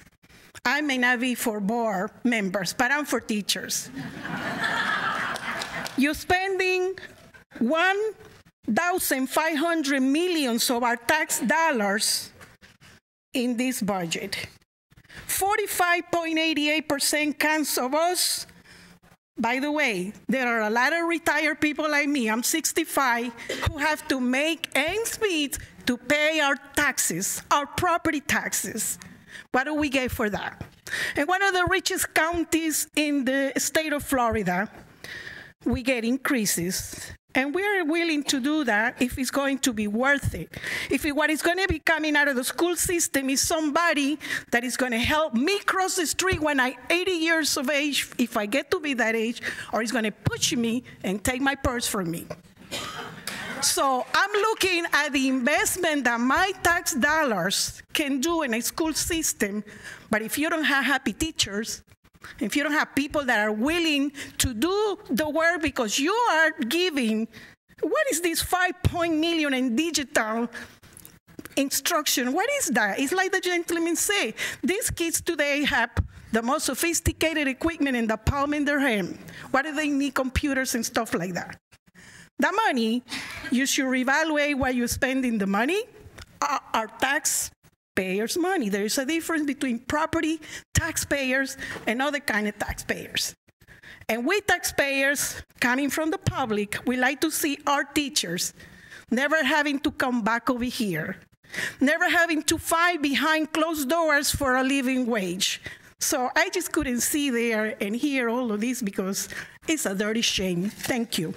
I may not be for board members, but I'm for teachers. You're spending 1,500 million of our tax dollars in this budget. 45.88% comes of us. By the way, there are a lot of retired people like me, I'm 65, who have to make ends meet to pay our taxes, our property taxes. What do we get for that? And one of the richest counties in the state of Florida, we get increases. And we're willing to do that if it's going to be worth it. If what is going to be coming out of the school system is somebody that is going to help me cross the street when I'm 80 years of age, if I get to be that age, or is going to push me and take my purse from me. So I'm looking at the investment that my tax dollars can do in a school system, but if you don't have happy teachers, if you don't have people that are willing to do the work because you are giving What is this 5 million in digital instruction? What is that? It's like the gentleman said. These kids today have the most sophisticated equipment in the palm in their hand. Why do they need computers and stuff like that? The money, you should reevaluate why you're spending the money. Our taxpayers' money. There is a difference between property taxpayers and other kind of taxpayers. And we taxpayers, coming from the public, we like to see our teachers never having to come back over here, never having to fight behind closed doors for a living wage. So I just couldn't see there and hear all of this because it's a dirty shame. Thank you.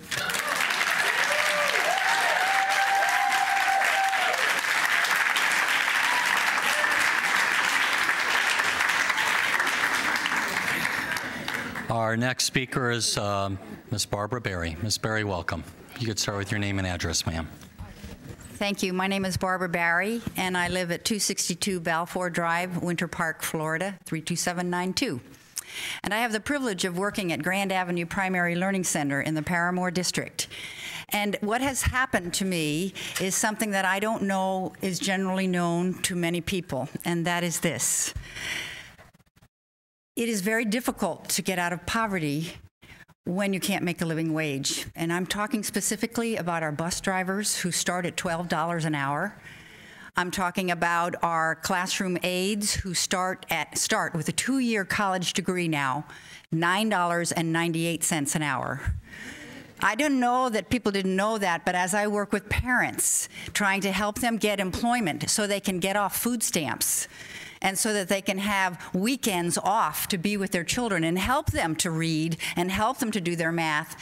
Our next speaker is Ms. Barbara Berry. Ms. Berry, welcome. You could start with your name and address, ma'am. Thank you. My name is Barbara Barry, and I live at 262 Balfour Drive, Winter Park, Florida, 32792. And I have the privilege of working at Grand Avenue Primary Learning Center in the Paramore District. And what has happened to me is something that I don't know is generally known to many people, and that is this. It is very difficult to get out of poverty when you can't make a living wage. And I'm talking specifically about our bus drivers who start at $12 an hour. I'm talking about our classroom aides who start with a 2-year college degree now, $9.98 an hour. I didn't know that people didn't know that, but as I work with parents, trying to help them get employment so they can get off food stamps, and so that they can have weekends off to be with their children and help them to read and help them to do their math,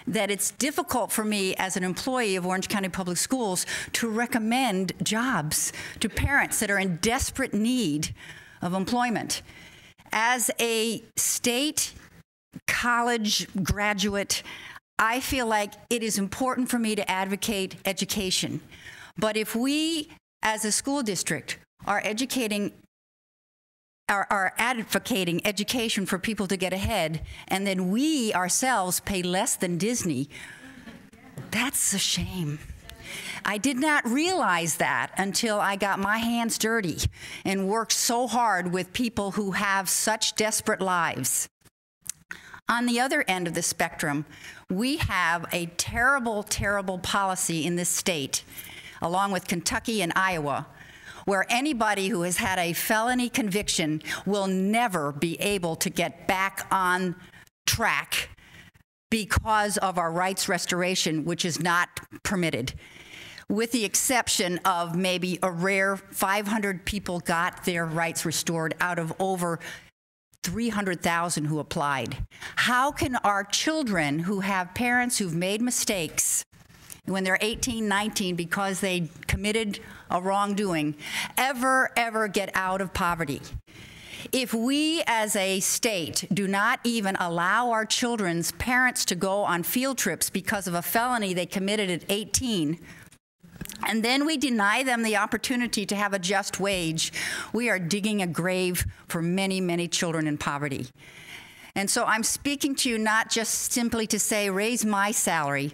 that it's difficult for me as an employee of Orange County Public Schools to recommend jobs to parents that are in desperate need of employment. As a state college graduate, I feel like it is important for me to advocate education. But if we, as a school district, are advocating education for people to get ahead, and then we ourselves pay less than Disney, that's a shame. I did not realize that until I got my hands dirty and worked so hard with people who have such desperate lives. On the other end of the spectrum, we have a terrible, terrible policy in this state, along with Kentucky and Iowa, where anybody who has had a felony conviction will never be able to get back on track because of our rights restoration, which is not permitted. With the exception of maybe a rare 500 people got their rights restored out of over 300,000 who applied. How can our children who have parents who've made mistakes when they're 18, 19 because they committed a wrongdoing, ever get out of poverty? If we as a state do not even allow our children's parents to go on field trips because of a felony they committed at 18, and then we deny them the opportunity to have a just wage, we are digging a grave for many, many children in poverty. And so I'm speaking to you not just simply to say, raise my salary.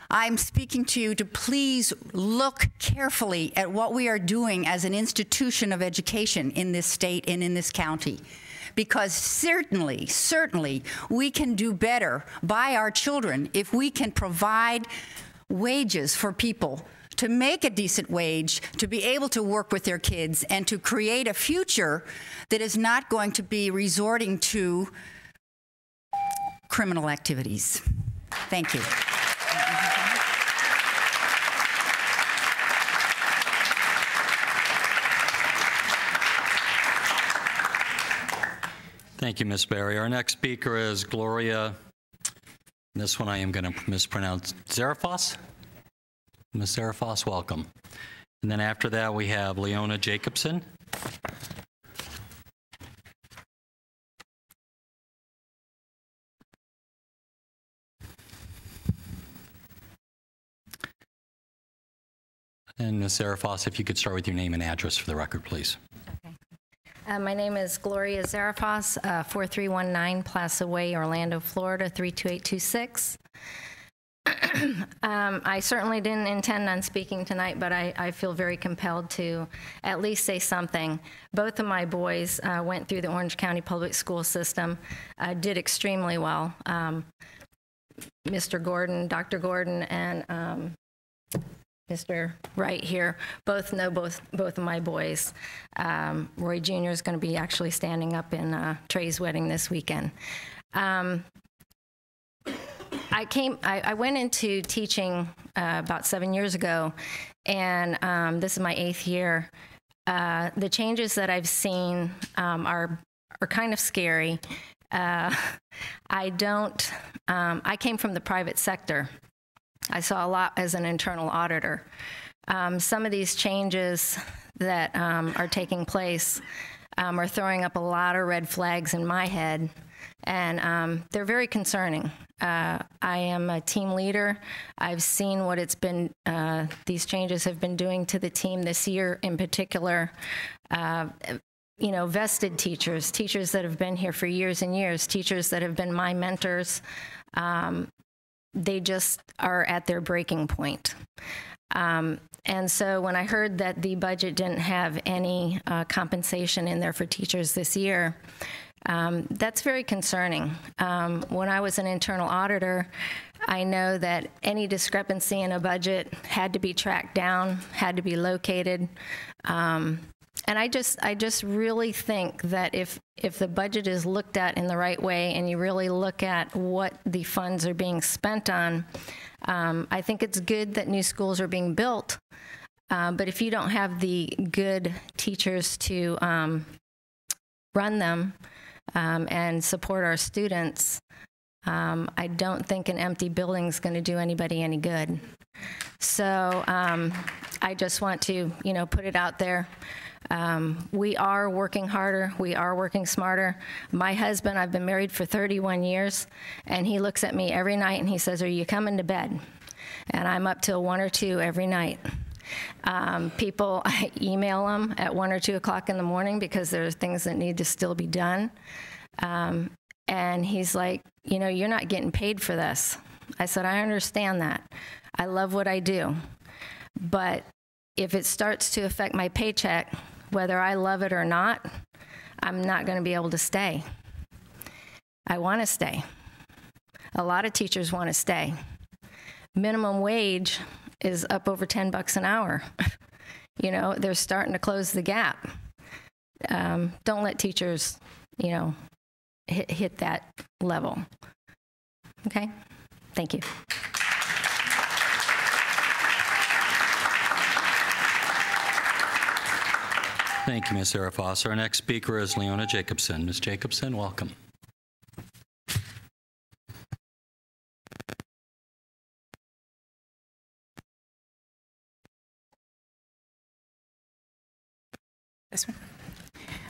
I'm speaking to you to please look carefully at what we are doing as an institution of education in this state and in this county. Because certainly, we can do better by our children if we can provide wages for people to make a decent wage, to be able to work with their kids, and to create a future that is not going to be resorting to criminal activities. Thank you. Thank you, Ms. Berry. Our next speaker is Gloria, this one I am going to mispronounce, Zarafos? Ms. Zarafos, welcome. And then after that, we have Leona Jacobson. And Ms. Zarafos, if you could start with your name and address for the record, please. My name is Gloria Zarafos, 4319 Plaza Way, Orlando, Florida, 32826. I certainly didn't intend on speaking tonight, but I feel very compelled to at least say something. Both of my boys went through the Orange County Public School System, did extremely well. Mr. Gordon, Dr. Gordon, and Mr. Wright here both know both of my boys. Roy Jr. is going to be actually standing up in Trey's wedding this weekend. I went into teaching about 7 years ago, and this is my 8th year. The changes that I've seen are kind of scary. I came from the private sector. I saw a lot as an internal auditor. Some of these changes that are taking place are throwing up a lot of red flags in my head, and they're very concerning. I am a team leader. I've seen what it's been, these changes have been doing to the team this year in particular. You know, vested teachers, teachers that have been here for years and years, teachers that have been my mentors, they just are at their breaking point. And so when I heard that the budget didn't have any compensation in there for teachers this year, that's very concerning. When I was an internal auditor, I know that any discrepancy in a budget had to be tracked down, had to be located. And I just really think that if the budget is looked at in the right way and you really look at what the funds are being spent on, I think it's good that new schools are being built. But if you don't have the good teachers to run them and support our students, I don't think an empty building is going to do anybody any good. So I just want to, put it out there. We are working harder. We are working smarter. My husband, I've been married for 31 years, and he looks at me every night and he says, "Are you coming to bed?" And I'm up till 1 or 2 every night. People, I email them at 1 or 2 o'clock in the morning because there's things that need to still be done. And he's like, "You're not getting paid for this." I said, "I understand that. I love what I do. But if it starts to affect my paycheck, whether I love it or not, I'm not going to be able to stay. I want to stay. A lot of teachers want to stay. Minimum wage is up over $10 an hour. They're starting to close the gap. Don't let teachers, hit that level. Okay? Thank you. Thank you, Ms. Arafas. Our next speaker is Leona Jacobson. Ms. Jacobson, welcome. This one.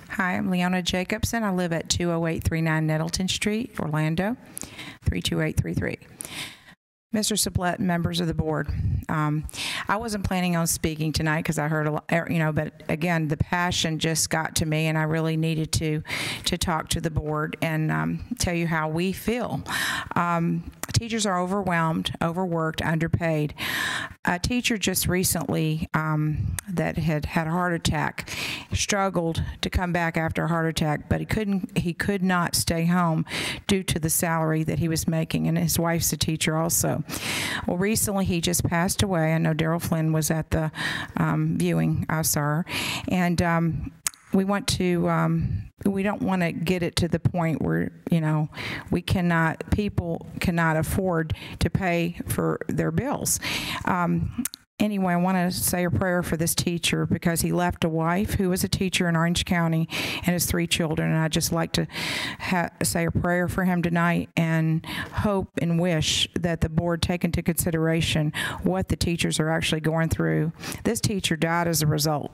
Hi, I'm Leona Jacobson. I live at 20839 Nettleton Street, Orlando, 32833. Mr. Sublette, members of the board, I wasn't planning on speaking tonight because I heard a lot, but again, the passion just got to me, and I really needed to talk to the board and tell you how we feel. Teachers are overwhelmed, overworked, underpaid. A teacher just recently that had a heart attack struggled to come back after a heart attack, but he could not stay home due to the salary that he was making, and his wife's a teacher also. Well, recently he just passed away. I know Daryl Flynn was at the viewing. I saw her, and we want to. We don't want to get it to the point where people cannot afford to pay for their bills. Anyway, I want to say a prayer for this teacher because he left a wife who was a teacher in Orange County and his 3 children. And I'd just like to say a prayer for him tonight and hope and wish that the board take into consideration what the teachers are actually going through. This teacher died as a result.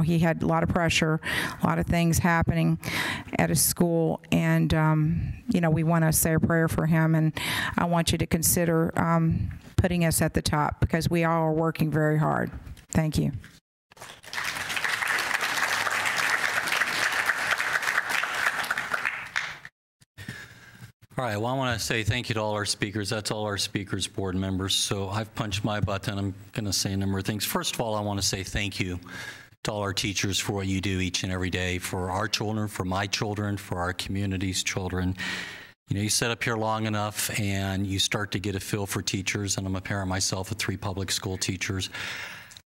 He had a lot of pressure, a lot of things happening at his school, and, we want to say a prayer for him, and I want you to consider putting us at the top because we all are working very hard. Thank you. All right, well, I want to say thank you to all our speakers. That's all our speakers, board members. So I've punched my button. I'm going to say a number of things. First of all, I want to say thank you to all our teachers for what you do each and every day for our children, for my children, for our community's children. You know, you sit up here long enough and you start to get a feel for teachers, and I'm a parent myself of 3 public school teachers.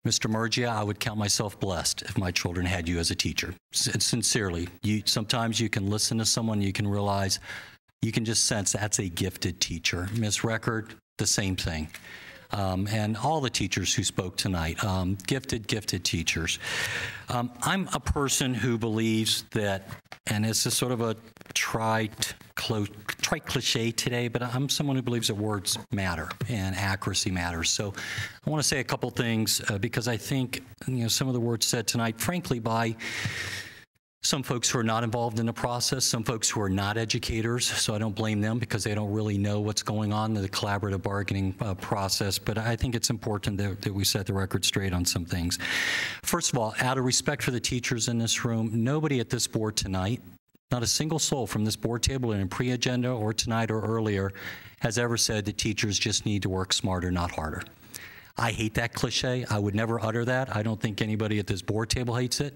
Mr. Murgia, I would count myself blessed if my children had you as a teacher. Sincerely, sometimes you can listen to someone, you can realize, you can just sense that's a gifted teacher. Ms. Record, the same thing. And all the teachers who spoke tonight, gifted teachers. I'm a person who believes that, and this is sort of a trite cliche today, but I'm someone who believes that words matter and accuracy matters. So I want to say a couple things because I think some of the words said tonight, frankly, by some folks who are not involved in the process, some folks who are not educators, so I don't blame them because they don't really know what's going on in the collaborative bargaining process, but I think it's important that we set the record straight on some things. First of all, out of respect for the teachers in this room, nobody at this board tonight, not a single soul from this board table in a pre-agenda or tonight or earlier, has ever said that teachers just need to work smarter, not harder. I hate that cliche. I would never utter that. I don't think anybody at this board table hates it.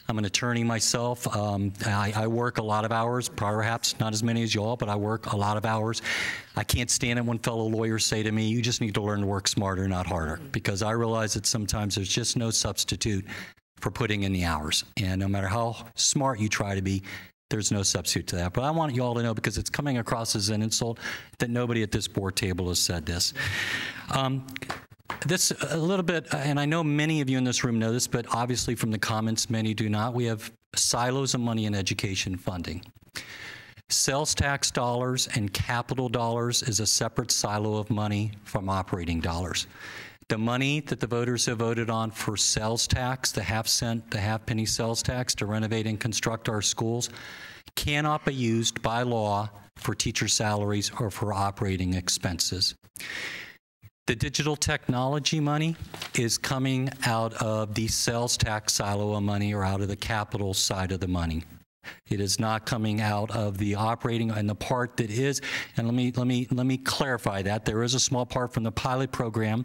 I'm an attorney myself. I work a lot of hours, perhaps not as many as y'all, but I work a lot of hours. I can't stand it when fellow lawyers say to me, you just need to learn to work smarter, not harder, because I realize that sometimes there's just no substitute for putting in the hours. And no matter how smart you try to be, there's no substitute to that. But I want you all to know, because it's coming across as an insult, that nobody at this board table has said this. This a little bit, and I know many of you in this room know this, but obviously from the comments, many do not. We have silos of money in education funding. Sales tax dollars and capital dollars is a separate silo of money from operating dollars. The money that the voters have voted on for sales tax, the half-cent, the half-penny sales tax to renovate and construct our schools, cannot be used by law for teacher salaries or for operating expenses. The digital technology money is coming out of the sales tax silo of money or out of the capital side of the money. It is not coming out of the operating and the part that is, and let me clarify that. There is a small part from the pilot program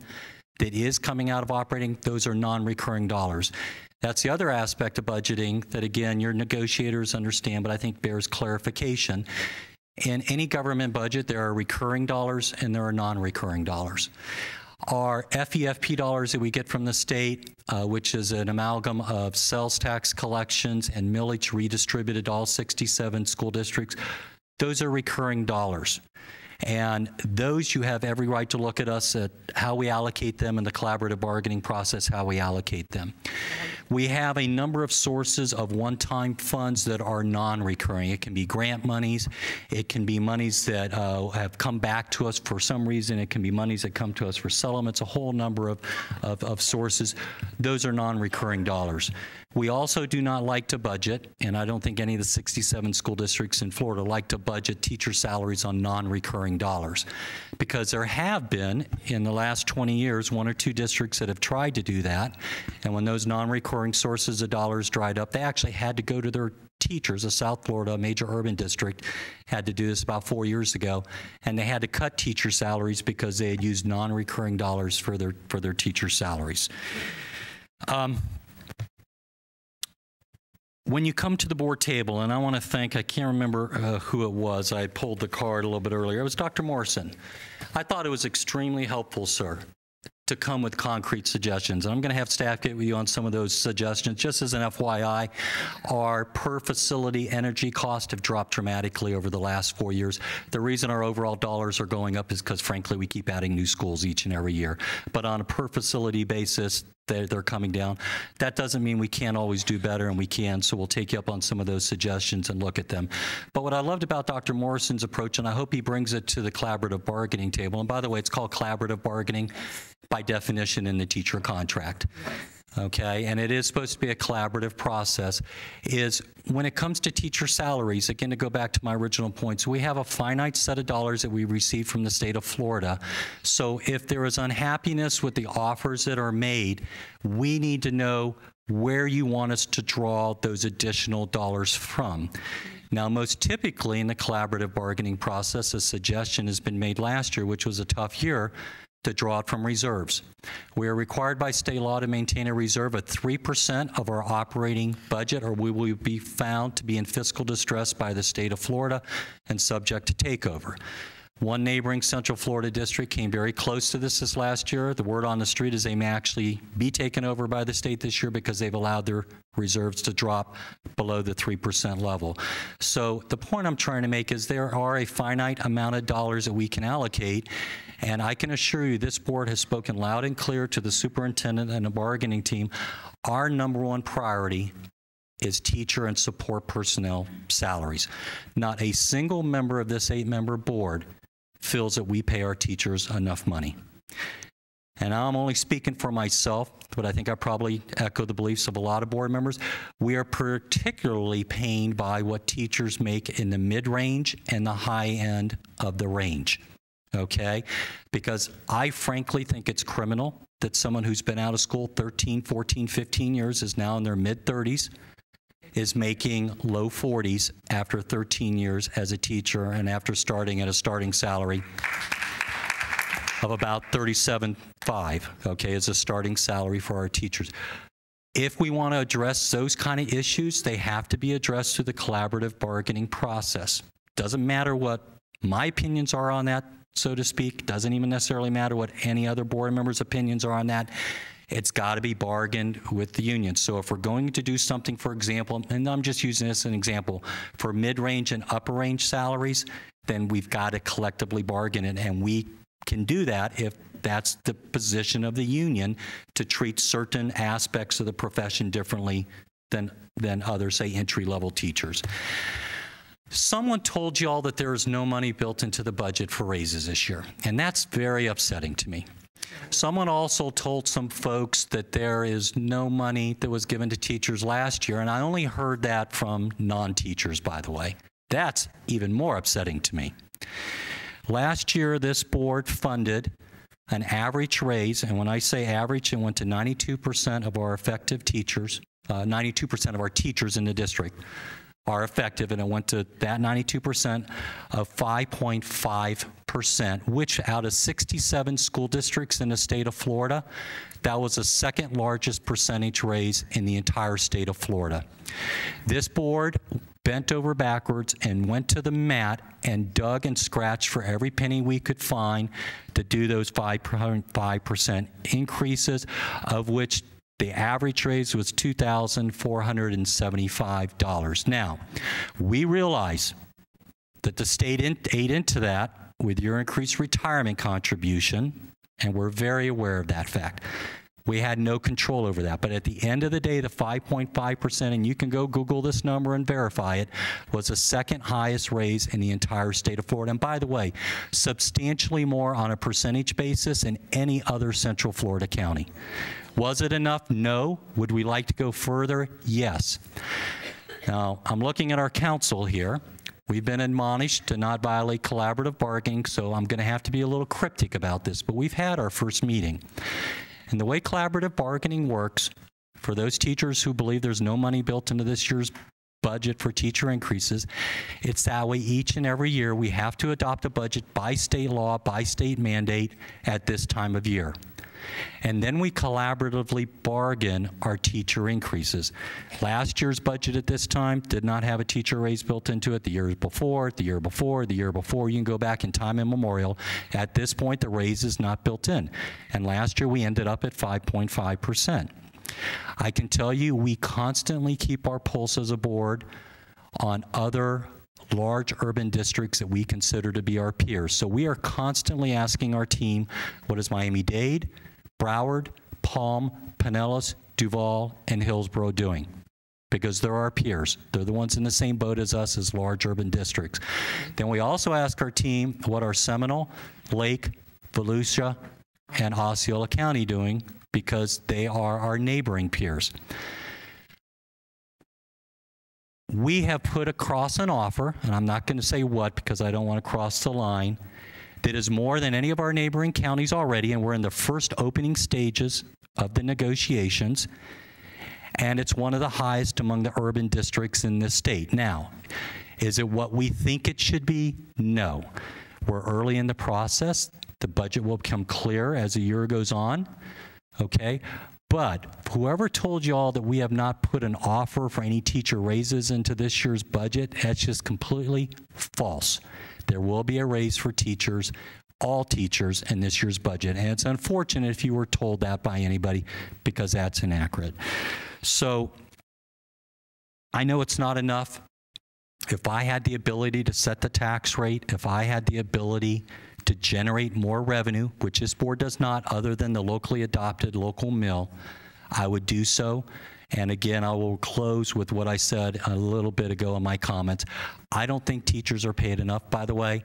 that is coming out of operating. Those are non-recurring dollars. That's the other aspect of budgeting that, again, your negotiators understand, but I think bears clarification. In any government budget, there are recurring dollars and there are non-recurring dollars. Our FEFP dollars that we get from the state, which is an amalgam of sales tax collections and millage redistributed to all 67 school districts, those are recurring dollars. And those, you have every right to look at us at how we allocate them in the collaborative bargaining process, how we allocate them. We have a number of sources of one-time funds that are non-recurring. It can be grant monies. It can be monies that have come back to us for some reason. It can be monies that come to us for settlements, a whole number of sources. Those are non-recurring dollars. We also do not like to budget, and I don't think any of the 67 school districts in Florida like to budget teacher salaries on non-recurring dollars, because there have been, in the last 20 years, 1 or 2 districts that have tried to do that, and when those non-recurring sources of dollars dried up, they actually had to go to their teachers. A South Florida major urban district had to do this about 4 years ago, and they had to cut teacher salaries because they had used non-recurring dollars for their teacher salaries. When you come to the board table, and I want to thank, I can't remember who it was, I pulled the card a little bit earlier, it was Dr. Morrison. I thought it was extremely helpful, sir, to come with concrete suggestions. And I'm going to have staff get with you on some of those suggestions. Just as an FYI, our per facility energy costs have dropped dramatically over the last 4 years. The reason our overall dollars are going up is because, frankly, we keep adding new schools each and every year. But on a per facility basis, they're coming down. That doesn't mean we can't always do better, and we can, so we'll take you up on some of those suggestions and look at them. But what I loved about Dr. Morrison's approach, and I hope he brings it to the collaborative bargaining table, and by the way, it's called collaborative bargaining by definition in the teacher contract. Okay, and it is supposed to be a collaborative process, is when it comes to teacher salaries, again, to go back to my original points, we have a finite set of dollars that we receive from the state of Florida. So if there is unhappiness with the offers that are made, we need to know where you want us to draw those additional dollars from. Now, most typically in the collaborative bargaining process, a suggestion has been made last year, which was a tough year, to draw it from reserves. We are required by state law to maintain a reserve of 3% of our operating budget, or we will be found to be in fiscal distress by the state of Florida and subject to takeover. One neighboring Central Florida district came very close to this last year. The word on the street is they may actually be taken over by the state this year because they've allowed their reserves to drop below the 3% level. So the point I'm trying to make is there are a finite amount of dollars that we can allocate, and I can assure you this board has spoken loud and clear to the superintendent and the bargaining team. Our number one priority is teacher and support personnel salaries. Not a single member of this 8-member board feels that we pay our teachers enough money. And I'm only speaking for myself, but I think I probably echo the beliefs of a lot of board members. We are particularly pained by what teachers make in the mid-range and the high end of the range, okay? Because I frankly think it's criminal that someone who's been out of school 13, 14, 15 years is now in their mid-30s, is making low 40s after 13 years as a teacher and after starting at a starting salary of about $37,500, okay, as a starting salary for our teachers. If we want to address those kind of issues, they have to be addressed through the collaborative bargaining process. Doesn't matter what my opinions are on that, so to speak. Doesn't even necessarily matter what any other board members' opinions are on that. It's got to be bargained with the union. So if we're going to do something, for example, and I'm just using this as an example, for mid-range and upper-range salaries, then we've got to collectively bargain it, and we can do that if that's the position of the union, to treat certain aspects of the profession differently than other, say, entry-level teachers. Someone told you all that there is no money built into the budget for raises this year, and that's very upsetting to me. Someone also told some folks that there is no money that was given to teachers last year, and I only heard that from non-teachers, by the way. That's even more upsetting to me. Last year, this board funded an average raise, and when I say average, it went to 92% of our effective teachers, 92% of our teachers in the district are effective, and it went to that 92% of 5.5%, which out of 67 school districts in the state of Florida, that was the second largest percentage raise in the entire state of Florida. This board bent over backwards and went to the mat and dug and scratched for every penny we could find to do those 5.5% increases, of which the average raise was $2,475. Now, we realize that the state ate into that with your increased retirement contribution, and we're very aware of that fact. We had no control over that. But at the end of the day, the 5.5%, and you can go Google this number and verify it, was the second highest raise in the entire state of Florida. And by the way, substantially more on a percentage basis than any other Central Florida county. Was it enough? No. Would we like to go further? Yes. Now, I'm looking at our council here. We've been admonished to not violate collaborative bargaining, so I'm going to have to be a little cryptic about this, but we've had our first meeting. And the way collaborative bargaining works, for those teachers who believe there's no money built into this year's budget for teacher increases, it's that way each and every year. We have to adopt a budget by state law, by state mandate at this time of year. And then we collaboratively bargain our teacher increases. Last year's budget at this time did not have a teacher raise built into it. The year before, the year before, the year before, you can go back in time immemorial. At this point, the raise is not built in. And last year, we ended up at 5.5%. I can tell you we constantly keep our pulse as a board on other large urban districts that we consider to be our peers. So we are constantly asking our team, what is Miami-Dade, Broward, Palm, Pinellas, Duval, and Hillsborough doing? Because they're our peers. They're the ones in the same boat as us as large urban districts. Then we also ask our team, what are Seminole, Lake, Volusia, and Osceola County doing? Because they are our neighboring peers. We have put across an offer, and I'm not going to say what because I don't want to cross the line, that is more than any of our neighboring counties already, and we're in the first opening stages of the negotiations, and it's one of the highest among the urban districts in this state. Now, Is it what we think it should be? No. We're early in the process. The budget will become clearer as the year goes on, okay? But whoever told you all that we have not put an offer for any teacher raises into this year's budget, that's just completely false. There will be a raise for teachers, all teachers, in this year's budget. And it's unfortunate if you were told that by anybody, because that's inaccurate. So I know it's not enough. If I had the ability to set the tax rate, if I had the ability to generate more revenue, which this board does not other than the locally adopted local mill, I would do so. And again, I will close with what I said a little bit ago in my comments. I don't think teachers are paid enough, by the way.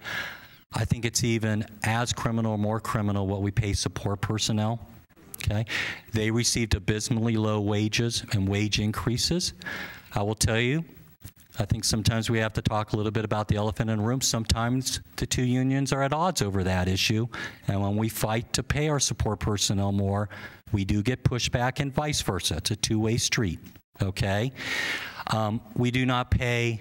I think it's even as criminal or more criminal what we pay support personnel. Okay? They received abysmally low wages and wage increases. I will tell you, I think sometimes we have to talk a little bit about the elephant in the room. Sometimes the two unions are at odds over that issue. And when we fight to pay our support personnel more, we do get pushback and vice versa. It's a two-way street, okay? We do not pay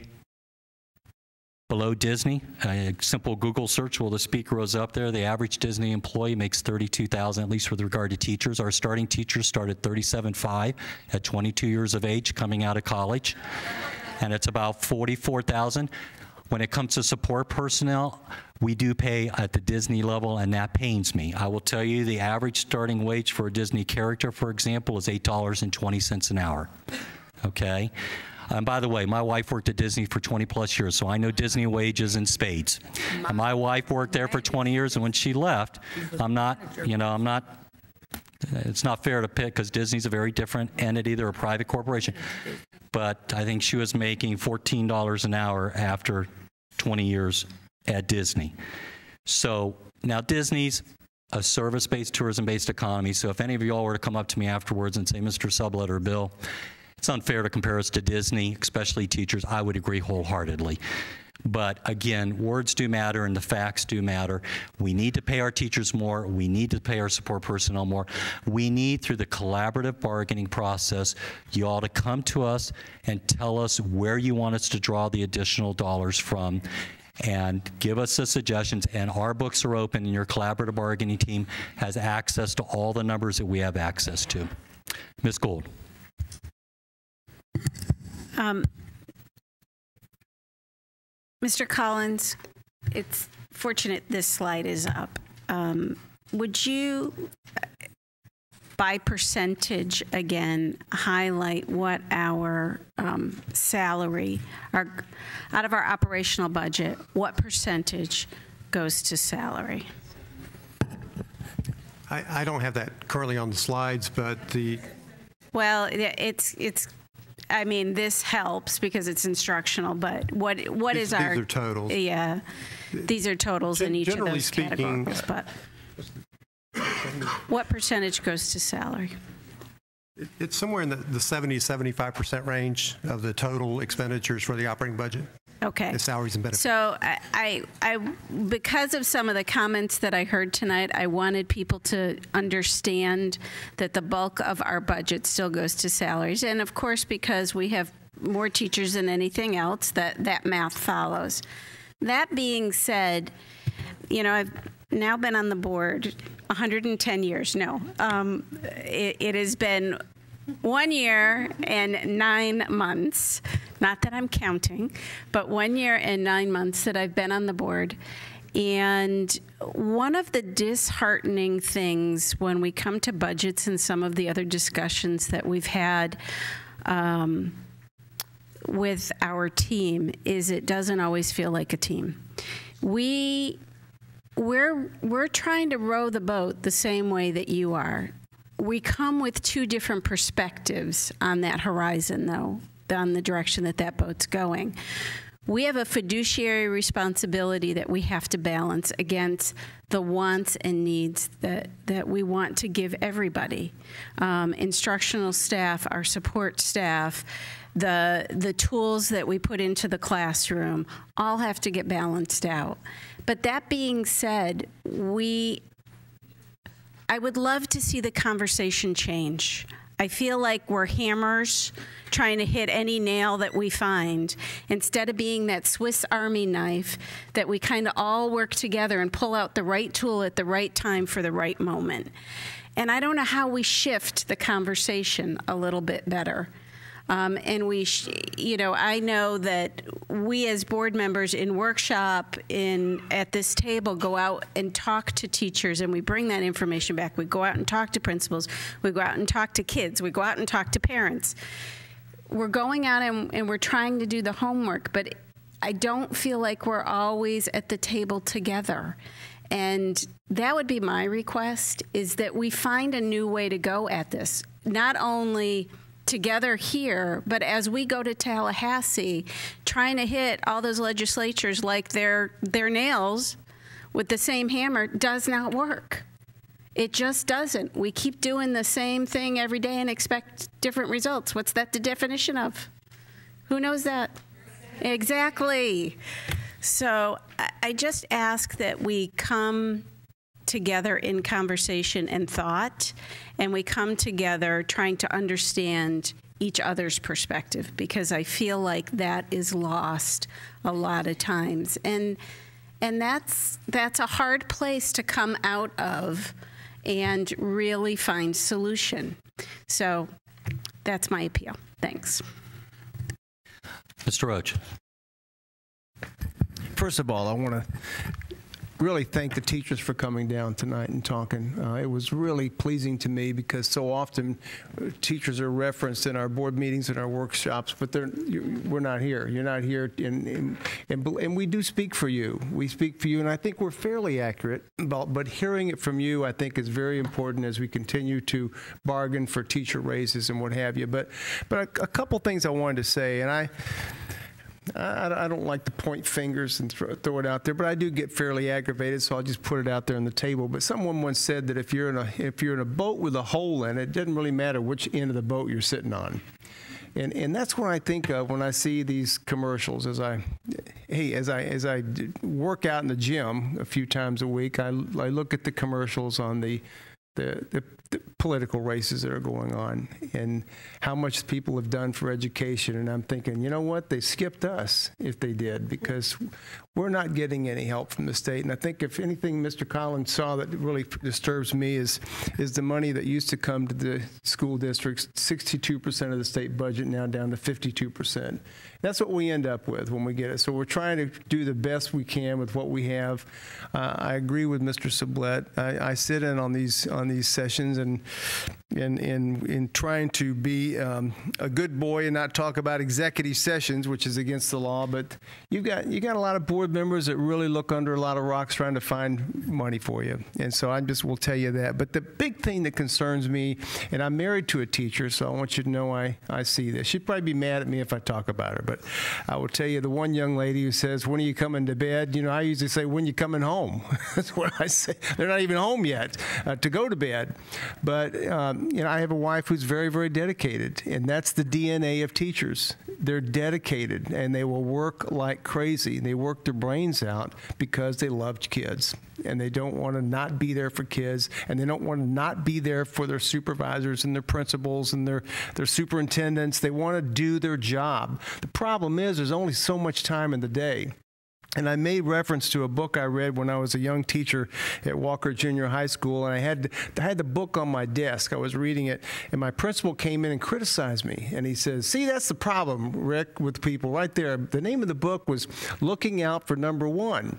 below Disney. A simple Google search, well, the speaker was up there. The average Disney employee makes $32,000, at least with regard to teachers. Our starting teachers start at $37,500 at 22 years of age coming out of college. And it's about $44,000. When it comes to support personnel, we do pay at the Disney level, and that pains me. I will tell you the average starting wage for a Disney character, for example, is $8.20 an hour, okay? And by the way, my wife worked at Disney for 20 plus years, so I know Disney wages in spades. And my wife worked there for 20 years, and when she left, it's not fair to pick because Disney's a very different entity. They're a private corporation. But I think she was making $14 an hour after 20 years at Disney. So now Disney's a service-based, tourism-based economy. So if any of you all were to come up to me afterwards and say, Mr. Sublett or Bill, it's unfair to compare us to Disney, especially teachers, I would agree wholeheartedly. But again, words do matter and the facts do matter. We need to pay our teachers more. We need to pay our support personnel more. We need, through the collaborative bargaining process, you all to come to us and tell us where you want us to draw the additional dollars from and give us the suggestions. And our books are open, and your collaborative bargaining team has access to all the numbers that we have access to. Ms. Gould. Mr. Collins, it's fortunate this slide is up. Would you, by percentage again, highlight what our salary, out of our operational budget, what percentage goes to salary? I don't have that currently on the slides, but the... Well, I mean, this helps because it's instructional, but what is our... These are totals. Yeah. These are totals in each of those categories, but what percentage goes to salary? It's somewhere in the 70, 75% range of the total expenditures for the operating budget. Okay. The salaries and benefits. So I because of some of the comments that I heard tonight, I wanted people to understand that the bulk of our budget still goes to salaries. And of course, because we have more teachers than anything else, that math follows. That being said, you know, I've now been on the board 110 years. No, it has been 1 year and 9 months, not that I'm counting, but 1 year and 9 months that I've been on the board. And one of the disheartening things when we come to budgets and some of the other discussions that we've had with our team is it doesn't always feel like a team. We're trying to row the boat the same way that you are. We come with two different perspectives on that horizon, though, on the direction that boat's going. We have a fiduciary responsibility that we have to balance against the wants and needs that we want to give everybody. Instructional staff, our support staff, the tools that we put into the classroom all have to get balanced out. But that being said, I would love to see the conversation change. I feel like we're hammers trying to hit any nail that we find, instead of being that Swiss Army knife that we kind of all work together and pull out the right tool at the right time for the right moment. And I don't know how we shift the conversation a little bit better. And I know that we as board members in workshop at this table go out and talk to teachers, and we bring that information back. We go out and talk to principals. We go out and talk to kids. We go out and talk to parents. We're going out and we're trying to do the homework, but I don't feel like we're always at the table together. And that would be my request, is that we find a new way to go at this, not only together here, but as we go to Tallahassee, trying to hit all those legislatures like their nails with the same hammer does not work. It just doesn't. We keep doing the same thing every day and expect different results. What's that the definition of? Who knows that? Exactly. So I just ask that we come together in conversation and thought, and we come together trying to understand each other's perspective, because I feel like that is lost a lot of times. And that's a hard place to come out of and really find solution. So that's my appeal. Thanks. Mr. Roach. First of all, I want to really thank the teachers for coming down tonight and talking. It was really pleasing to me, because so often teachers are referenced in our board meetings and our workshops, but we're not here. You're not here, and we do speak for you. We speak for you, and I think we're fairly accurate, but hearing it from you, I think, is very important as we continue to bargain for teacher raises and what have you. But a couple things I wanted to say, and I don't like to point fingers and throw it out there, but I do get fairly aggravated, so I'll just put it out there on the table. But someone once said that if you're in a boat with a hole in it, it doesn't really matter which end of the boat you're sitting on. And that's what I think of when I see these commercials. As I work out in the gym a few times a week, I look at the commercials on the political races that are going on and how much people have done for education. And I'm thinking, you know what? They skipped us if they did, because we're not getting any help from the state. And I think if anything Mr. Collins saw that really disturbs me is the money that used to come to the school districts, 62% of the state budget now down to 52%. That's what we end up with when we get it. So we're trying to do the best we can with what we have. I agree with Mr. Sublette. I sit in on these sessions and in trying to be a good boy and not talk about executive sessions, which is against the law. But you got a lot of board members that really look under a lot of rocks trying to find money for you. And so I just will tell you that. But the big thing that concerns me, and I'm married to a teacher, so I want you to know I see this. She'd probably be mad at me if I talk about her. But I will tell you, the one young lady who says, "When are you coming to bed?" You know, I usually say, "When are you coming home?" That's what I say. They're not even home yet to go to bed. But I have a wife who's very, very dedicated, and that's the DNA of teachers. They're dedicated, and they will work like crazy. They work their brains out because they love kids, and they don't want to not be there for kids, and they don't want to not be there for their supervisors and their principals and their superintendents. They want to do their job. The problem is there's only so much time in the day. And I made reference to a book I read when I was a young teacher at Walker Junior High School, and I had the book on my desk. I was reading it, and my principal came in and criticized me. And he says, "See, that's the problem, Rick, with people right there." The name of the book was Looking Out for Number One.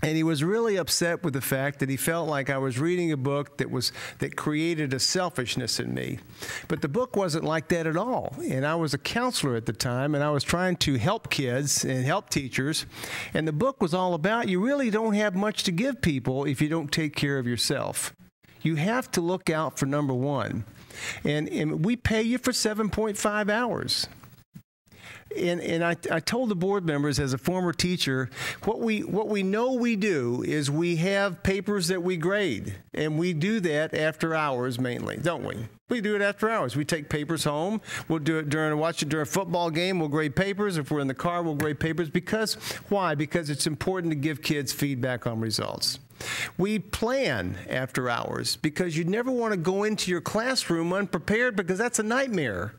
And he was really upset with the fact that he felt like I was reading a book that created a selfishness in me. But the book wasn't like that at all. And I was a counselor at the time, and I was trying to help kids and help teachers. And the book was all about you really don't have much to give people if you don't take care of yourself. You have to look out for number one. And we pay you for 7.5 hours. And I told the board members as a former teacher, what we know we do is we have papers that we grade, and we do that after hours mainly, don't we? We do it after hours. We take papers home. We'll do it during a football game. We'll grade papers. If we're in the car, we'll grade papers. Why? Because it's important to give kids feedback on results. We plan after hours because you never want to go into your classroom unprepared, because that's a nightmare.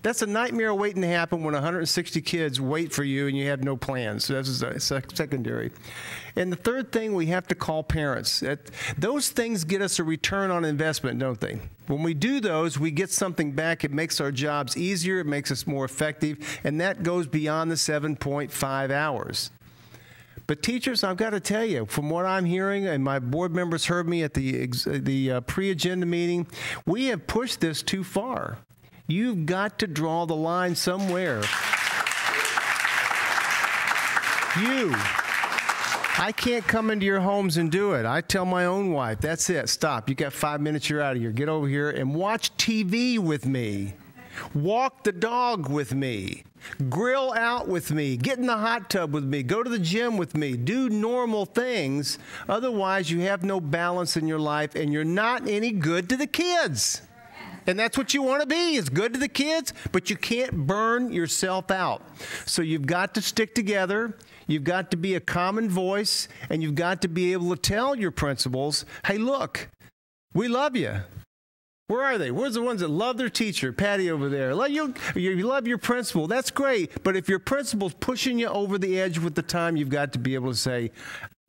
That's a nightmare waiting to happen when 160 kids wait for you and you have no plans. So that's secondary. And the third thing, we have to call parents. Those things get us a return on investment, don't they? When we do those, we get something back. It makes our jobs easier. It makes us more effective. And that goes beyond the 7.5 hours. But teachers, I've got to tell you, from what I'm hearing, and my board members heard me at the pre-agenda meeting, we have pushed this too far. You've got to draw the line somewhere. I can't come into your homes and do it. I tell my own wife, that's it, stop. You got 5 minutes, you're out of here. Get over here and watch TV with me. Walk the dog with me. Grill out with me. Get in the hot tub with me. Go to the gym with me. Do normal things. Otherwise, you have no balance in your life and you're not any good to the kids. And that's what you want to be. It's good to the kids, but you can't burn yourself out. So you've got to stick together. You've got to be a common voice, and you've got to be able to tell your principals, hey, look, we love you. Where are they? Where's the ones that love their teacher? Patty over there. You love your principal. That's great. But if your principal's pushing you over the edge with the time, you've got to be able to say,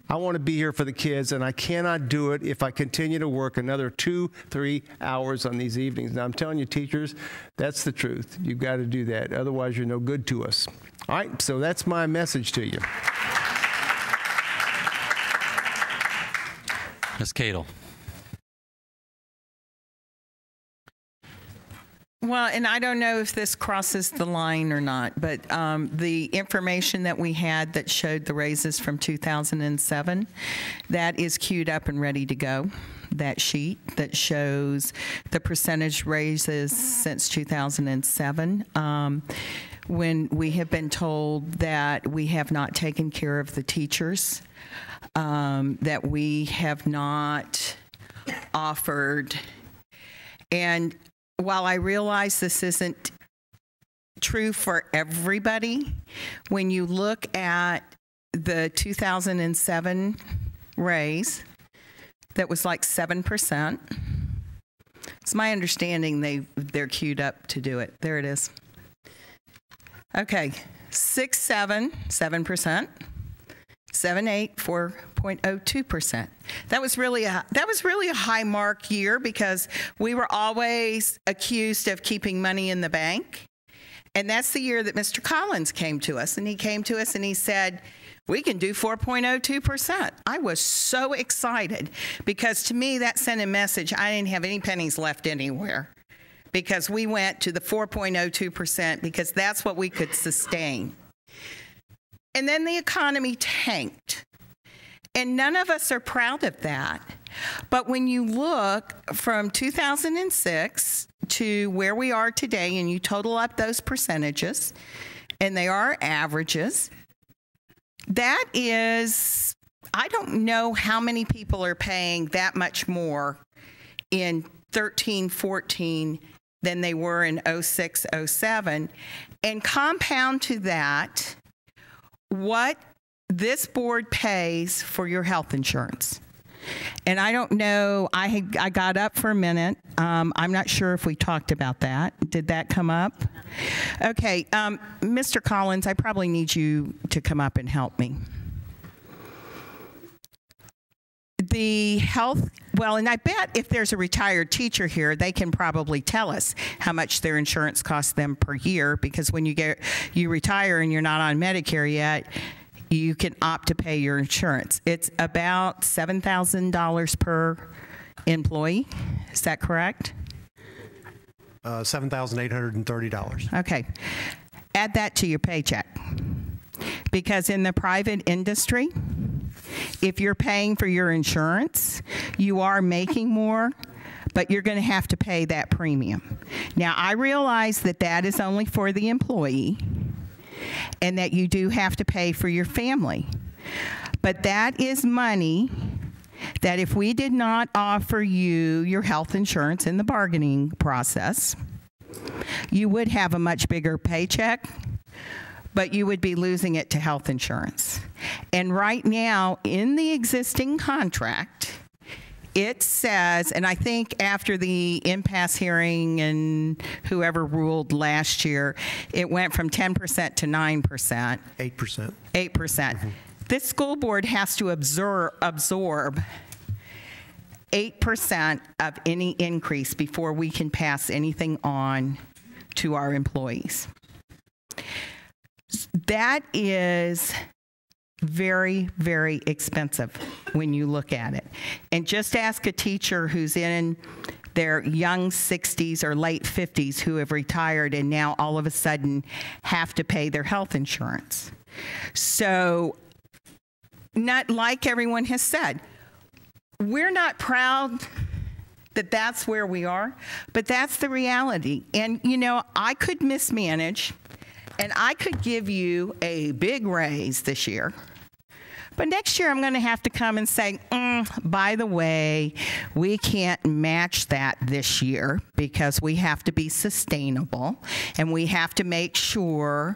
I want to be here for the kids, and I cannot do it if I continue to work another 2-3 hours on these evenings. Now, I'm telling you, teachers, that's the truth. You've got to do that. Otherwise, you're no good to us. All right, so that's my message to you. Ms. Cadle. Well, and I don't know if this crosses the line or not, but the information that we had that showed the raises from 2007, that is queued up and ready to go. That sheet that shows the percentage raises since 2007. When we have been told that we have not taken care of the teachers, that we have not offered, and while I realize this isn't true for everybody, when you look at the 2007 raise, that was like 7%. It's my understanding they're queued up to do it. There it is. Okay, 6-7, 7%. 7-8, 4.02%. That was really a high mark year because we were always accused of keeping money in the bank. And that's the year that Mr. Collins came to us. And he came to us and he said, we can do 4.02%. I was so excited because to me that sent a message. I didn't have any pennies left anywhere because we went to the 4.02% because that's what we could sustain. And then the economy tanked. And none of us are proud of that. But when you look from 2006 to where we are today and you total up those percentages, and they are averages, that is, I don't know how many people are paying that much more in 13, 14 than they were in 06, 07. And compound to that what this board pays for your health insurance. And I don't know, I got up for a minute. I'm not sure if we talked about that. Did that come up? Okay, Mr. Collins, I probably need you to come up and help me. The health, well, and I bet if there's a retired teacher here, they can probably tell us how much their insurance costs them per year, because when you retire and you're not on Medicare yet, you can opt to pay your insurance. It's about $7,000 per employee. Is that correct? $7,830. Okay. Add that to your paycheck. Because in the private industry, if you're paying for your insurance, you are making more, but you're going to have to pay that premium. Now, I realize that that is only for the employee and that you do have to pay for your family. But that is money that if we did not offer you your health insurance in the bargaining process, you would have a much bigger paycheck, but you would be losing it to health insurance. And right now, in the existing contract, it says, and I think after the impasse hearing and whoever ruled last year, it went from 10% to 9%. 8%. 8%. This school board has to absorb 8% of any increase before we can pass anything on to our employees. That is very, very expensive when you look at it. And just ask a teacher who's in their young 60s or late 50s who have retired and now all of a sudden have to pay their health insurance. So, not like everyone has said, we're not proud that that's where we are, but that's the reality. And, you know, I could mismanage, and I could give you a big raise this year. But next year, I'm going to have to come and say, by the way, we can't match that this year because we have to be sustainable and we have to make sure,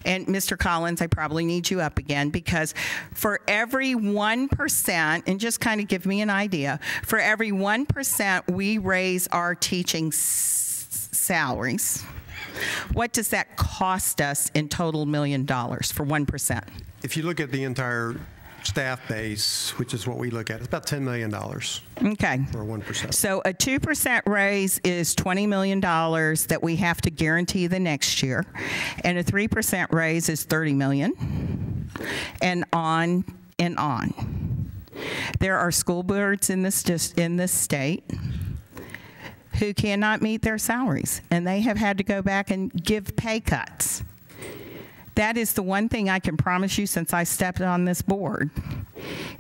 and Mr. Collins, I probably need you up again, because for every 1%, and just kind of give me an idea, for every 1% we raise our teaching salaries, what does that cost us in total $1 million for 1%? If you look at the entire staff base, which is what we look at, it's about $10 million. Okay. For 1%. So a 2% raise is $20 million that we have to guarantee the next year, and a 3% raise is $30 million, and on and on. There are school boards in this state who cannot meet their salaries, and they have had to go back and give pay cuts. That is the one thing I can promise you since I stepped on this board,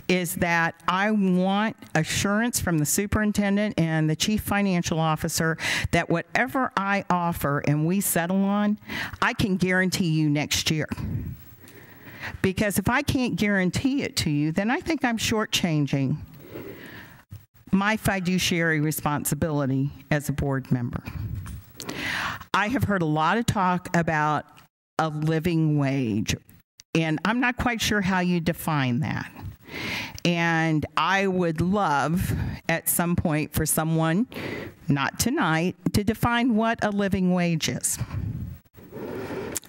is that I want assurance from the superintendent and the chief financial officer that whatever I offer and we settle on, I can guarantee you next year. Because if I can't guarantee it to you, then I think I'm shortchanging my fiduciary responsibility as a board member. I have heard a lot of talk about a living wage, and I'm not quite sure how you define that. And I would love at some point for someone, not tonight, to define what a living wage is.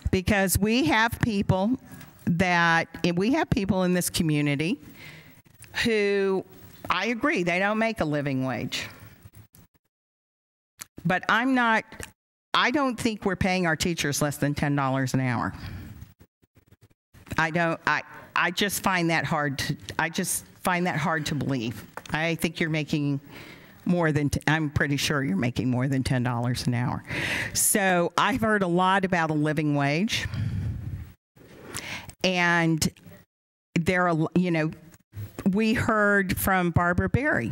Because we have people in this community who, I agree, they don't make a living wage. But I don't think we're paying our teachers less than $10 an hour. I just find that hard to believe. I think you're making more than, I'm pretty sure you're making more than $10 an hour. So I've heard a lot about a living wage. And we heard from Barbara Berry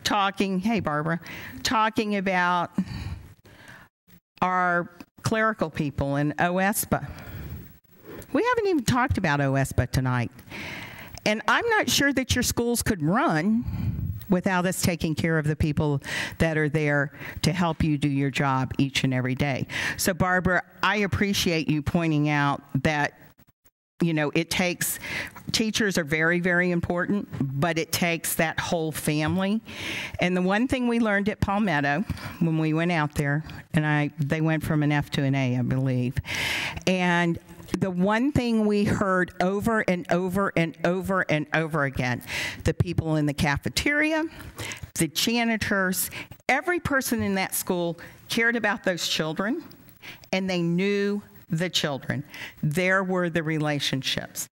talking about our clerical people in OSPA. We haven't even talked about OSPA tonight. And I'm not sure that your schools could run without us taking care of the people that are there to help you do your job each and every day. So Barbara, I appreciate you pointing out that teachers are very, very important, but it takes that whole family. And the one thing we learned at Palmetto when we went out there, and they went from an F to an A, I believe. And the one thing we heard over and over and over and over again, the people in the cafeteria, the janitors, every person in that school cared about those children, and they knew the children. There were the relationships.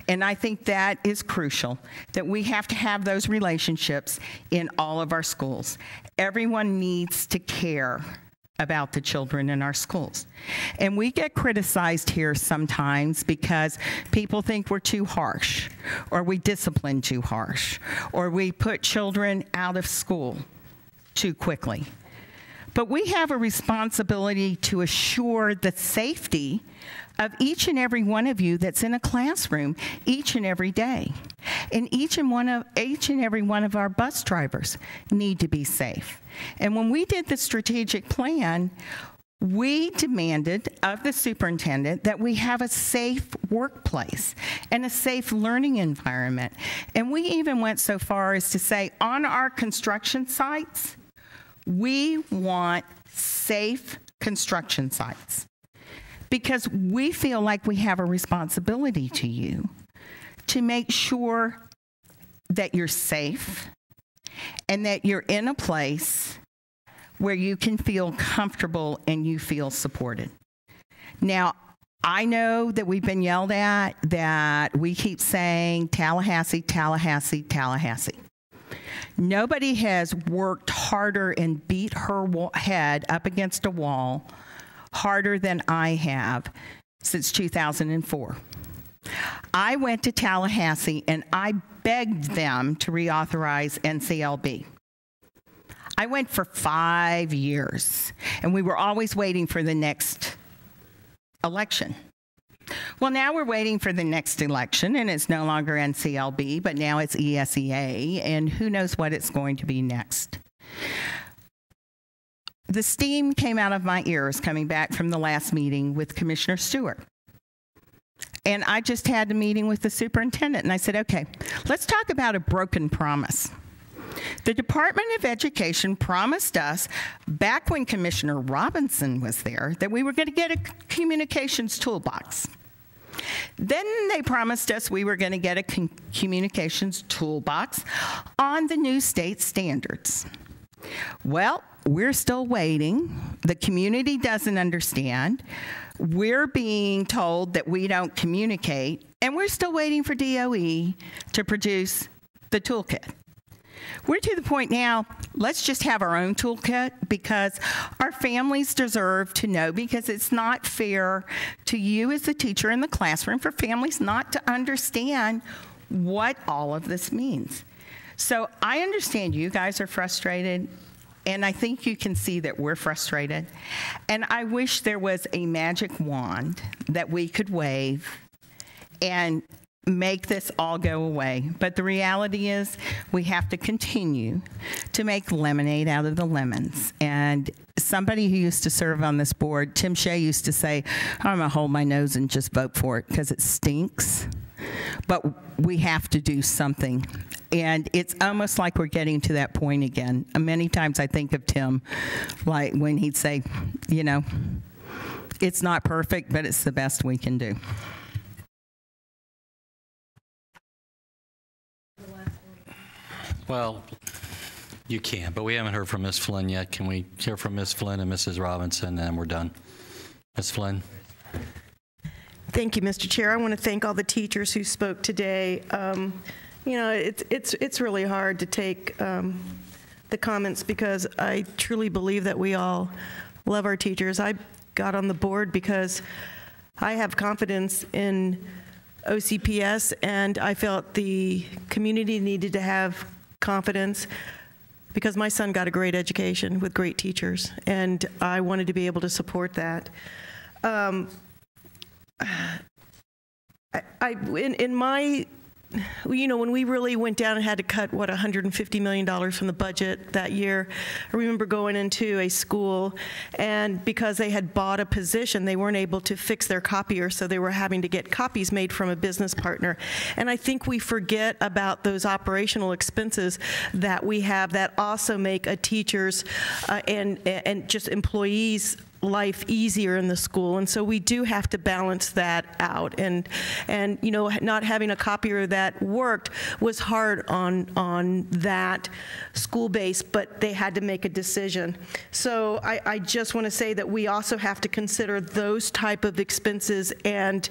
And I think that is crucial, that we have to have those relationships in all of our schools. Everyone needs to care about the children in our schools. And we get criticized here sometimes because people think we're too harsh, or we discipline too harsh, or we put children out of school too quickly. But we have a responsibility to assure the safety of each and every one of you that's in a classroom each and every day. And each and every one of our bus drivers need to be safe. And when we did the strategic plan, We demanded of the superintendent that we have a safe workplace and a safe learning environment. And we even went so far as to say on our construction sites, we want safe construction sites because we feel like we have a responsibility to you to make sure that you're safe and that you're in a place where you can feel comfortable and you feel supported. Now, I know that we've been yelled at, that we keep saying Tallahassee, Tallahassee, Tallahassee. Nobody has worked harder and beat her head up against a wall harder than I have since 2004. I went to Tallahassee and I begged them to reauthorize NCLB. I went for 5 years, and we were always waiting for the next election. Well, now we're waiting for the next election, and it's no longer NCLB, but now it's ESEA, and who knows what it's going to be next. The steam came out of my ears coming back from the last meeting with Commissioner Stewart. And I just had a meeting with the superintendent, and I said, okay, let's talk about a broken promise. The Department of Education promised us, back when Commissioner Robinson was there, that we were going to get a communications toolbox. Then they promised us we were going to get a communications toolbox on the new state standards. Well, we're still waiting. The community doesn't understand. We're being told that we don't communicate, and we're still waiting for DOE to produce the toolkit. We're to the point now, let's just have our own toolkit because our families deserve to know, because it's not fair to you as a teacher in the classroom for families not to understand what all of this means. So I understand you guys are frustrated, and I think you can see that we're frustrated. And I wish there was a magic wand that we could wave and make this all go away. But the reality is we have to continue to make lemonade out of the lemons. And somebody who used to serve on this board, Tim Shea, used to say, I'm going to hold my nose and just vote for it because it stinks. But we have to do something. And it's almost like we're getting to that point again. Many times I think of Tim, like when he'd say, you know, it's not perfect, but it's the best we can do. Well, you can, but we haven't heard from Ms. Flynn yet. Can we hear from Ms. Flynn and Mrs. Robinson, and we're done? Ms. Flynn. Thank you, Mr. Chair. I want to thank all the teachers who spoke today. You know, it's really hard to take the comments because I truly believe that we all love our teachers. I got on the board because I have confidence in OCPS, and I felt the community needed to have confidence because my son got a great education with great teachers, and I wanted to be able to support that. In my, you know, when we really went down and had to cut, what, $150 million from the budget that year, I remember going into a school, and because they had bought a position, they weren't able to fix their copier, so they were having to get copies made from a business partner. And I think we forget about those operational expenses that we have that also make a teacher's and just employees' life easier in the school, and so we do have to balance that out. And you know, not having a copier that worked was hard on that school base, but they had to make a decision. So I just want to say that we also have to consider those type of expenses and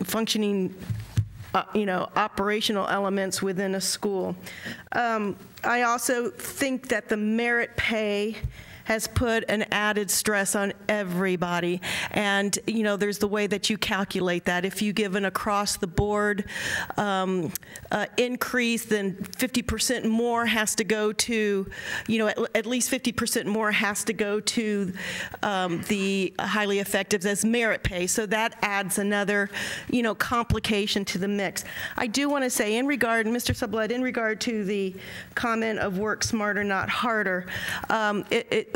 functioning you know, operational elements within a school. I also think that the merit pay has put an added stress on everybody. And, you know, there's the way that you calculate that. If you give an across-the-board increase, then 50% more has to go to, you know, at least 50% more has to go to the highly effectives as merit pay. So that adds another, you know, complication to the mix. I do want to say, in regard, Mr. Sublette, in regard to the comment of work smarter, not harder,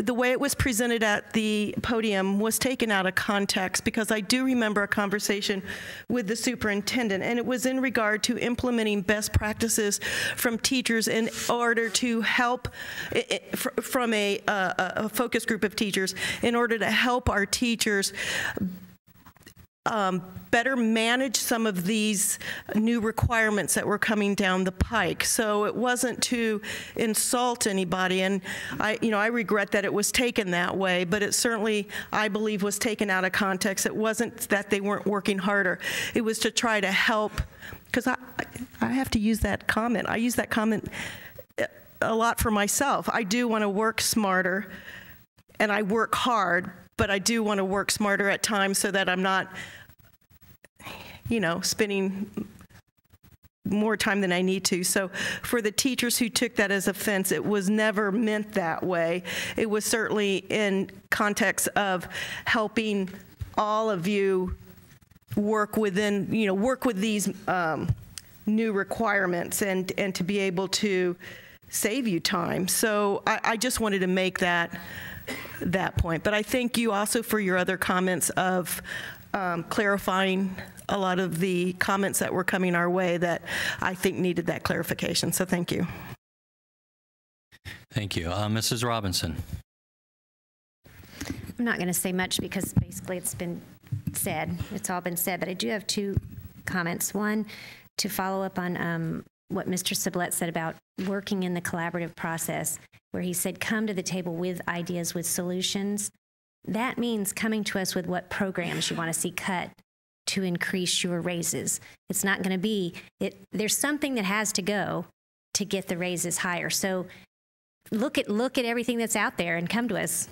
the way it was presented at the podium was taken out of context, because I do remember a conversation with the superintendent, and it was in regard to implementing best practices from teachers in order to help, from a focus group of teachers, in order to help our teachers better manage some of these new requirements that were coming down the pike. So it wasn't to insult anybody, and I regret that it was taken that way, but it certainly, I believe, was taken out of context. It wasn't that they weren't working harder. It was to try to help, because I have to use that comment. I use that comment a lot for myself. I do want to work smarter, and I work hard, but I do want to work smarter at times so that I'm not, spending more time than I need to. So for the teachers who took that as offense, it was never meant that way. It was certainly in context of helping all of you work within, work with these new requirements and to be able to save you time. So I just wanted to make that point. But I thank you also for your other comments of clarifying a lot of the comments that were coming our way that I think needed that clarification. So thank you. Thank you. Mrs. Robinson. I'm not going to say much because basically it's been said. It's all been said. But I do have two comments. One, to follow up on what Mr. Sublette said about working in the collaborative process, where he said, come to the table with ideas, with solutions. That means coming to us with what programs you want to see cut to increase your raises. It's not going to be, there's something that has to go to get the raises higher. So look at everything that's out there and come to us.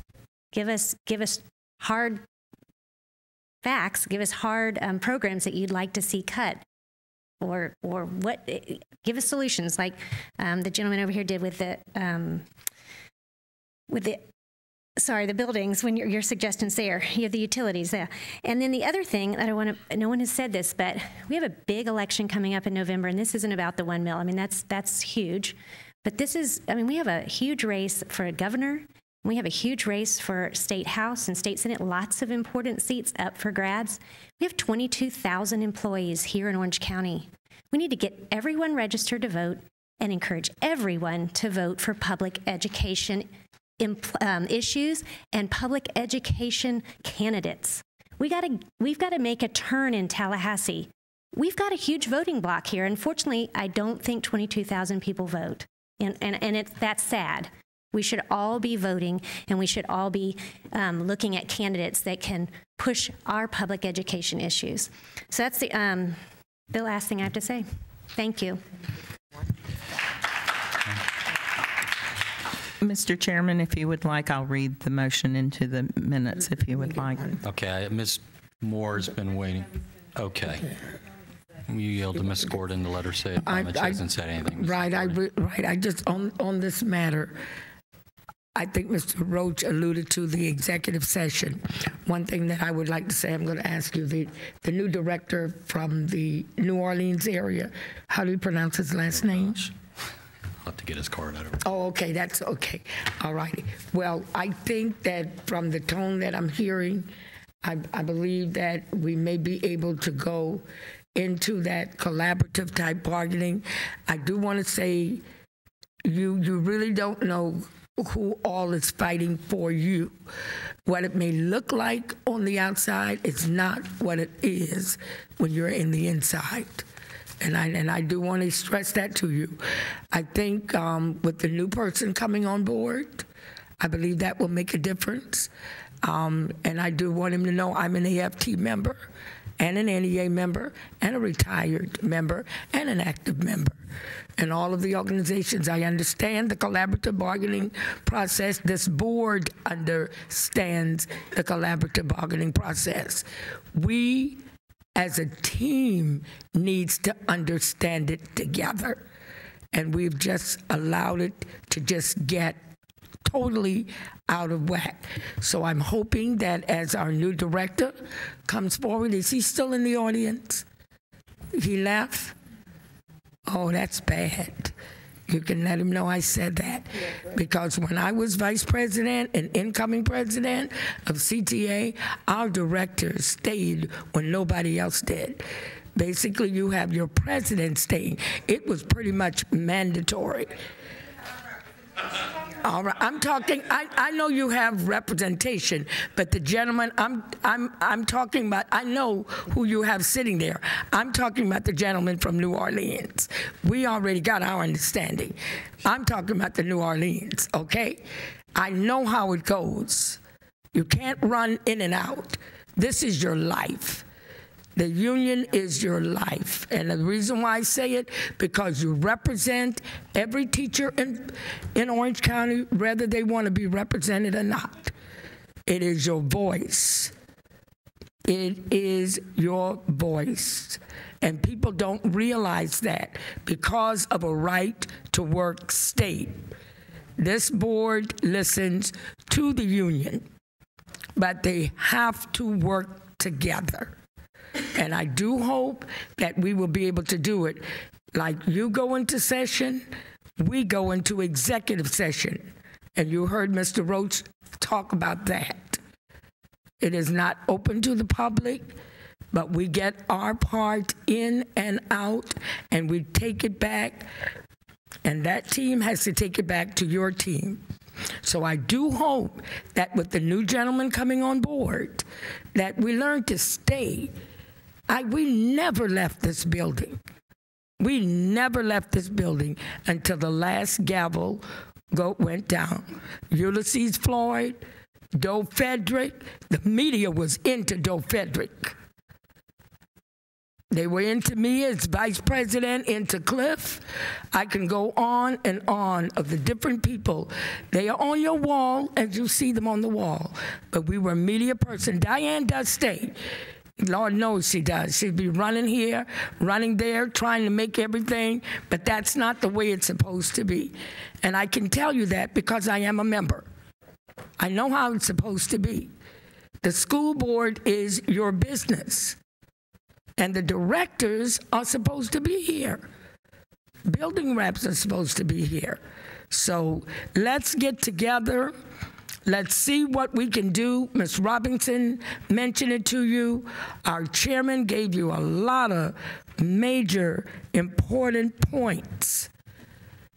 Give us hard facts, give us hard programs that you'd like to see cut. Or what, give us solutions like the gentleman over here did with the buildings, when your suggestions there, you have the utilities there. And then the other thing that no one has said this, but we have a big election coming up in November, and this isn't about the 1 mil. I mean, that's huge. But this is, we have a huge race for a governor. We have a huge race for state house and state senate, lots of important seats up for grabs. We have 22,000 employees here in Orange County. We need to get everyone registered to vote and encourage everyone to vote for public education issues and public education candidates. We've got to make a turn in Tallahassee. We've got a huge voting block here. Unfortunately, I don't think 22,000 people vote, and that's sad. We should all be voting, and we should all be looking at candidates that can push our public education issues. So that's the last thing I have to say. Thank you. Mr. Chairman, if you would like, I'll read the motion into the minutes if you would like. Okay, Ms. Moore's been waiting. Okay. You yield to Ms. Gordon to let her say a comment. She hasn't said anything. Right, I just, on this matter, I think Mr. Roach alluded to the executive session. One thing that I would like to say, I'm going to ask you, the new director from the New Orleans area, how do you pronounce his last name? I'll have to get his card out of her. Oh, okay, that's okay. All righty. Well, I think that from the tone that I'm hearing, I believe that we may be able to go into that collaborative type bargaining. I do want to say you really don't know who all is fighting for you. What it may look like on the outside is not what it is when you're in the inside. And I do want to stress that to you. I think with the new person coming on board, I believe that will make a difference. And I do want him to know I'm an AFT member and an NEA member and a retired member and an active member. And all of the organizations, I understand the collaborative bargaining process. This board understands the collaborative bargaining process. We, as a team, needs to understand it together. And we've just allowed it to just get totally out of whack. So I'm hoping that as our new director comes forward, is he still in the audience? He left? Oh, that's bad. You can let him know I said that. because when I was vice president and incoming president of CTA, our directors stayed when nobody else did. Basically, you have your president staying. It was pretty much mandatory. All right, I'm talking. I know you have representation, but the gentleman I'm talking about. I know who you have sitting there. I'm talking about the gentleman from New Orleans. We already got our understanding. I'm talking about the New Orleans. Okay, I know how it goes. You can't run in and out. This is your life. The union is your life. And the reason why I say it, because you represent every teacher in Orange County, whether they want to be represented or not. It is your voice. It is your voice. And people don't realize that because of a right to work state. This board listens to the union, but they have to work together. And I do hope that we will be able to do it. Like you go into session, we go into executive session. And you heard Mr. Roach talk about that. It is not open to the public, but we get our part in and out, and we take it back. And that team has to take it back to your team. So I do hope that with the new gentleman coming on board, that we learn to stay. We never left this building. We never left this building until the last gavel went down. Ulysses Floyd, Doe Frederick, the media was into Doe Frederick. They were into me as vice president, into Cliff. I can go on and on of the different people. They are on your wall as you see them on the wall. But we were a media person. Diane does stay. Lord knows she does. She'd be running here, running there, trying to make everything, but that's not the way it's supposed to be. And I can tell you that because I am a member. I know how it's supposed to be. The school board is your business, and the directors are supposed to be here. Building reps are supposed to be here. So let's get together. Let's see what we can do. Ms. Robinson mentioned it to you. Our chairman gave you a lot of major, important points.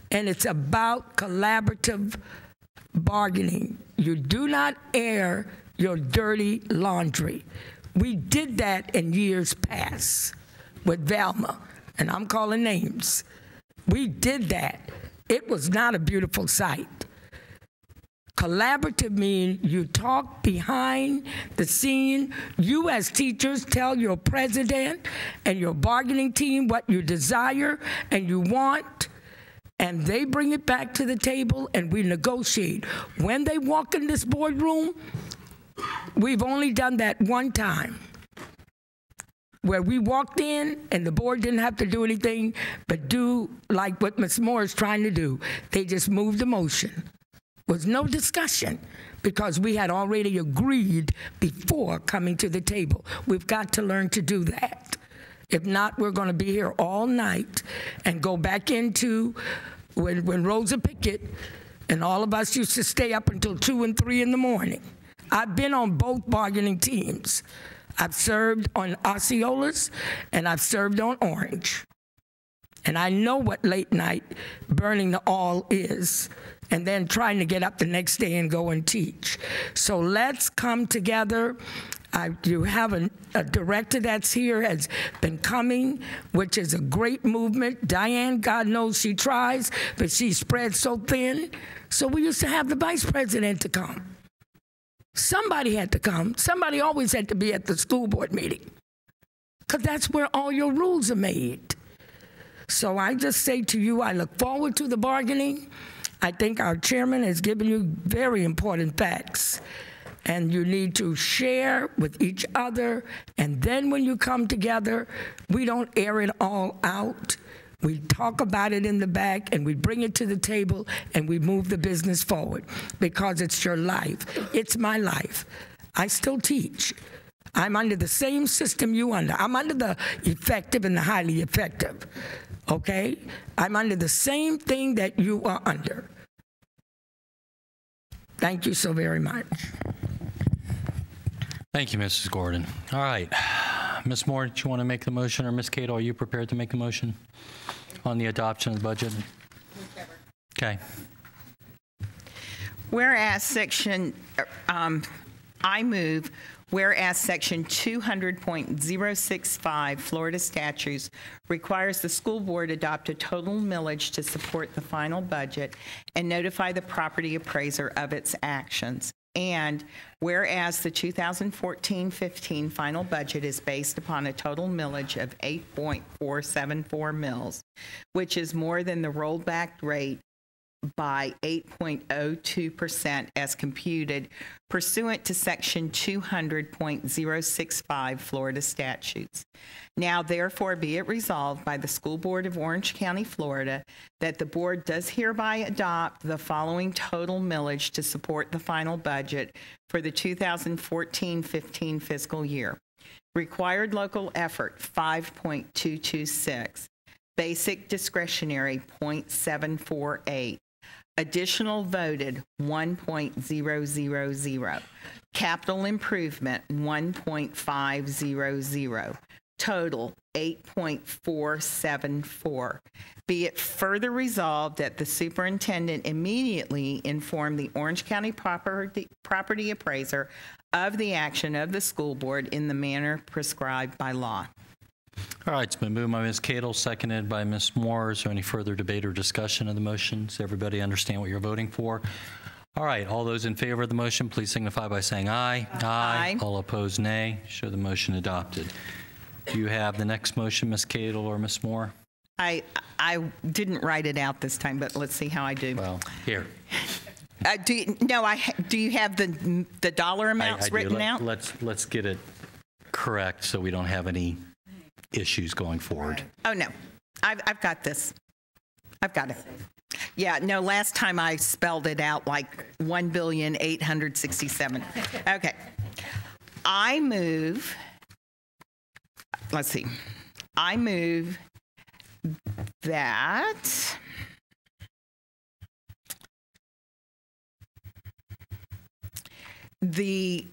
And it's about collaborative bargaining. You do not air your dirty laundry. We did that in years past with Velma, and I'm calling names. We did that. It was not a beautiful sight. Collaborative means you talk behind the scene. You as teachers tell your president and your bargaining team what you desire and you want, and they bring it back to the table and we negotiate. When they walk in this boardroom, we've only done that one time, where we walked in and the board didn't have to do anything but do like what Ms. Moore is trying to do. They just moved the motion. Was no discussion because we had already agreed before coming to the table. We've got to learn to do that. If not, we're going to be here all night and go back into when Rosa Pickett and all of us used to stay up until 2 and 3 in the morning. I've been on both bargaining teams. I've served on Osceola's and I've served on Orange. And I know what late night burning the all is, and then trying to get up the next day and go and teach. So let's come together. You have a director that's here, has been coming, which is a great movement. Diane, God knows she tries, but she's spread so thin. So we used to have the vice president to come. Somebody had to come. Somebody always had to be at the school board meeting, because that's where all your rules are made. So I just say to you, I look forward to the bargaining. I think our chairman has given you very important facts, and you need to share with each other. And then when you come together, we don't air it all out. We talk about it in the back, and we bring it to the table, and we move the business forward, because it's your life. It's my life. I still teach. I'm under the same system you under. I'm under the effective and the highly effective. Okay? I'm under the same thing that you are under. Thank you so very much. Thank you, Mrs. Gordon. All right. Ms. Moore, do you want to make the motion, or Ms. Cato, are you prepared to make the motion on the adoption of the budget? Okay. Whereas I move, whereas Section 200.065 Florida statutes requires the school board adopt a total millage to support the final budget and notify the property appraiser of its actions. And whereas the 2014-15 final budget is based upon a total millage of 8.474 mils, which is more than the rollback rate by 8.02% as computed pursuant to Section 200.065 Florida statutes. Now, therefore, be it resolved by the School Board of Orange County, Florida, that the board does hereby adopt the following total millage to support the final budget for the 2014-15 fiscal year. Required local effort, 5.226. Basic discretionary, 0.748. Additional voted, 1.000. Capital improvement, 1.500. Total, 8.474. Be it further resolved that the superintendent immediately inform the Orange County property appraiser of the action of the school board in the manner prescribed by law. All right, it's been moved by Ms. Cato, seconded by Ms. Moore. Is there any further debate or discussion of the motion? Does everybody understand what you're voting for? All right, all those in favor of the motion, please signify by saying aye. Aye. All opposed, nay. Show the motion adopted. Do you have the next motion, Ms. Cato or Ms. Moore? I didn't write it out this time, but let's see how I do. Well, here. Do you have the dollar amounts written out? Let's get it correct so we don't have any issues going forward. Oh, no. I've got this. I've got it. Yeah, no, last time I spelled it out like 1,867. Okay. I move that the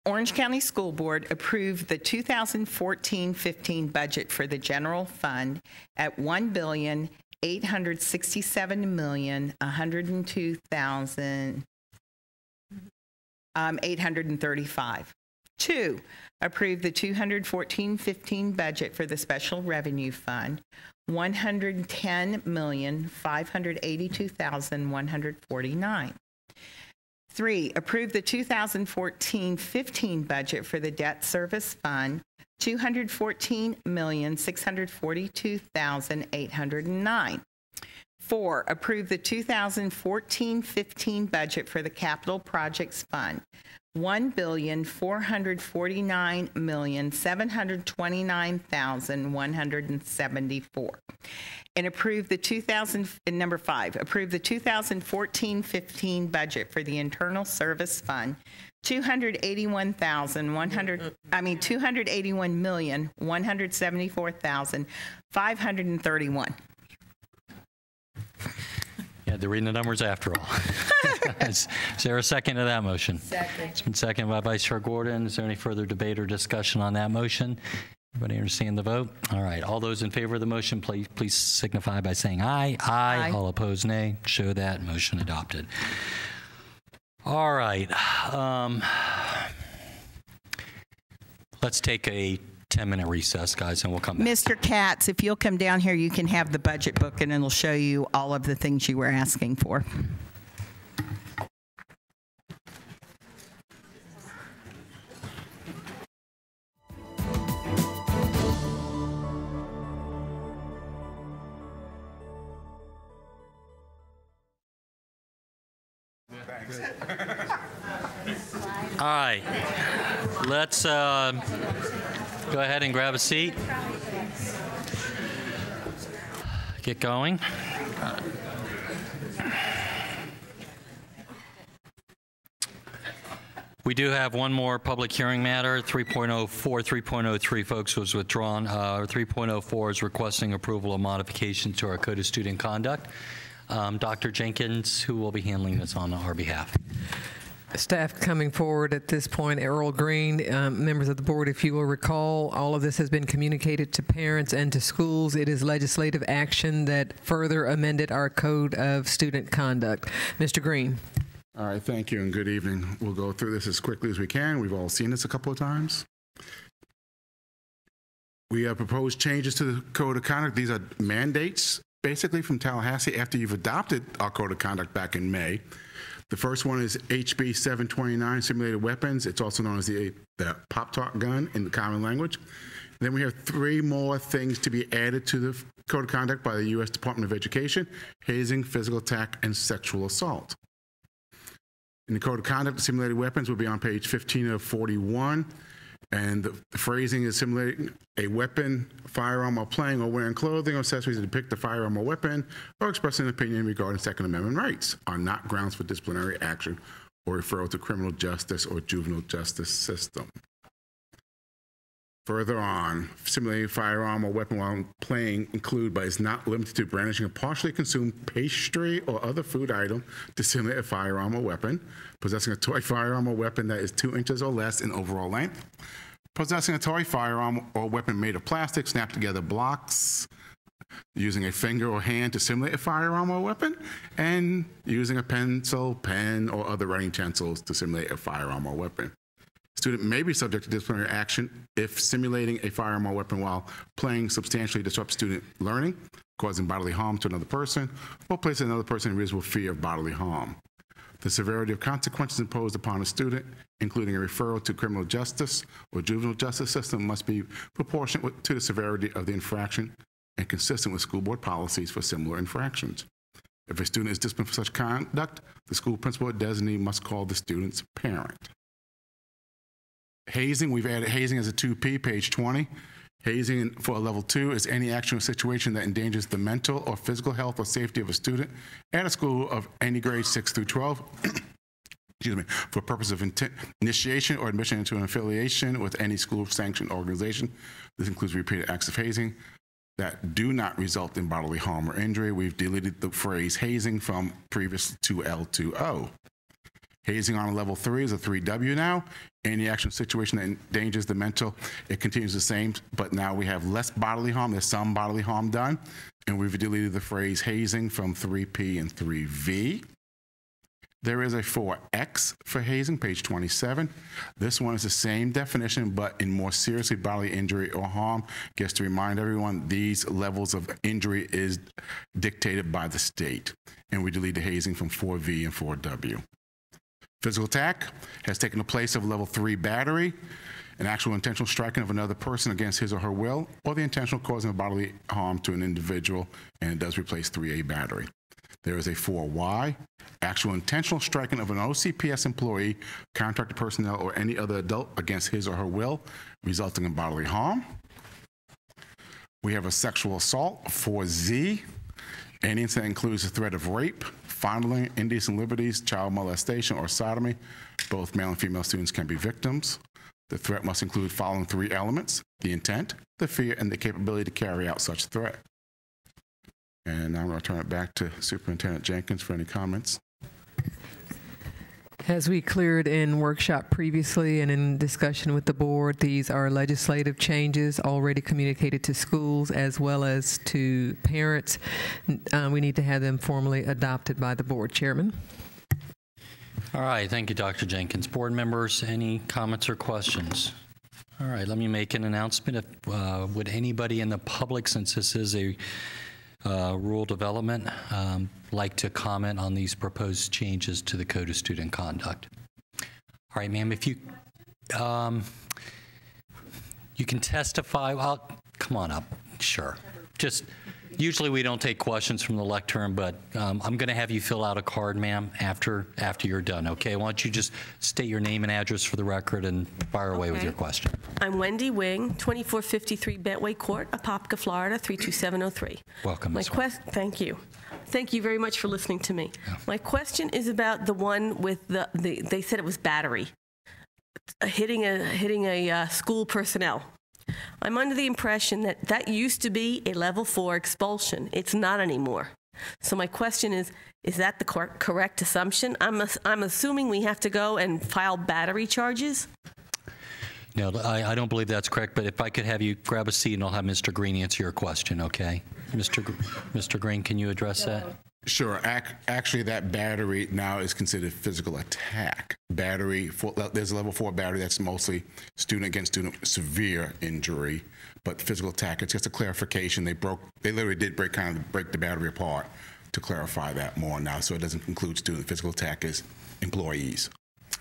Orange County School Board approved the 2014-15 budget for the general fund at $1,867,102,835. 2, approve the 2014-15 budget for the special revenue fund, $110,582,149. 3, approve the 2014-15 budget for the debt service fund, $214,642,809. 4, approve the 2014-15 budget for the capital projects fund, $1,449,729,174. And approve the number 5, approve the 2014-15 budget for the internal service fund, $281,174,531. You had to read the numbers after all. Is there a second to that motion? Second. It's been seconded by Vice Chair Gordon. Is there any further debate or discussion on that motion? Everybody understand the vote? All right. All those in favor of the motion, please signify by saying aye. Aye. All opposed, nay. Show that motion adopted. All right. Let's take a 10-minute recess, guys, and we'll come back. Mr. Katz, if you'll come down here, you can have the budget book, and it'll show you all of the things you were asking for. All right. Let's go ahead and grab a seat. Get going. We do have one more public hearing matter. 3.04, 3.03, folks, was withdrawn. 3.04 is requesting approval of modification to our Code of Student Conduct. Dr. Jenkins, who will be handling this on our behalf? Staff coming forward at this point, Earl Green, members of the board, if you will recall, all of this has been communicated to parents and to schools. It is legislative action that further amended our code of student conduct. Mr. Green. All right, thank you and good evening. We'll go through this as quickly as we can. We've all seen this a couple of times. We have proposed changes to the code of conduct. These are mandates, basically, from Tallahassee after you've adopted our code of conduct back in May. The first one is HB 729, simulated weapons. It's also known as the pop-tart gun in the common language. Then we have 3 more things to be added to the code of conduct by the U.S. Department of Education: hazing, physical attack, and sexual assault. In the code of conduct, simulated weapons will be on page 15 of 41. And the phrasing is simulating a weapon, firearm, or playing or wearing clothing or accessories that depict a firearm or weapon, or expressing an opinion regarding Second Amendment rights are not grounds for disciplinary action or referral to criminal justice or juvenile justice system. Further on, simulating a firearm or weapon while playing include, but is not limited to, brandishing a partially consumed pastry or other food item to simulate a firearm or weapon, possessing a toy firearm or weapon that is 2 inches or less in overall length, possessing a toy firearm or weapon made of plastic, snapped together blocks, using a finger or hand to simulate a firearm or weapon, and using a pencil, pen, or other writing utensils to simulate a firearm or weapon. Student may be subject to disciplinary action if simulating a firearm or weapon while playing substantially disrupts student learning, causing bodily harm to another person, or placing another person in reasonable fear of bodily harm. The severity of consequences imposed upon a student, including a referral to criminal justice or juvenile justice system, must be proportionate to the severity of the infraction and consistent with school board policies for similar infractions. If a student is disciplined for such conduct, the school principal or designee must call the student's parent. Hazing, we've added hazing as a 2P, page 20. Hazing for a level 2 is any action or situation that endangers the mental or physical health or safety of a student at a school of any grade 6 through 12, excuse me, for purpose of initiation or admission into an affiliation with any school-sanctioned organization. This includes repeated acts of hazing that do not result in bodily harm or injury. We've deleted the phrase hazing from previous 2L2O. Hazing on a level 3 is a 3W now. Any action situation that endangers the mental, it continues the same, but now we have less bodily harm. There's some bodily harm done. And we've deleted the phrase hazing from 3P and 3V. There is a 4X for hazing, page 27. This one is the same definition, but in more seriously bodily injury or harm. Just to remind everyone, these levels of injury is dictated by the state. And we delete the hazing from 4V and 4W. Physical attack has taken the place of level 3 battery, an actual intentional striking of another person against his or her will, or the intentional causing of bodily harm to an individual, and it does replace 3A battery. There is a 4Y, actual intentional striking of an OCPS employee, contracted personnel, or any other adult against his or her will, resulting in bodily harm. We have a sexual assault, 4Z. Any incident includes the threat of rape, fondling, indecent liberties, child molestation, or sodomy. Both male and female students can be victims. The threat must include following 3 elements: the intent, the fear, and the capability to carry out such threat. And now I'm going to turn it back to Superintendent Jenkins for any comments. As we cleared in workshop previously and in discussion with the board, these are legislative changes already communicated to schools as well as to parents. We need to have them formally adopted by the board. Chairman. All right, thank you, Dr. Jenkins. Board members, any comments or questions? All right, let me make an announcement. Would anybody in the public, since this is a rural development, like to comment on these proposed changes to the Code of Student Conduct? All right, ma'am, if you you can testify. Well, come on up. Sure. Just usually we don't take questions from the lectern, but I'm going to have you fill out a card, ma'am, after you're done. Okay? Why don't you just state your name and address for the record and fire away with your question. I'm Wendy Wing, 2453 Bentway Court, Apopka, Florida, 32703. Welcome, Ms. Thank you. Thank you very much for listening to me. Yeah. My question is about the one with they said it was battery, hitting a school personnel. I'm under the impression that that used to be a level 4 expulsion. It's not anymore. So my question is that the correct assumption? I'm assuming we have to go and file battery charges? No, I don't believe that's correct, but if I could have you grab a seat and I'll have Mr. Green answer your question, okay? Mr. Green, can you address that? Sure. Actually, that battery now is considered physical attack. There's a level 4 battery that's mostly student against student severe injury, but physical attack, it's just a clarification. They literally did break the battery apart to clarify that more now, so it doesn't include student. Physical attack is employees.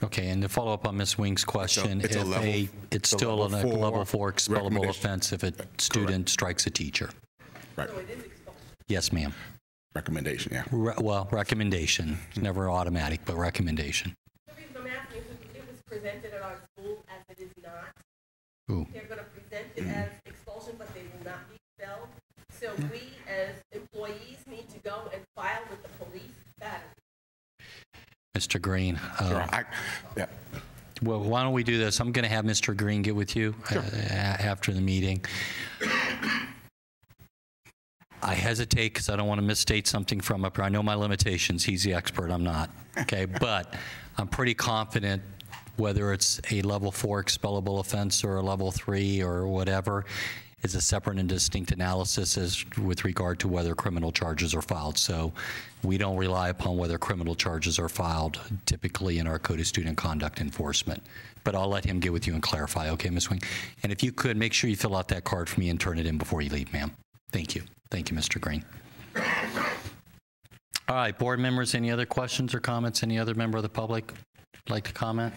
Okay, and to follow up on Ms. Wing's question, it's still a level 4 expellable offense if a student strikes a teacher. Right. So it is expulsion? Yes, ma'am. Recommendation, yeah. Recommendation. Never automatic, but recommendation. The reason I'm asking is it was presented at our school as it is not. Ooh. They're going to present it as expulsion, but they will not be expelled. So we, as employees, need to go and file with the police battery. Mr. Green. Sure. Well, why don't we do this? I'm going to have Mr. Green get with you after the meeting. I hesitate because I don't want to misstate something from up here. I know my limitations. He's the expert. I'm not. Okay, but I'm pretty confident whether it's a level 4 expellable offense or a level 3 or whatever is a separate and distinct analysis as with regard to whether criminal charges are filed. So we don't rely upon whether criminal charges are filed typically in our Code of Student Conduct enforcement. But I'll let him get with you and clarify. Okay, Ms. Wing? And if you could, make sure you fill out that card for me and turn it in before you leave, ma'am. Thank you. Thank you, Mr. Green. All right, board members, any other questions or comments? Any other member of the public like to comment?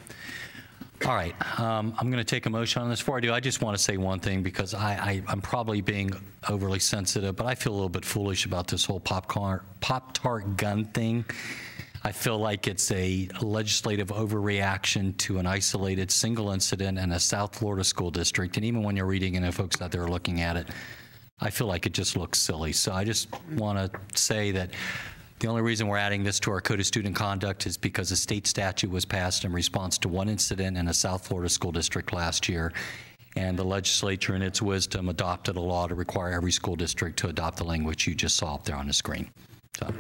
All right, I'm going to take a motion on this. Before I do, I just want to say one thing because I'm probably being overly sensitive, but I feel a little bit foolish about this whole Pop-Tart gun thing. I feel like it's a legislative overreaction to an isolated single incident in a South Florida school district. And even when you're reading it and folks out there are looking at it, I feel like it just looks silly. So I just want to say that the only reason we're adding this to our Code of Student Conduct is because a state statute was passed in response to one incident in a South Florida school district last year, and the legislature in its wisdom adopted a law to require every school district to adopt the language you just saw up there on the screen. So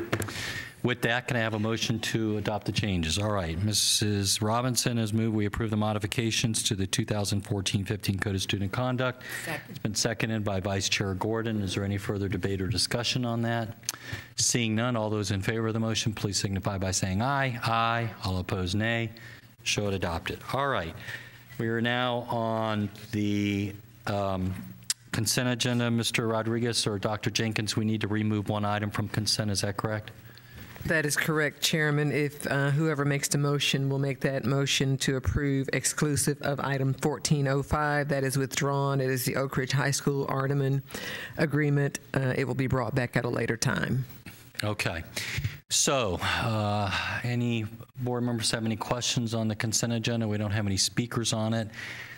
with that, can I have a motion to adopt the changes? All right, Mrs. Robinson has moved we approve the modifications to the 2014-15 Code of Student Conduct. Second. It's been seconded by Vice Chair Gordon. Is there any further debate or discussion on that? Seeing none, all those in favor of the motion, please signify by saying aye. Aye. All opposed, nay. Show it adopted. All right. We are now on the consent agenda. Mr. Rodriguez or Dr. Jenkins, we need to remove one item from consent. Is that correct? That is correct, Chairman. If whoever makes the motion will make that motion to approve exclusive of item 1405, that is withdrawn. It is the Oak Ridge High School Ardeman agreement. It will be brought back at a later time. Okay. So, any board members have any questions on the consent agenda? We don't have any speakers on it.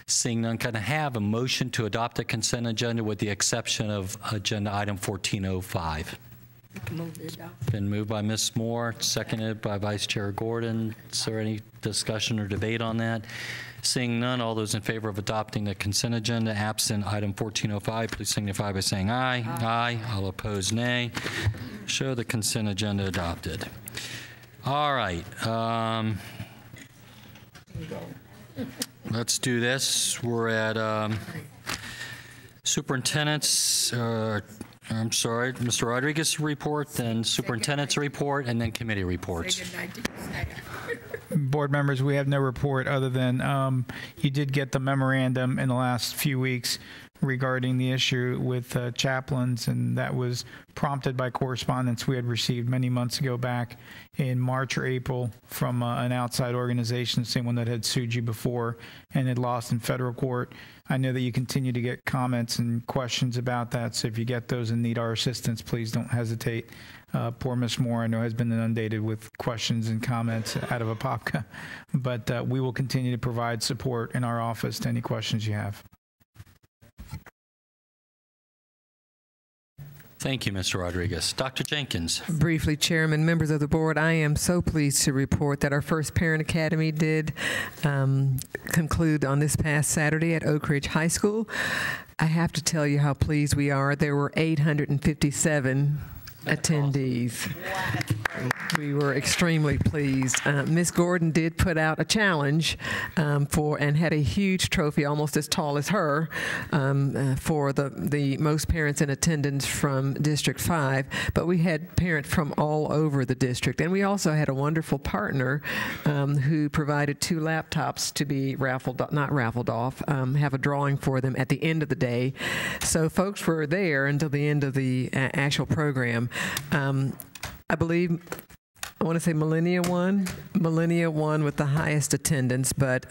Seeing none, can I have a motion to adopt the consent agenda with the exception of agenda item 1405? Been moved by Ms. Moore, seconded by Vice Chair Gordon. Is there any discussion or debate on that? Seeing none, all those in favor of adopting the consent agenda, absent item 1405, please signify by saying aye. Aye. All opposed, nay. Show the consent agenda adopted. All right. Let's do this. We're at superintendent's. I'm sorry, Mr. Rodriguez report, then superintendent's report, and then committee reports. Board members, we have no report other than you did get the memorandum in the last few weeks regarding the issue with chaplains, and that was prompted by correspondence we had received many months ago back in March or April from an outside organization, the same one that had sued you before and had lost in federal court. I know that you continue to get comments and questions about that, so if you get those and need our assistance, please don't hesitate. Poor Ms. Moore, I know, has been inundated with questions and comments out of Apopka, but we will continue to provide support in our office to any questions you have. Thank you, Mr. Rodriguez. Dr. Jenkins. Briefly, Chairman, members of the board, I am so pleased to report that our first Parent Academy did conclude on this past Saturday at Oak Ridge High School. I have to tell you how pleased we are. There were 857 attendees. We were extremely pleased. Ms. Gordon did put out a challenge and had a huge trophy, almost as tall as her, for the most parents in attendance from District 5. But we had parents from all over the district, and we also had a wonderful partner who provided 2 laptops to be not raffled off, have a drawing for them at the end of the day. So folks were there until the end of the actual program. I believe, I want to say Millennia won with the highest attendance, but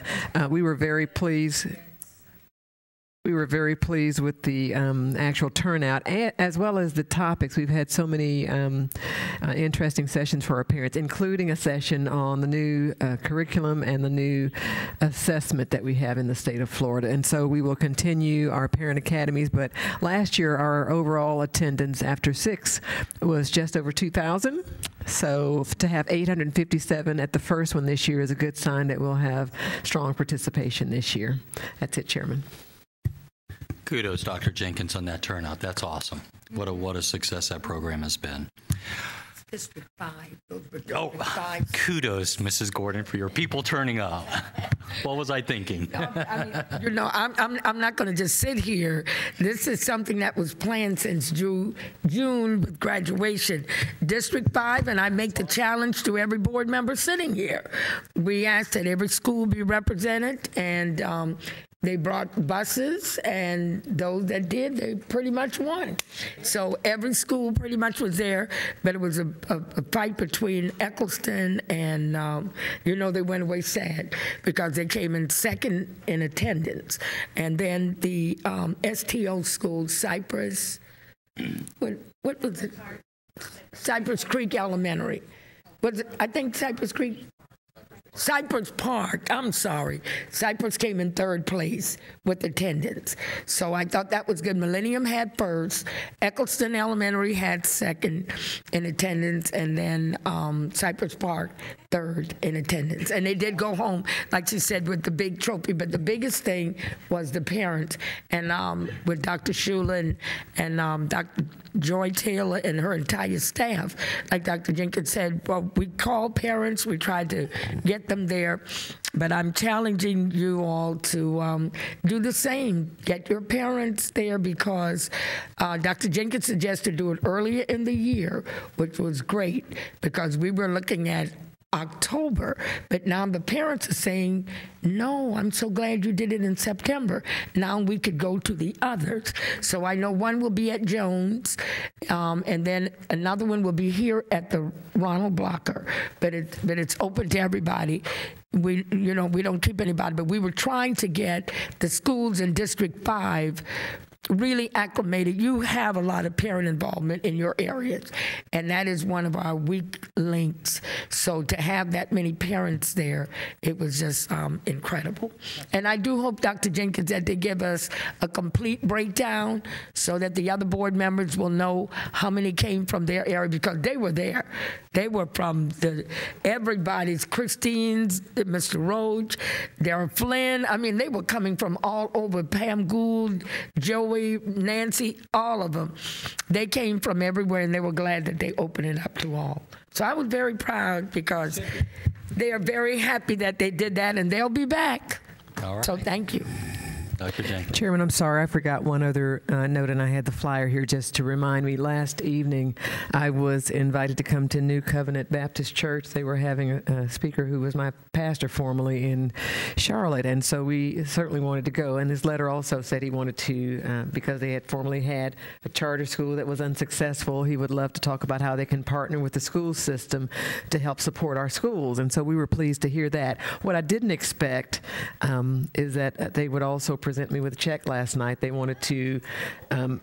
we were very pleased. We were very pleased with the actual turnout, as well as the topics. We've had so many interesting sessions for our parents, including a session on the new curriculum and the new assessment that we have in the state of Florida. And so we will continue our parent academies, but last year our overall attendance after 6 was just over 2,000. So to have 857 at the first one this year is a good sign that we'll have strong participation this year. That's it, Chairman. Kudos, Dr. Jenkins, on that turnout. That's awesome. What a success that program has been. District 5. Kudos, Mrs. Gordon, for your people turning up. What was I thinking? I'm not going to just sit here. This is something that was planned since June with graduation. District 5, and I make the challenge to every board member sitting here. We asked that every school be represented, and they brought buses, and those that did, they pretty much won. So every school pretty much was there, but it was a fight between Eccleston and, they went away sad because they came in second in attendance. And then the STO school, Cypress, what was it? Cypress Creek Elementary. I think Cypress Creek? Cypress Park, I'm sorry. Cypress came in 3rd place with attendance. So I thought that was good. Millennium had 1st. Eccleston Elementary had 2nd in attendance. And then Cypress Park, 3rd in attendance. And they did go home, like she said, with the big trophy. But the biggest thing was the parents. And with Dr. Shula and Dr. Joy Taylor and her entire staff, like Dr. Jenkins said, well, we called parents. We tried to get them there, but I'm challenging you all to do the same. Get your parents there, because Dr. Jenkins suggested do it earlier in the year, which was great, because we were looking at October, but now the parents are saying, no, I'm so glad you did it in September. Now we could go to the others. So I know one will be at Jones, and then another one will be here at the Ronald Blocker, but it's open to everybody. We don't keep anybody, but we were trying to get the schools in District 5 really acclimated. You have a lot of parent involvement in your areas, and that is one of our weak links. So to have that many parents there, it was just incredible. And I do hope, Dr. Jenkins, that they give us a complete breakdown so that the other board members will know how many came from their area, because they were there. They were from everybody's, Christine's, Mr. Roach, Darren Flynn. I mean, they were coming from all over. Pam Gould, Joey, Nancy, all of them. They came from everywhere, and they were glad that they opened it up to all. So I was very proud, because they are very happy that they did that, and they'll be back. All right. So thank you. Dr. Jenkins. Chairman, I'm sorry, I forgot one other note, and I had the flyer here just to remind me. Last evening, I was invited to come to New Covenant Baptist Church. They were having a speaker who was my pastor formerly in Charlotte, and so we certainly wanted to go. And his letter also said he wanted to, because they had formerly had a charter school that was unsuccessful, he would love to talk about how they can partner with the school system to help support our schools. And so we were pleased to hear that. What I didn't expect is that they would also present me with a check last night. They wanted to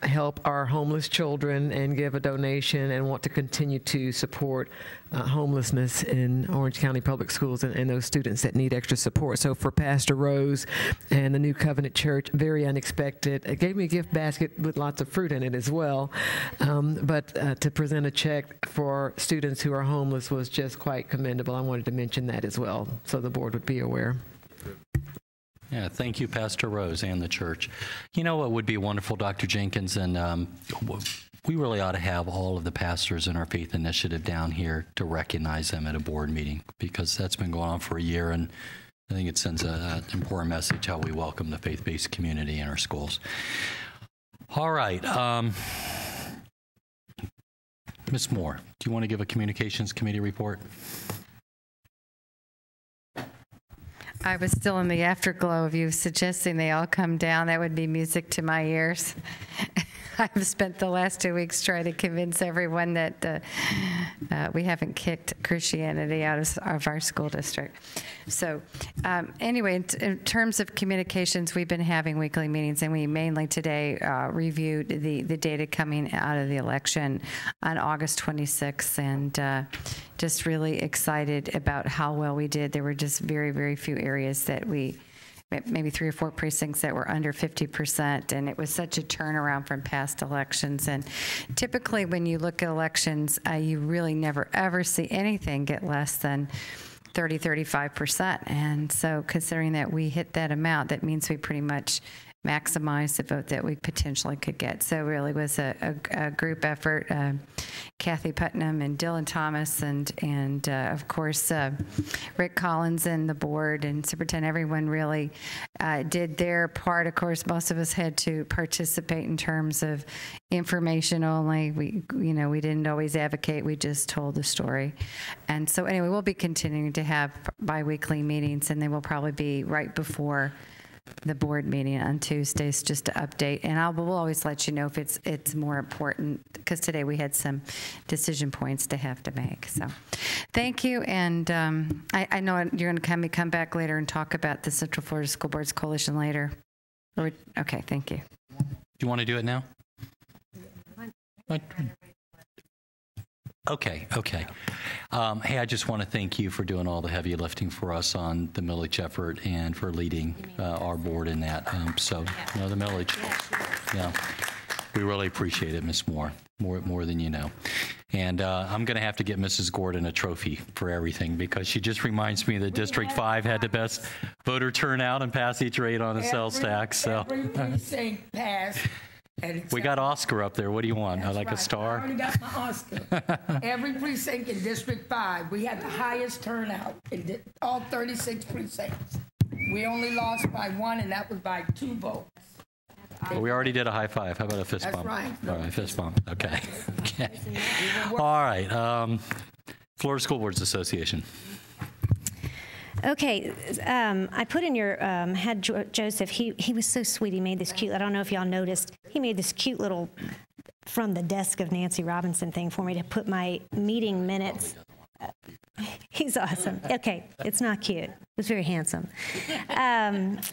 help our homeless children and give a donation, and want to continue to support homelessness in Orange County Public Schools and those students that need extra support. So for Pastor Rose and the New Covenant Church, very unexpected. It gave me a gift basket with lots of fruit in it as well. But to present a check for students who are homeless was just quite commendable. I wanted to mention that as well, so the board would be aware. Yeah, thank you, Pastor Rose, and the church. You know what would be wonderful, Dr. Jenkins, and we really ought to have all of the pastors in our faith initiative down here to recognize them at a board meeting, because that's been going on for a year, and I think it sends an important message how we welcome the faith-based community in our schools. All right. Ms. Moore, do you want to give a communications committee report? I was still in the afterglow of you suggesting they all come down. That would be music to my ears. I've spent the last 2 weeks trying to convince everyone that we haven't kicked Christianity out of our school district. So anyway, in terms of communications, we've been having weekly meetings, and we mainly today reviewed the data coming out of the election on August 26th, and just really excited about how well we did. There were just very, very few areas that maybe 3 or 4 precincts that were under 50%, and it was such a turnaround from past elections. And typically when you look at elections, you really never ever see anything get less than 30-35%. And so considering that we hit that amount, that means we pretty much maximize the vote that we potentially could get. So really was a group effort. Kathy Putnam and Dylan Thomas and of course Rick Collins and the board and superintendent, everyone really did their part. Of course, most of us had to participate in terms of information only. We didn't always advocate, we just told the story. And so anyway, we'll be continuing to have bi-weekly meetings, and they will probably be right before the board meeting on Tuesdays, just to update. And we'll always let you know if it's more important, because today we had some decision points to have to make. So thank you. And I know you're going to come back later and talk about the Central Florida School Boards Coalition later. Okay, thank you. Do you want to do it now? Okay. Hey, I just want to thank you for doing all the heavy lifting for us on the millage effort and for leading our board in that. The millage. Yeah, we really appreciate it, Ms. Moore, more than you know. And I'm going to have to get Mrs. Gordon a trophy for everything, because she just reminds me that District 5 had the best voter turnout and passage rate on a sales tax. So every precinct passed. We got Oscar up there. What do you want? That's like right. a star? I already got my Oscar. Every precinct in District 5, we had the highest turnout in all 36 precincts. We only lost by 1, and that was by 2 votes. Well, we already did a high five. How about a fist bump? That's right. All right, fist bump. Okay. All right. Florida School Boards Association. Okay, I put in your had Joseph. He was so sweet. He made this cute. I don't know if y'all noticed. He made this cute little from the desk of Nancy Robinson thing for me to put my meeting minutes. He's awesome. Okay, it's not cute. It was very handsome.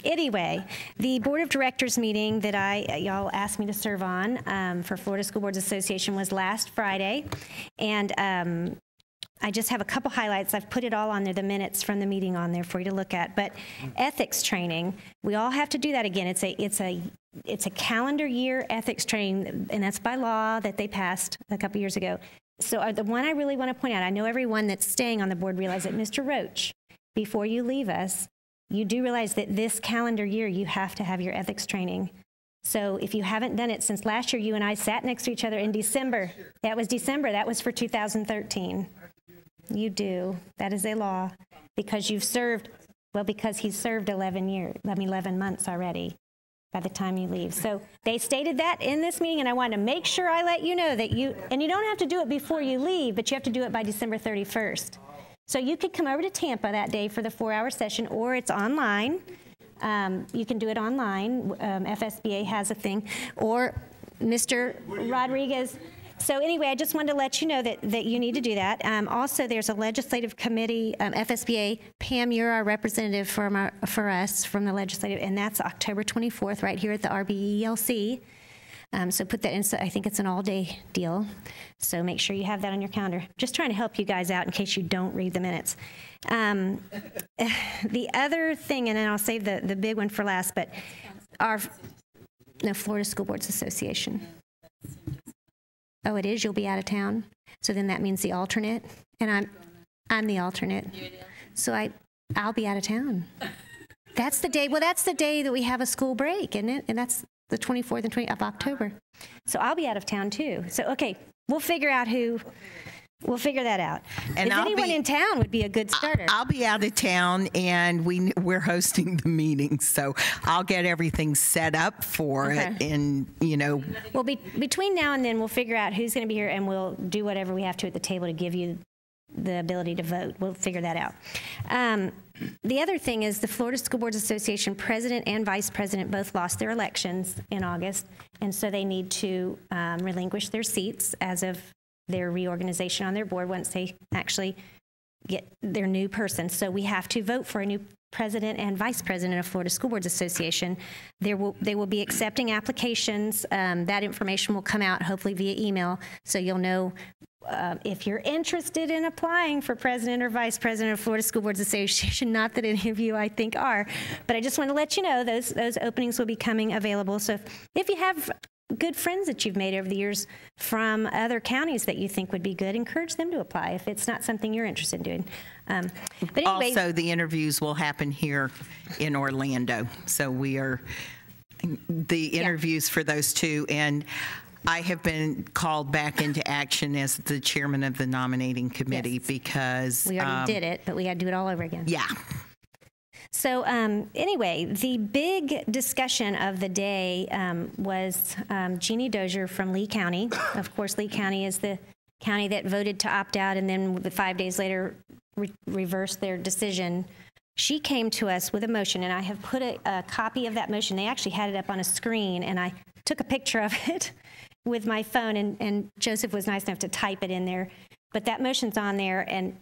Anyway, the Board of Directors meeting that y'all asked me to serve on for Florida School Boards Association was last Friday, and I just have a couple highlights. I've put it all on there, the minutes from the meeting on there for you to look at. But ethics training, we all have to do that again. It's a calendar year ethics training, and that's by law that they passed a couple years ago. So the one I really want to point out, I know everyone that's staying on the board realizes that, Mr. Roach, before you leave us, you do realize that this calendar year you have to have your ethics training. So if you haven't done it since last year, you and I sat next to each other in December. That was December. That was for 2013. You do. That is a law, because you've served, well, because he's served 11 months already by the time you leave. So they stated that in this meeting, and I wanted to make sure I let you know that you don't have to do it before you leave, but you have to do it by December 31st. So you could come over to Tampa that day for the 4-hour session, or it's online. You can do it online. FSBA has a thing, or Mr. Rodriguez. So anyway, I just wanted to let you know that you need to do that. Also, there's a legislative committee, FSBA. Pam, you're our representative for us from the legislative, and that's October 24th right here at the RBELC. So put that in. So I think it's an all-day deal. So make sure you have that on your calendar. Just trying to help you guys out in case you don't read the minutes. The other thing, and then I'll save the big one for last, but Florida School Boards Association. Oh, it is? You'll be out of town? So then that means the alternate? And I'm the alternate. So I'll be out of town. That's the day. Well, that's the day that we have a school break, isn't it? And that's the 24th and 20th of October. So I'll be out of town too. So, okay, we'll figure out who. We'll figure that out. And anyone in town would be a good starter. I'll be out of town, and we're hosting the meeting, so I'll get everything set up for it. And well, between now and then, we'll figure out who's going to be here, and we'll do whatever we have to at the table to give you the ability to vote. We'll figure that out. The other thing is the Florida School Boards Association president and vice president both lost their elections in August, and so they need to relinquish their seats as of their reorganization on their board once they actually get their new person. So we have to vote for a new president and vice president of Florida School Boards Association. They will be accepting applications. That information will come out hopefully via email, so you'll know if you're interested in applying for president or vice president of Florida School Boards Association. Not that any of you I think are, but I just want to let you know those openings will be coming available. So if you have good friends that you've made over the years from other counties that you think would be good, encourage them to apply if it's not something you're interested in doing. But anyway, also, the interviews will happen here in Orlando. So we are the interviews for those two, and I have been called back into action as the chairman of the nominating committee because we already did it, but we had to do it all over again. Yeah. So anyway, the big discussion of the day was Jeannie Dozier from Lee County. Of course, Lee County is the county that voted to opt out and then 5 days later reversed their decision. She came to us with a motion, and I have put a copy of that motion. They actually had it up on a screen, and I took a picture of it with my phone, and Joseph was nice enough to type it in there. But that motion's on there, and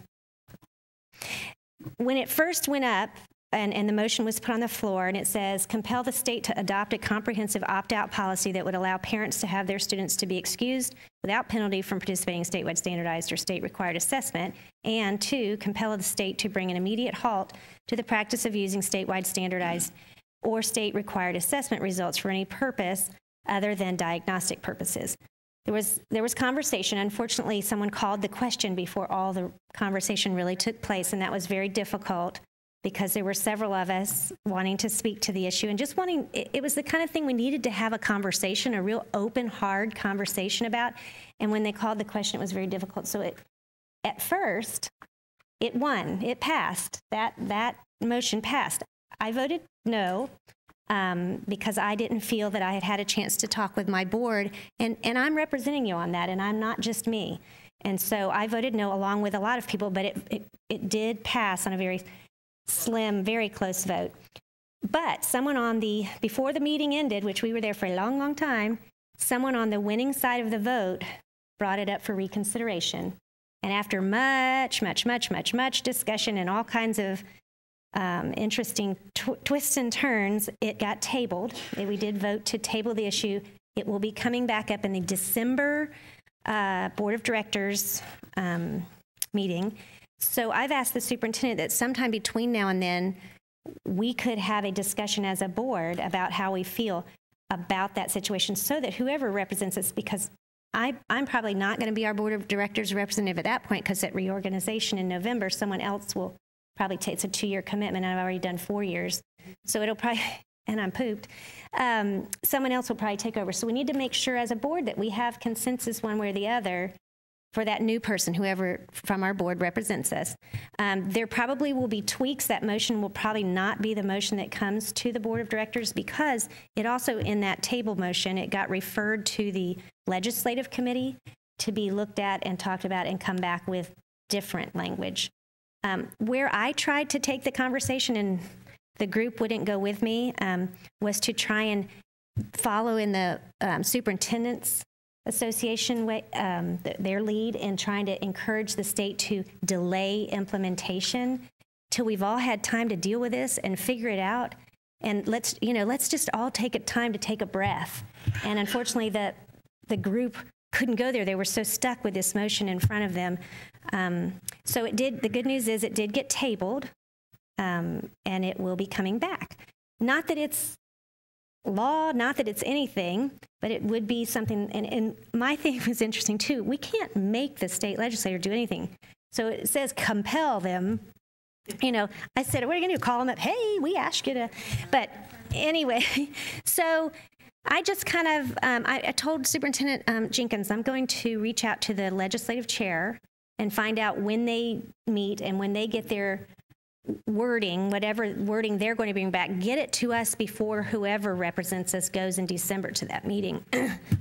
when it first went up, and the motion was put on the floor, and it says, compel the state to adopt a comprehensive opt-out policy that would allow parents to have their students to be excused without penalty from participating in statewide standardized or state-required assessment, and 2, compel the state to bring an immediate halt to the practice of using statewide standardized or state-required assessment results for any purpose other than diagnostic purposes. There was conversation. Unfortunately, someone called the question before all the conversation really took place, and that was very difficult, because there were several of us wanting to speak to the issue and just wanting, it was the kind of thing we needed to have a conversation, a real open, hard conversation about. And when they called the question, it was very difficult. So at first, it won, it passed, that motion passed. I voted no, because I didn't feel that I had had a chance to talk with my board, and I'm representing you on that, and I'm not just me. And so I voted no along with a lot of people, but it did pass on a very slim, very close vote. But someone before the meeting ended, which we were there for a long, long time, someone on the winning side of the vote brought it up for reconsideration. And after much discussion and all kinds of interesting twists and turns, it got tabled. We did vote to table the issue. It will be coming back up in the December Board of Directors meeting. So I've asked the superintendent that sometime between now and then, we could have a discussion as a board about how we feel about that situation, so that whoever represents us, because I'm probably not going to be our Board of Directors representative at that point, because at reorganization in November, someone else will probably take, it's a 2-year commitment, and I've already done 4 years. So it'll probably, and I'm pooped, someone else will probably take over. So we need to make sure as a board that we have consensus one way or the other for that new person, whoever from our board represents us. There probably will be tweaks. That motion will probably not be the motion that comes to the Board of Directors, because it also, in that table motion, it got referred to the Legislative Committee to be looked at and talked about and come back with different language. Where I tried to take the conversation, and the group wouldn't go with me, was to try and follow in the superintendent's association way, their lead in trying to encourage the state to delay implementation till we've all had time to deal with this and figure it out. And let's just all take time to take a breath. And unfortunately, the group couldn't go there. They were so stuck with this motion in front of them. So it did. The good news is it did get tabled, and it will be coming back. Not that it's law, not that it's anything, but it would be something. And my thing was interesting too. We can't make the state legislature do anything. So it says compel them. I said, what are you going to do? Call them up? Hey, we asked you to. But anyway, so I just kind of, I told Superintendent Jenkins I'm going to reach out to the legislative chair and find out when they meet and when they get their wording, whatever wording they're going to bring back, get it to us before whoever represents us goes in December to that meeting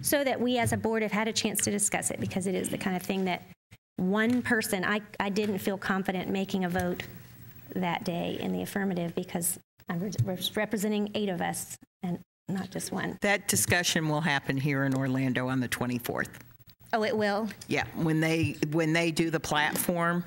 so that we as a board have had a chance to discuss it, because it is the kind of thing that one person, I didn't feel confident making a vote that day in the affirmative because I was representing 8 of us and not just one. That discussion will happen here in Orlando on the 24th. Oh, it will? Yeah, when they do the platform,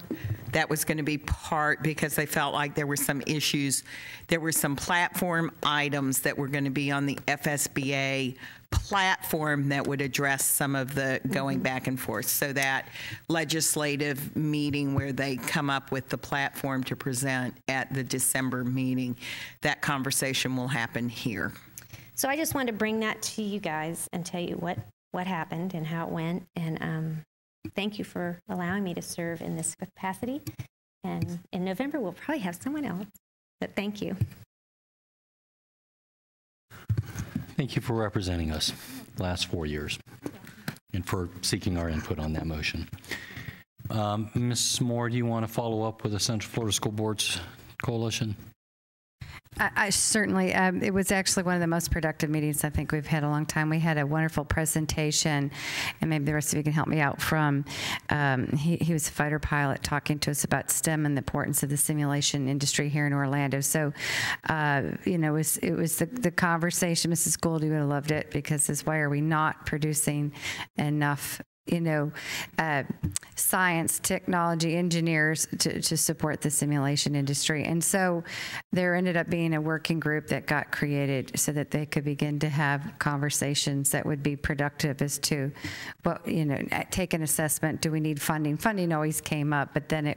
that was going to be part, because they felt like there were some issues. There were some platform items that were going to be on the FSBA platform that would address some of the going back and forth. So that legislative meeting where they come up with the platform to present at the December meeting, that conversation will happen here. So I just wanted to bring that to you guys and tell you what happened and how it went. And thank you for allowing me to serve in this capacity. And in November, we'll probably have someone else. But thank you. Thank you for representing us the last 4 years and for seeking our input on that motion. Ms. Moore, do you want to follow up with the Central Florida School Boards Coalition? I certainly, it was actually one of the most productive meetings I think we've had a long time. We had a wonderful presentation, and maybe the rest of you can help me out, from, he was a fighter pilot talking to us about STEM and the importance of the simulation industry here in Orlando. So, you know, it was the conversation. Mrs. Gould, you would have loved it, because it's why are we not producing enough, you know, science, technology, engineers to support the simulation industry. And so there ended up being a working group that got created so that they could begin to have conversations that would be productive as to what, you know, take an assessment. Do we need funding? Funding always came up, but then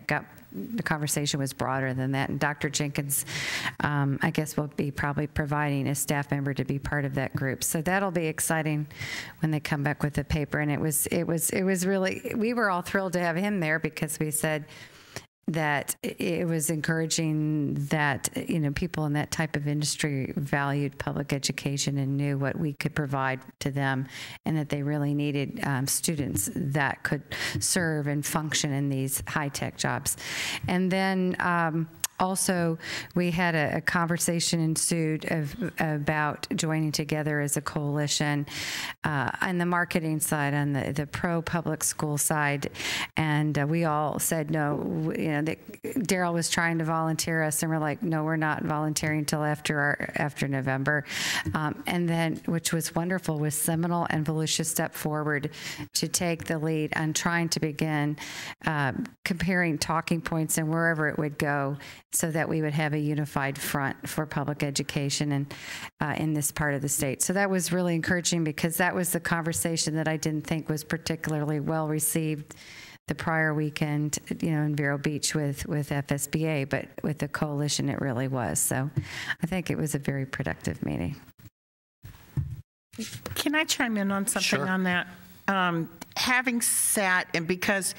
the conversation was broader than that. And Dr. Jenkins, I guess, will be probably providing a staff member to be part of that group. So that'll be exciting when they come back with the paper. And it was really, we were all thrilled to have him there, because we said that it was encouraging that, you know, people in that type of industry valued public education and knew what we could provide to them, and that they really needed students that could serve and function in these high-tech jobs. And then also, we had a conversation ensued about joining together as a coalition on the marketing side, on the pro-public school side, and we all said no. You know, Daryl was trying to volunteer us, and we're like, no, we're not volunteering until after November. And then, which was wonderful, was Seminole and Volusia stepped forward to take the lead on trying to begin comparing talking points and wherever it would go, so that we would have a unified front for public education and in this part of the state. So that was really encouraging, because that was the conversation that I didn't think was particularly well received the prior weekend, you know, in Vero Beach with FSBA, but with the coalition it really was. So I think it was a very productive meeting. Can I chime in on something on that? Having sat, and because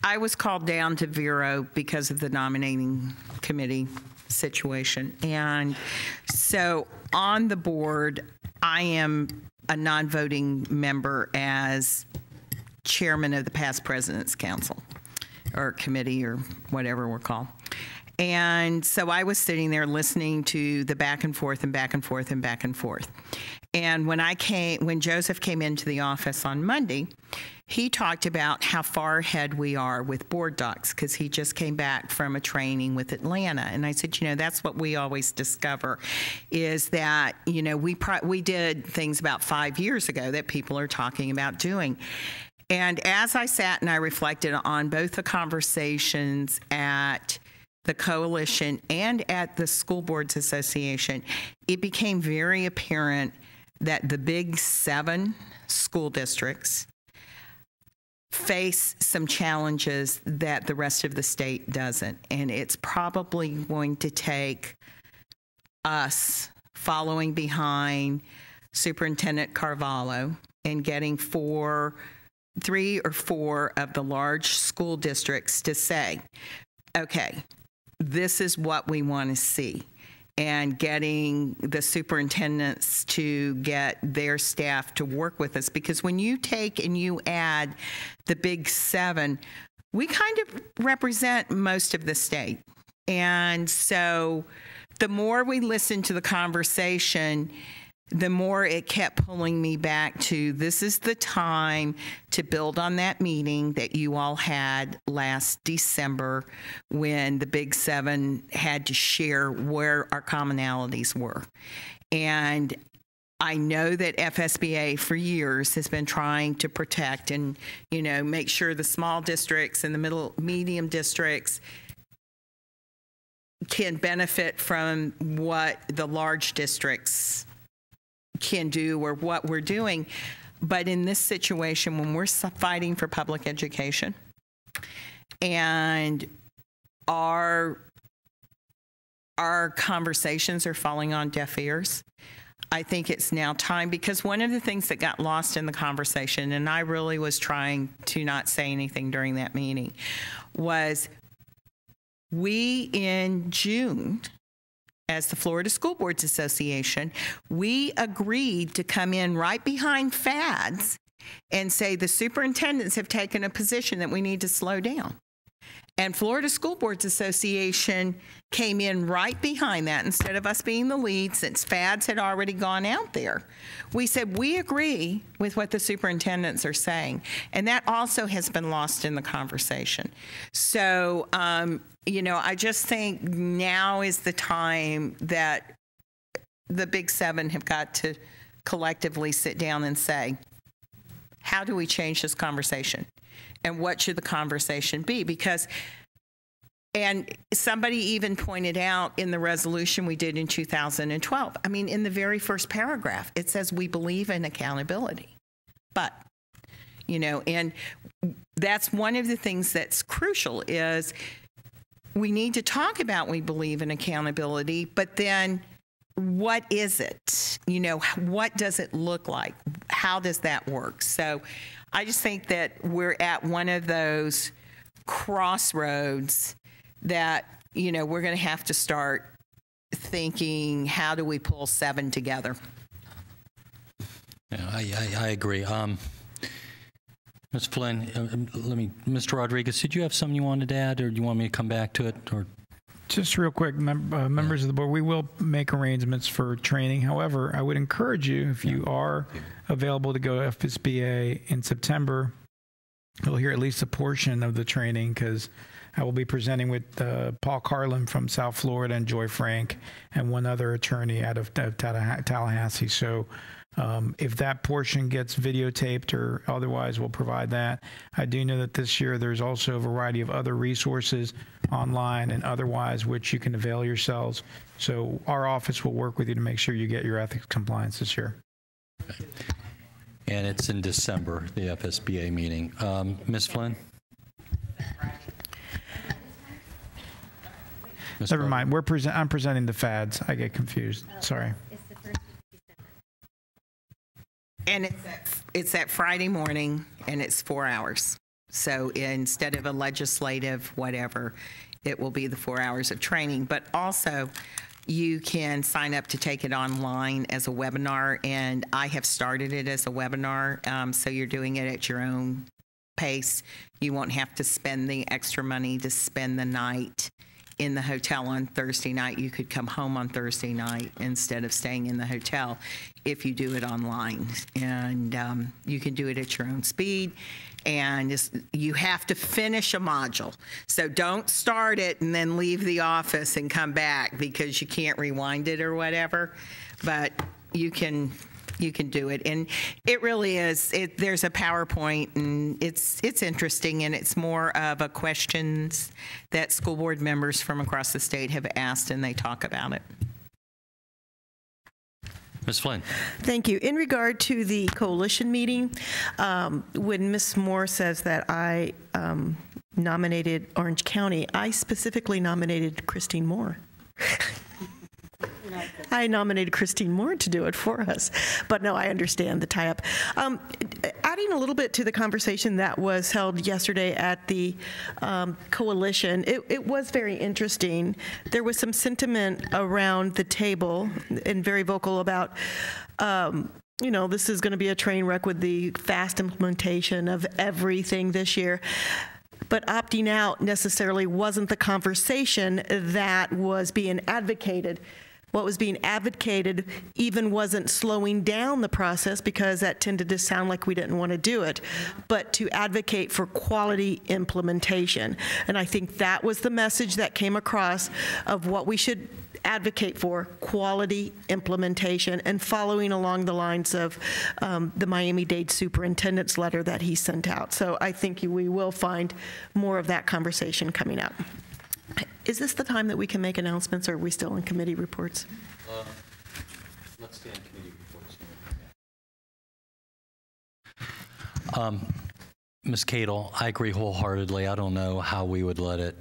I was called down to Vero because of the nominating committee situation. And so on the board, I am a non-voting member as chairman of the Past President's Council, or committee, or whatever we're called. And so I was sitting there listening to the back and forth and back and forth and back and forth. And when Joseph came into the office on Monday, he talked about how far ahead we are with board docs, because he just came back from a training with Atlanta. And I said, you know, that's what we always discover, is that, you know, we did things about 5 years ago that people are talking about doing. And as I sat and I reflected on both the conversations at the coalition and at the School Boards Association, it became very apparent that the big 7 school districts face some challenges that the rest of the state doesn't. And it's probably going to take us following behind Superintendent Carvalho and getting 3 or 4 of the large school districts to say, okay, this is what we want to see. and getting the superintendents to get their staff to work with us. Because when you take and you add the Big 7, we kind of represent most of the state. And so the more we listened to the conversation, the more it kept pulling me back to, this is the time to build on that meeting that you all had last December when the Big 7 had to share where our commonalities were. And I know that FSBA for years has been trying to protect and, make sure the small districts and the medium districts can benefit from what the large districts can do or what we're doing. But in this situation, when we're fighting for public education and our conversations are falling on deaf ears, I think it's now time, because one of the things that got lost in the conversation, and I really was trying to not say anything during that meeting, was we in June, as the Florida School Boards Association, we agreed to come in right behind FADS and say the superintendents have taken a position that we need to slow down. And Florida School Boards Association came in right behind that instead of us being the lead, since FADS had already gone out there. We said we agree with what the superintendents are saying. And that also has been lost in the conversation. So, I just think now is the time that the Big 7 have got to collectively sit down and say, how do we change this conversation? And what should the conversation be? Because, and somebody even pointed out in the resolution we did in 2012, in the very first paragraph, it says we believe in accountability. But, and that's one of the things that's crucial is we need to talk about we believe in accountability, but then what is it? What does it look like? How does that work? So I just think that we're at one of those crossroads that, we're going to have to start thinking, how do we pull 7 together? Yeah, I agree. Ms. Flynn, Mr. Rodriguez, did you have something you wanted to add, or do you want me to come back to it? Or just real quick, members of the board, we will make arrangements for training. However, I would encourage you, if you are available to go to FSBA in September, you'll hear at least a portion of the training, because I will be presenting with Paul Carlin from South Florida and Joy Frank and one other attorney out of Tallahassee. So if that portion gets videotaped or otherwise, we'll provide that. I do know that this year there's also a variety of other resources online and otherwise which you can avail yourselves. So our office will work with you to make sure you get your ethics compliance this year. Okay. And it's in December, the FSBA meeting. Ms. Flynn? Never mind. I'm presenting the FADS. I get confused. Sorry. And it's that Friday morning, and it's 4 hours. So instead of a legislative whatever, it will be the 4 hours of training. But also, you can sign up to take it online as a webinar, and I have started it as a webinar, so you're doing it at your own pace. You won't have to spend the extra money to spend the night in the hotel on Thursday night. You could come home on Thursday night instead of staying in the hotel if you do it online. And you can do it at your own speed. And you have to finish a module. So don't start it and then leave the office and come back because you can't rewind it or whatever. But you can do it. And it really is, there's a PowerPoint, and it's interesting, and it's more of a questions that school board members from across the state have asked, and they talk about it. Ms. Flynn. Thank you. In regard to the coalition meeting, when Ms. Moore says that I nominated Orange County, I specifically nominated Christine Moore. I nominated Christine Moore to do it for us. But no, I understand the tie-up. I adding a little bit to the conversation that was held yesterday at the coalition, it was very interesting. There was some sentiment around the table and very vocal about this is going to be a train wreck with the fast implementation of everything this year. But opting out necessarily wasn't the conversation that was being advocated. What was being advocated even wasn't slowing down the process, because that tended to sound like we didn't want to do it, but to advocate for quality implementation. And I think that was the message that came across of what we should advocate for: quality implementation, and following along the lines of the Miami-Dade superintendent's letter that he sent out. So I think we will find more of that conversation coming up. Is this the time that we can make announcements, or are we still in committee reports? Let's stay in committee reports. Ms. Cadle, I agree wholeheartedly. I don't know how we would let it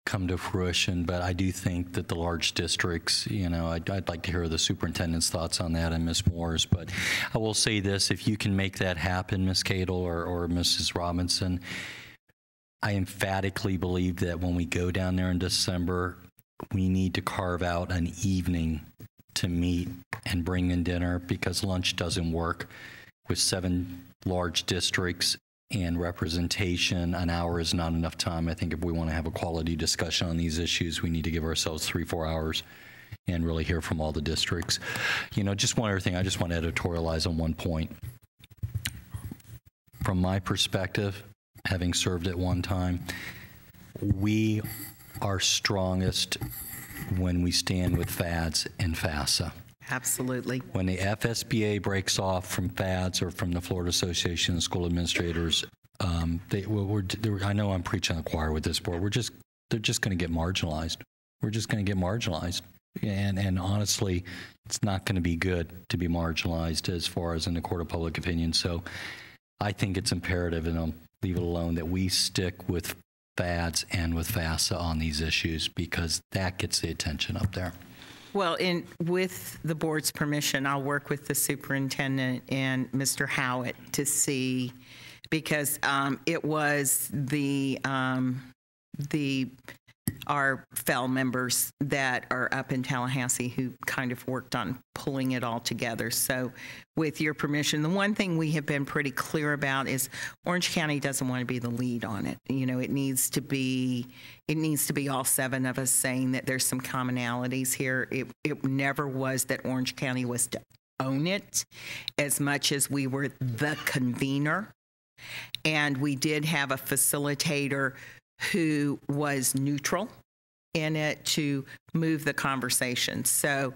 come to fruition, but I do think that the large districts, I'd like to hear the superintendent's thoughts on that and Ms. Moore's, but I will say this: if you can make that happen, Ms. Cadle or Mrs. Robinson, I emphatically believe that when we go down there in December, we need to carve out an evening to meet and bring in dinner, because lunch doesn't work with 7 large districts and representation. An hour is not enough time. I think if we want to have a quality discussion on these issues, we need to give ourselves 3-4 hours and really hear from all the districts. Just one other thing, I just want to editorialize on one point. From my perspective, having served at one time, we are strongest when we stand with FADS and FAFSA. Absolutely. When the FSBA breaks off from FADS or from the Florida Association of School Administrators, I know I'm preaching the choir with this board. They're just going to get marginalized. We're just going to get marginalized. And honestly, it's not going to be good to be marginalized as far as in the court of public opinion. So I think it's imperative, and I'll leave it alone, that we stick with FADS and with FAFSA on these issues, because that gets the attention up there. Well, with the board's permission, I'll work with the superintendent and Mr. Howitt to see, because it was our FEL members that are up in Tallahassee who kind of worked on pulling it all together. So with your permission, the one thing we have been pretty clear about is Orange County doesn't want to be the lead on it. It needs to be all 7 of us saying that there's some commonalities here. It never was that Orange County was to own it as much as we were the convener. And we did have a facilitator who was neutral in it to move the conversation. So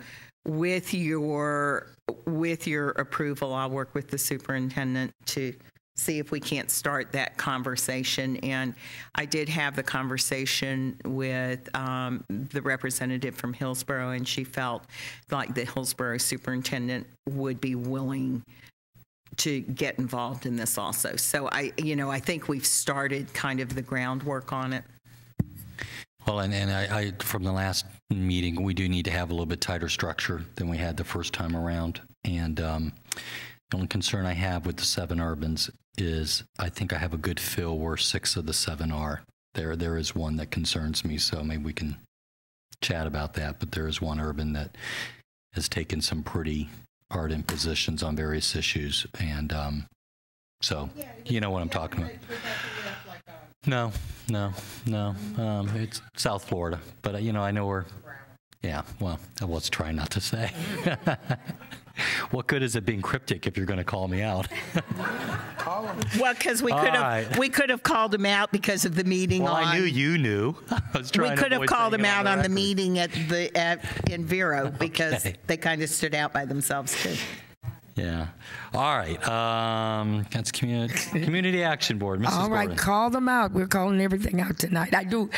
with your approval, I'll work with the superintendent to see if we can't start that conversation. And I did have the conversation with the representative from Hillsborough, and she felt like the Hillsborough superintendent would be willing to get involved in this also. So I think we've started kind of the groundwork on it. Well, and I from the last meeting, we do need to have a little bit tighter structure than we had the first time around. And the only concern I have with the 7 urbans is I think I have a good feel where 6 of the 7 are. There is one that concerns me, so maybe we can chat about that. But there is one urban that has taken some pretty ardent positions on various issues, and so you know what I'm talking about. No, it's South Florida, but I know we're, well, let's try not to say. What good is it being cryptic if you're going to call me out? Well, because we could have called him out because of the meeting. Well, I knew you knew. We could have called him out on the meeting in Vero because they kind of stood out by themselves too. Yeah. All right. That's Community Action Board. Mrs. All right. Gordon. Call them out. We're calling everything out tonight. I do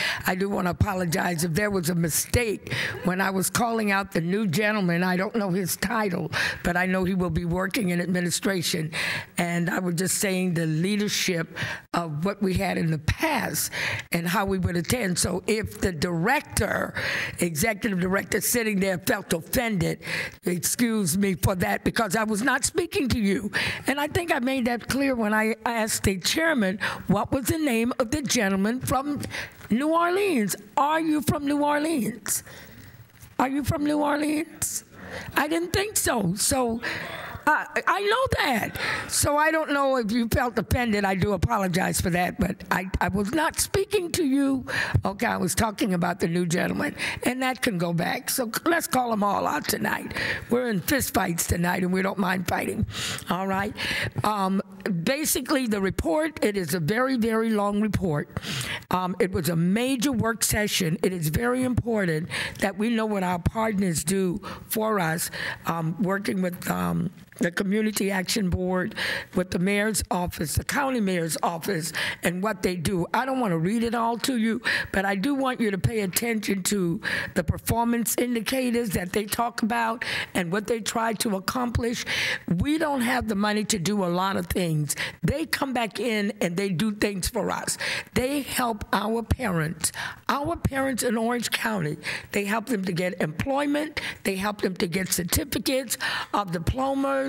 want to apologize if there was a mistake when I was calling out the new gentleman. I don't know his title, but I know he will be working in administration. And I was just saying the leadership of what we had in the past and how we would attend. So if the executive director sitting there felt offended, excuse me for that, because I was not speaking to you. And I think I made that clear when I asked the chairman, what was the name of the gentleman from New Orleans? Are you from New Orleans? Are you from New Orleans? I didn't think so. So I know that. So I don't know if you felt offended. I do apologize for that, but I was not speaking to you. Okay, I was talking about the new gentleman, and that can go back. So let's call them all out tonight. We're in fist fights tonight, and we don't mind fighting. All right? Basically, the report, it is a very, very long report. It was a major work session. It is very important that we know what our partners do for us, working with the Community Action Board, with the mayor's office, the county mayor's office, and what they do. I don't want to read it all to you, but I do want you to pay attention to the performance indicators that they talk about and what they try to accomplish. We don't have the money to do a lot of things. They come back in and they do things for us. They help our parents in Orange County. They help them to get employment. They help them to get certificates of diplomas.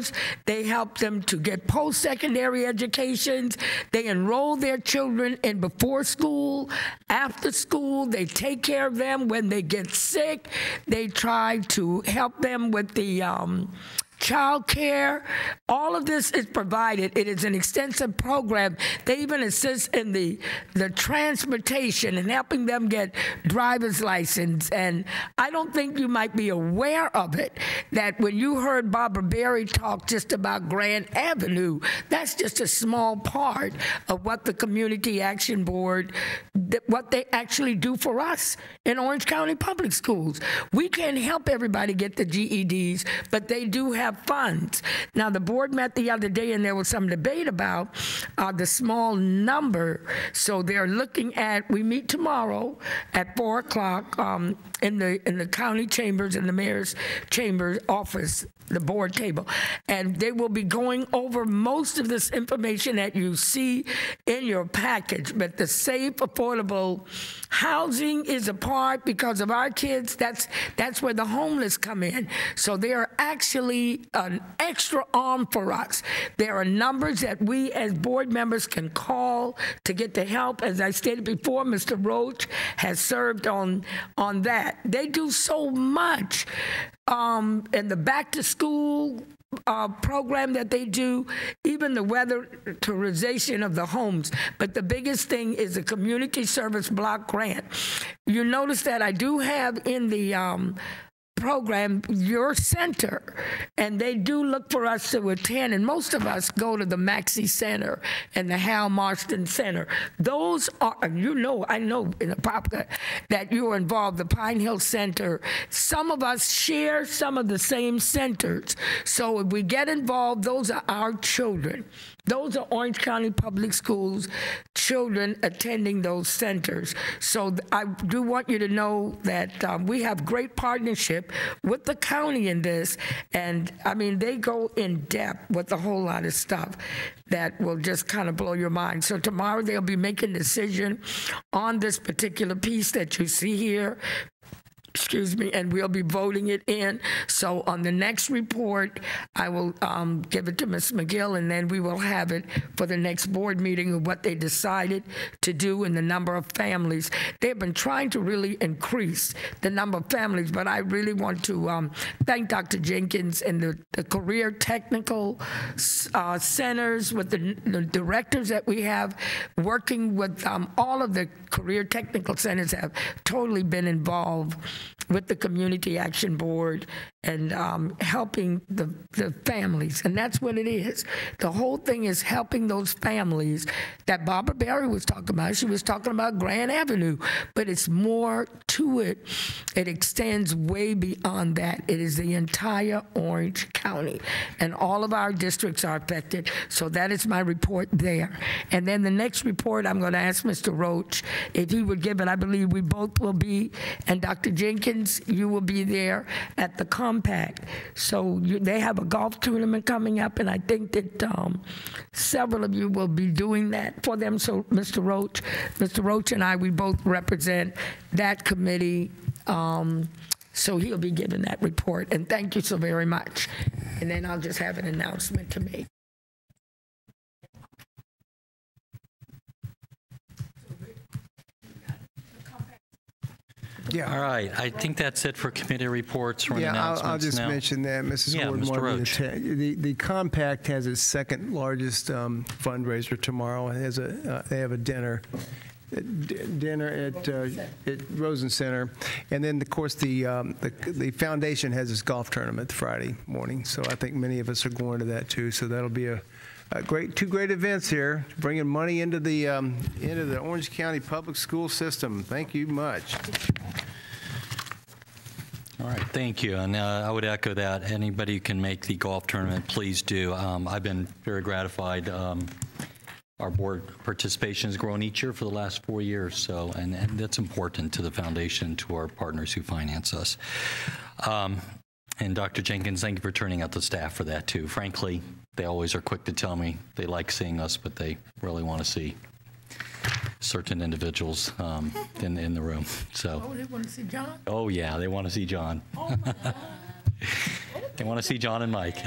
They help them to get post-secondary educations. They enroll their children in before school, after school. They take care of them when they get sick. They try to help them with the child care. All of this is provided. It is an extensive program. They even assist in the transportation and helping them get driver's license. And I don't think you might be aware of it, that when you heard Barbara Berry talk just about Grand Avenue, that's just a small part of what the Community Action Board, what they actually do for us in Orange County Public Schools. We can't help everybody get the GEDs, but they do have funds. Now, the board met the other day and there was some debate about the small number. So they're looking at, we meet tomorrow at 4 o'clock in the county chambers and the mayor's chamber office, the board table. And they will be going over most of this information that you see in your package. But the safe, affordable housing is a part because of our kids. That's where the homeless come in. So they are actually an extra arm for us. There are numbers that we as board members can call to get the help. As I stated before, Mr. Roach has served on that. They do so much. And the back to school program that they do, even the weatherization of the homes. But the biggest thing is the community service block grant. You notice that I do have in the program your center, and they do look for us to attend, and most of us go to the Maxey Center and the Hal Marston Center. Those are, I know in the popular that you're involved, the Pine Hill Center. Some of us share some of the same centers. So if we get involved, those are our children. Those are Orange County Public Schools children attending those centers. So I do want you to know that we have great partnership with the county in this. And I mean, they go in depth with a whole lot of stuff that will just kind of blow your mind. So tomorrow they'll be making a decision on this particular piece that you see here. Excuse me, and we'll be voting it in. So on the next report, I will give it to Ms. McGill, and then we will have it for the next board meeting of what they decided to do and the number of families. They've been trying to really increase the number of families, but I really want to thank Dr. Jenkins and the career technical centers with the directors that we have working with all of the career technical centers have totally been involved with the Community Action Board and helping the families. And that's what it is. The whole thing is helping those families that Barbara Berry was talking about. She was talking about Grand Avenue, but it's more to it. It extends way beyond that. It is the entire Orange County, and all of our districts are affected. So that is my report there. And then the next report, I'm going to ask Mr. Roach if he would give it. I believe we both will be, and Dr. Jenkins, you will be there at the Compact. So they have a golf tournament coming up, and I think that several of you will be doing that for them. So Mr. Roach and I, we both represent that committee So he'll be giving that report, and thank you so very much. And then I'll just have an announcement to make. Yeah. All right. I think that's it for committee reports or announcements I'll just now. mention that Mrs. Yeah, Gordon Mr. wanted me Roach. to the Compact has its second largest fundraiser tomorrow. It has they have a dinner at Rosen Center, and then of course the foundation has its golf tournament Friday morning. So I think many of us are going to that too. So that'll be two great events here, bringing money into the Orange County public school system. Thank you much. All right, thank you. And I would echo that. Anybody who can make the golf tournament, please do. I've been very gratified. Our board participation has grown each year for the last 4 years, so and that's important to the foundation, to our partners who finance us. And Dr. Jenkins, thank you for turning out the staff for that too. Frankly, they always are quick to tell me they like seeing us, but they really want to see certain individuals in the room. So. Oh, they want to see John? Oh yeah, they want to see John. Oh my God. They want to see John and Mike.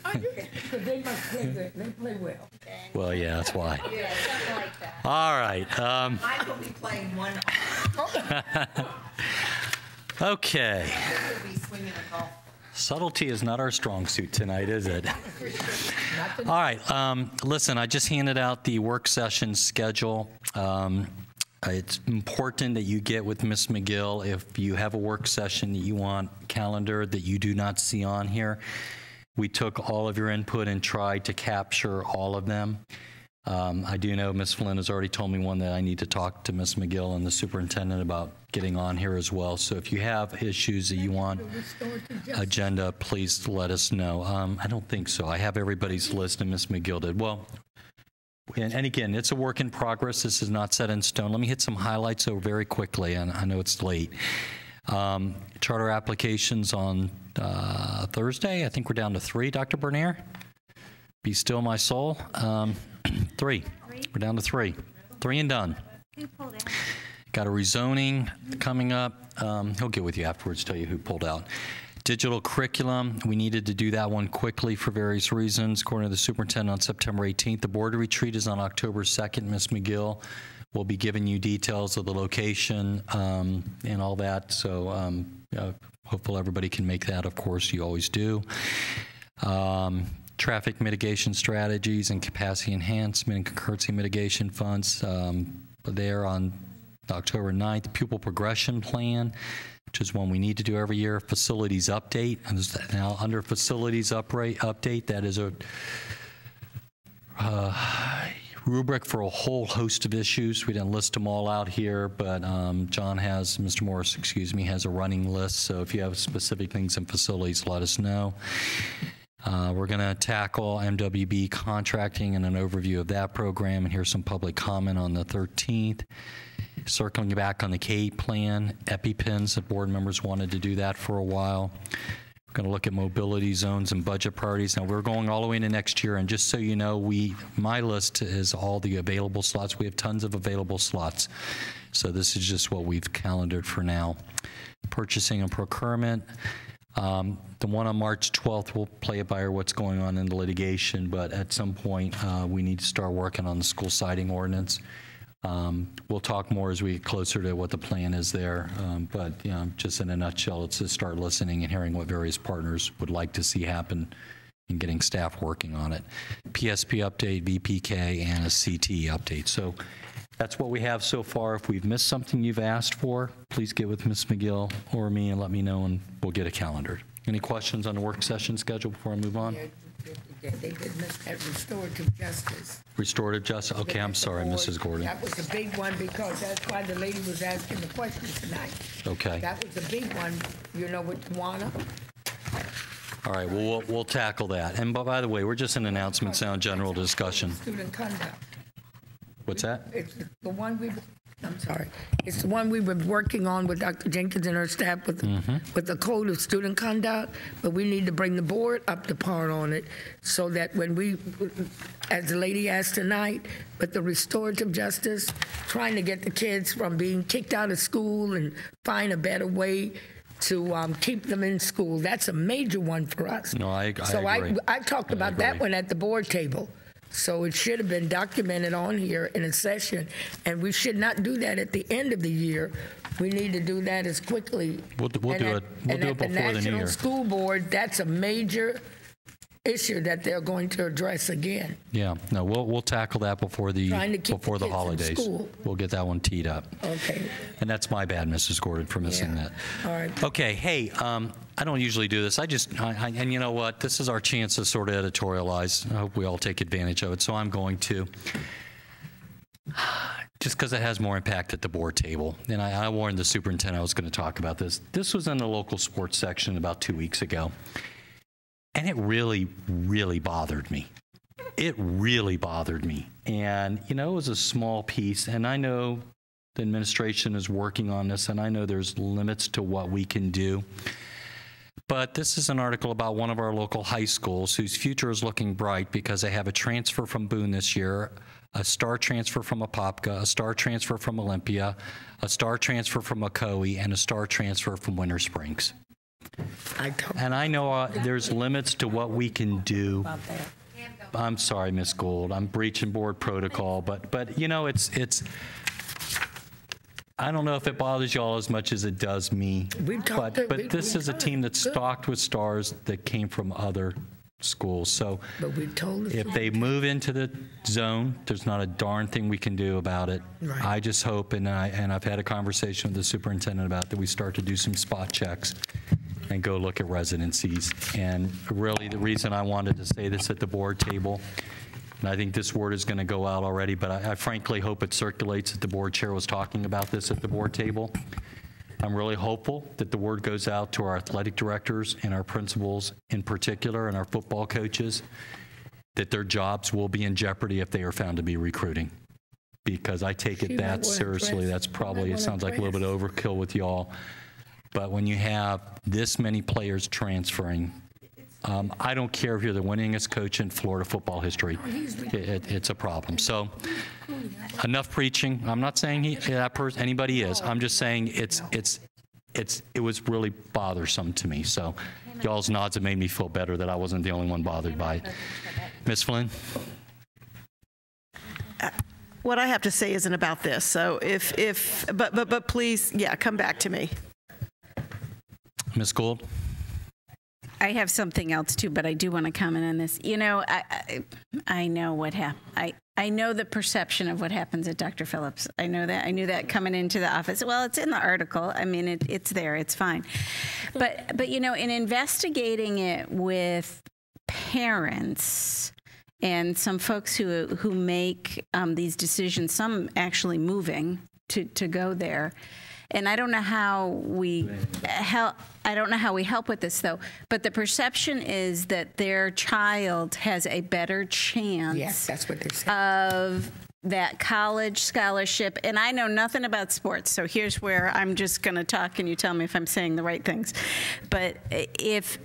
Because they must play good. They play well. Well, yeah, that's why. Yeah, something like that. All right. Mike will be playing one. Okay. He'll be swinging a golf. Subtlety is not our strong suit tonight, is it? All right. Listen, I just handed out the work session schedule. It's important that you get with Ms. McGill if you have a work session that you want calendar that you do not see on here. We took all of your input and tried to capture all of them. I do know Ms. Flynn has already told me one that I need to talk to Ms. McGill and the superintendent about getting on here as well. So if you have issues that you want agenda, please let us know. I don't think so. I have everybody's list and Ms. McGill did. Well, and again, it's a work in progress. This is not set in stone. Let me hit some highlights over very quickly, and I know it's late. Charter applications on Thursday. I think we're down to 3, Dr. Bernier. Be still my soul. 3. We're down to 3. 3 and done. Got a rezoning coming up. He'll get with you afterwards, tell you who pulled out. Digital curriculum, we needed to do that one quickly for various reasons. According to the superintendent, on September 18th. The board retreat is on October 2nd. Ms. McGill will be giving you details of the location and all that. So hopefully everybody can make that. Of course, you always do. Traffic mitigation strategies and capacity enhancement and concurrency mitigation funds there on October 9th. Pupil progression plan, which is one we need to do every year. Facilities update. And now under facilities update, that is a rubric for a whole host of issues. We didn't list them all out here, but Mr. Morris, excuse me, has a running list. So if you have specific things in facilities, let us know. We're going to tackle MWB contracting and an overview of that program, and here's some public comment on the 13th. Circling back on the K plan, EpiPens, the board members wanted to do that for a while. We're going to look at mobility zones and budget priorities. Now, we're going all the way into next year, and just so you know, my list is all the available slots. We have tons of available slots. So this is just what we've calendared for now. Purchasing and procurement. The one on March 12th, we'll play it by ear what's going on in the litigation, but at some point, we need to start working on the school siding ordinance. We'll talk more as we get closer to what the plan is there, but just in a nutshell, it's to start listening and hearing what various partners would like to see happen and getting staff working on it. PSP update, VPK, and a CT update. So that's what we have so far. If we've missed something you've asked for, please get with Ms. McGill or me and let me know, and we'll get it calendared. Any questions on the work session schedule before I move on? They did miss that restorative justice. Restorative justice? Okay, I'm sorry, Mrs. Gordon. That was a big one because that's why the lady was asking the question tonight. Okay. That was a big one. You know what, Juana? All right, well, we'll tackle that. And by the way, we're just in announcements now, general discussion. Student conduct. What's that? It's the one I'm sorry. It's the one we were working on with Dr. Jenkins and her staff with the code of student conduct, but we need to bring the board up to par on it so that when we, as the lady asked tonight, but the restorative justice, trying to get the kids from being kicked out of school and find a better way to keep them in school. That's a major one for us. No, I So agree. I talked about that one at the board table. So it should have been documented on here in a session, and we should not do that at the end of the year. We need to do that as quickly. We'll do it. We'll do it before the new National year. School Board, that's a major issue that they're going to address again. Yeah, no, we'll tackle that before the Trying to keep before the the kids in holidays. school. We'll get that one teed up. Okay. And that's my bad, Mrs. Gordon, for missing that. All right. Okay, hey, I don't usually do this. And you know what? This is our chance to sort of editorialize. I hope we all take advantage of it. So I'm going to, just because it has more impact at the board table. And I warned the superintendent I was going to talk about this. This was in the local sports section about 2 weeks ago. And it really, really bothered me. It really bothered me. And, you know, it was a small piece. And I know the administration is working on this, and I know there's limits to what we can do. But this is an article about one of our local high schools whose future is looking bright because they have a transfer from Boone this year, a star transfer from Apopka, a star transfer from Olympia, a star transfer from Ocoee, and a star transfer from Winter Springs. And I know there's limits to what we can do. I'm sorry, Ms. Gould. I'm breaching board protocol, but you know, it's. I don't know if it bothers y'all as much as it does me. But this is a team that's stocked with stars that came from other schools. So if they move into the zone, there's not a darn thing we can do about it. Right. I just hope, and I've had a conversation with the superintendent about that, we start to do some spot checks and go look at residencies. And really the reason I wanted to say this at the board table, and I think this word is going to go out already, but I frankly hope it circulates that the board chair was talking about this at the board table. I'm really hopeful that the word goes out to our athletic directors and our principals in particular and our football coaches that their jobs will be in jeopardy if they are found to be recruiting. Because I take it that seriously. That's probably, it sounds like a little bit of overkill with y'all. But when you have this many players transferring, I don't care if you're the winningest coach in Florida football history. It's a problem. So enough preaching. I'm not saying anybody is. I'm just saying it was really bothersome to me. So y'all's nods have made me feel better that I wasn't the only one bothered by it. Ms. Flynn? What I have to say isn't about this. So but please, yeah, come back to me. Ms. Gould? I have something else too, but I do want to comment on this. You know, I know what happened. I know the perception of what happens at Dr. Phillips. I know that. I knew that coming into the office. Well, it's in the article. I mean, it's there. It's fine. But you know, in investigating it with parents and some folks who make these decisions, some actually moving to go there. And I don't know how we help. I don't know how we help with this though. But the perception is that their child has a better chance. Yes, that's what they're saying. Of that college scholarship. And I know nothing about sports, so here's where I'm just going to talk, and you tell me if I'm saying the right things. But if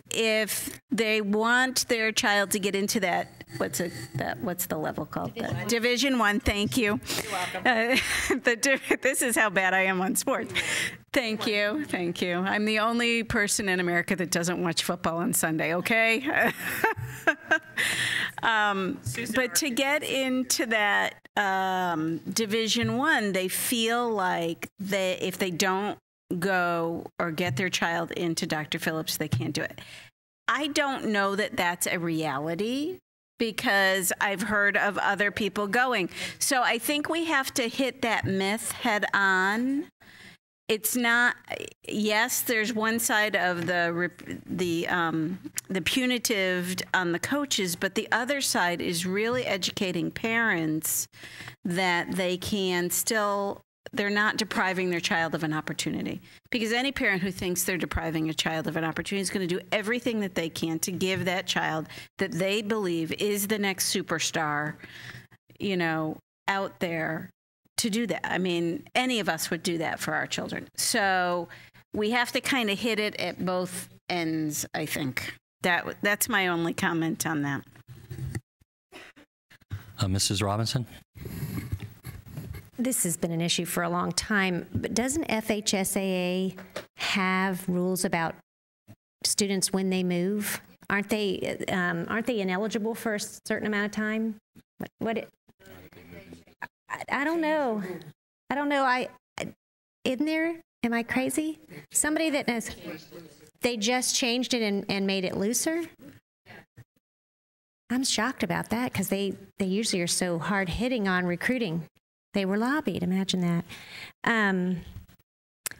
they want their child to get into that. What's the level called? Division I. Thank you. You're welcome. This is how bad I am on sports. Thank you. Thank you. I'm the only person in America that doesn't watch football on Sunday, okay? But to get into that Division I, they feel like if they don't go or get their child into Dr. Phillips, they can't do it. I don't know that that's a reality, because I've heard of other people going. So I think we have to hit that myth head on. It's not, yes, there's one side of the punitive on the coaches, but the other side is really educating parents that they can still, they're not depriving their child of an opportunity. Because any parent who thinks they're depriving a child of an opportunity is going to do everything that they can to give that child that they believe is the next superstar, you know, out there to do that. I mean, any of us would do that for our children. So we have to kind of hit it at both ends, I think. That's my only comment on that. Mrs. Robinson? This has been an issue for a long time, but doesn't FHSAA have rules about students when they move? Aren't they ineligible for a certain amount of time? I don't know. Isn't there? Am I crazy? Somebody that knows. They just changed it and made it looser? I'm shocked about that because they usually are so hard hitting on recruiting. They were lobbied. Imagine that.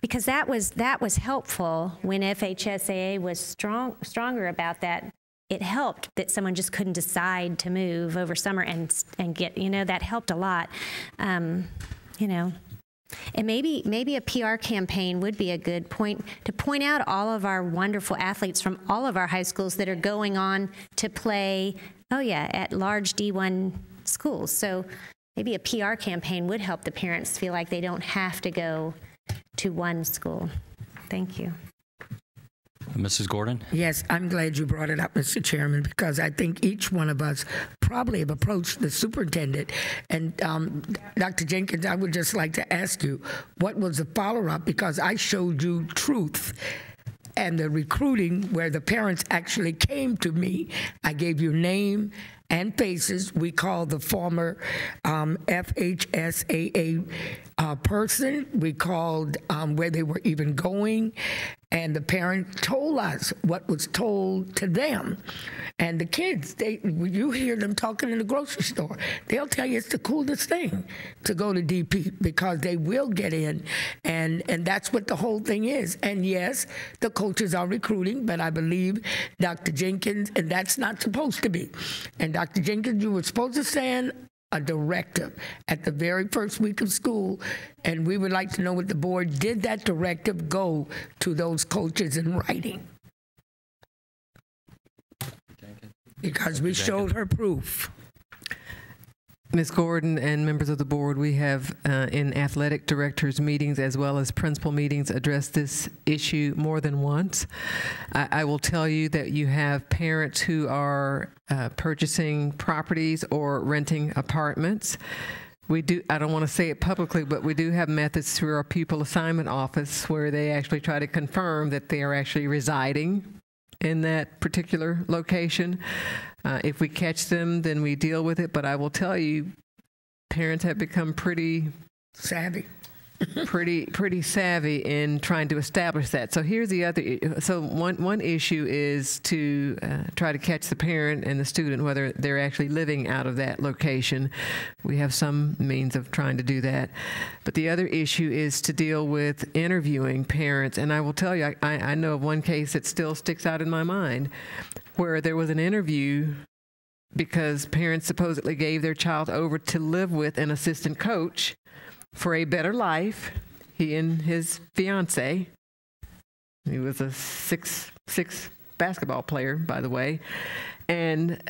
Because that was helpful when FHSAA was stronger about that. It helped that someone just couldn't decide to move over summer and get, that helped a lot. And maybe a PR campaign would be a good point to point out all of our wonderful athletes from all of our high schools that are going on to play, at large D1 schools. So maybe a PR campaign would help the parents feel like they don't have to go to one school. Thank you. Mrs. Gordon? Yes, I'm glad you brought it up, Mr. Chairman, because I think each one of us probably have approached the superintendent. And Dr. Jenkins, I would just like to ask you, what was the follow-up? Because I showed you truth and the recruiting where the parents actually came to me. I gave you name and faces. We called the former FHSAA person. We called where they were even going. And the parent told us what was told to them. And the kids, you hear them talking in the grocery store. They'll tell you it's the coolest thing to go to DP because they will get in. And that's what the whole thing is. And yes, the coaches are recruiting, but I believe Dr. Jenkins, and that's not supposed to be. And Dr. Jenkins, you were supposed to send a directive at the very first week of school, and we would like to know what the board did that directive go to those coaches in writing. Because we showed her proof. Ms. Gordon and members of the board, we have in athletic directors meetings as well as principal meetings addressed this issue more than once. I will tell you that you have parents who are purchasing properties or renting apartments. We do, I don't want to say it publicly, but we do have methods through our pupil assignment office where they actually try to confirm that they are actually residing in that particular location. If we catch them, then we deal with it. But I will tell you, parents have become pretty savvy. pretty savvy in trying to establish that. So here's the other. So one issue is to try to catch the parent and the student whether they're actually living out of that location. We have some means of trying to do that. But the other issue is to deal with interviewing parents. And I will tell you, I know of one case that still sticks out in my mind where there was an interview because parents supposedly gave their child over to live with an assistant coach for a better life. He and his fiance, he was a 6'6" basketball player, by the way, and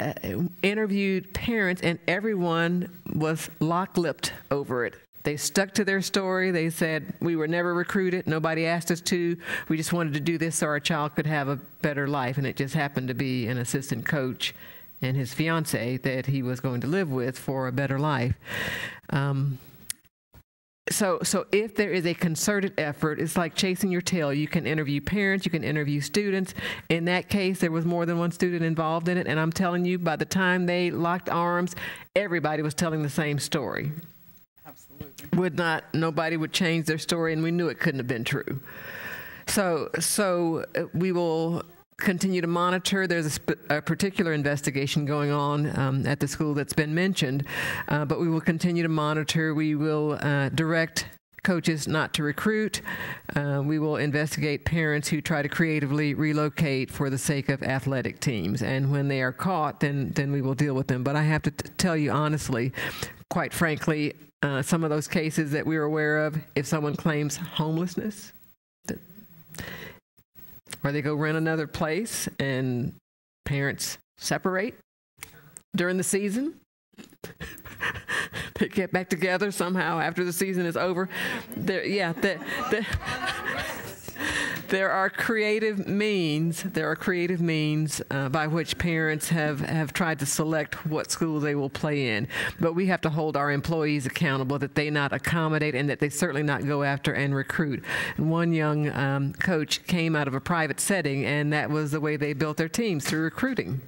interviewed parents, and everyone was lock-lipped over it. They stuck to their story. They said, we were never recruited. Nobody asked us to. We just wanted to do this so our child could have a better life. And it just happened to be an assistant coach and his fiance that he was going to live with for a better life. So if there is a concerted effort, it's like chasing your tail. You can interview parents, you can interview students. In that case, there was more than one student involved in it. And I'm telling you, by the time they locked arms, everybody was telling the same story. Absolutely. Nobody would change their story, and we knew it couldn't have been true. So we will continue to monitor. There's a particular investigation going on at the school that's been mentioned, but we will continue to monitor. We will direct coaches not to recruit. We will investigate parents who try to creatively relocate for the sake of athletic teams. And when they are caught, then we will deal with them. But I have to tell you honestly, quite frankly, some of those cases that we're aware of, if someone claims homelessness, or they go rent another place and parents separate during the season, they get back together somehow after the season is over. There are creative means. By which parents have tried to select what school they will play in. But we have to hold our employees accountable that they not accommodate and that they certainly not go after and recruit. And one young coach came out of a private setting, and that was the way they built their teams, through recruiting.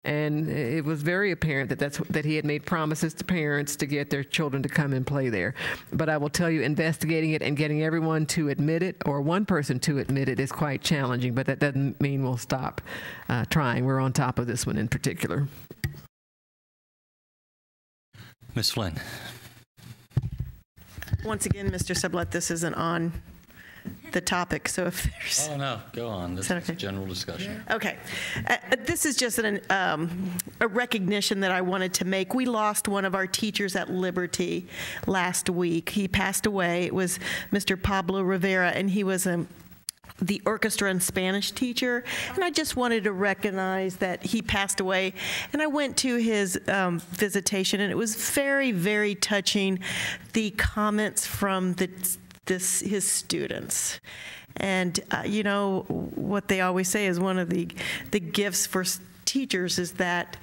And it was very apparent that he had made promises to parents to get their children to come and play there. But I will tell you, investigating it and getting everyone to admit it, or one person to admit it, is quite challenging. But that doesn't mean we'll stop trying. We're on top of this one in particular. Ms. Flynn. Once again, Mr. Sublette, this isn't on the topic, so if there's... Oh, no, go on. This is a general discussion. Okay. This is just a recognition that I wanted to make. We lost one of our teachers at Liberty last week. He passed away. It was Mr. Pablo Rivera, and he was the orchestra and Spanish teacher, and I just wanted to recognize that he passed away. And I went to his visitation, and it was very, very touching, the comments from his students. And you know what they always say is one of the gifts for teachers is that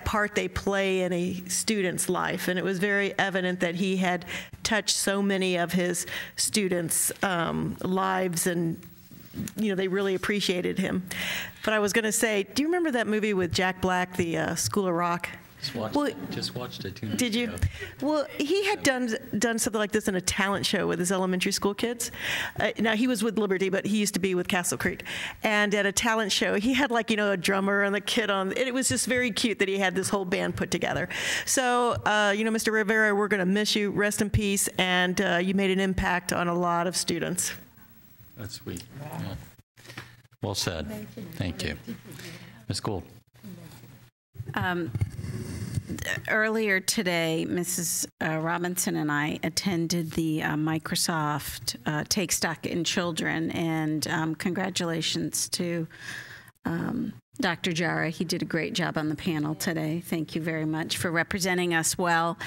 part they play in a student's life. And it was very evident that he had touched so many of his students' lives, and you know, they really appreciated him. But I was going to say, do you remember that movie with Jack Black, the School of Rock? Just watched it 2 nights Did you? ago. Well, he had done something like this in a talent show with his elementary school kids. Now, he was with Liberty, but he used to be with Castle Creek. And at a talent show, he had, like, you know, a drummer and the kid on. And it was just very cute that he had this whole band put together. So, you know, Mr. Rivera, we're going to miss you. Rest in peace. And you made an impact on a lot of students. That's sweet. Yeah. Well said. Thank you. Ms. Gould. Earlier today, Mrs. Robinson and I attended the Microsoft Take Stock in Children, and congratulations to Dr. Jara. He did a great job on the panel today. Thank you very much for representing us well.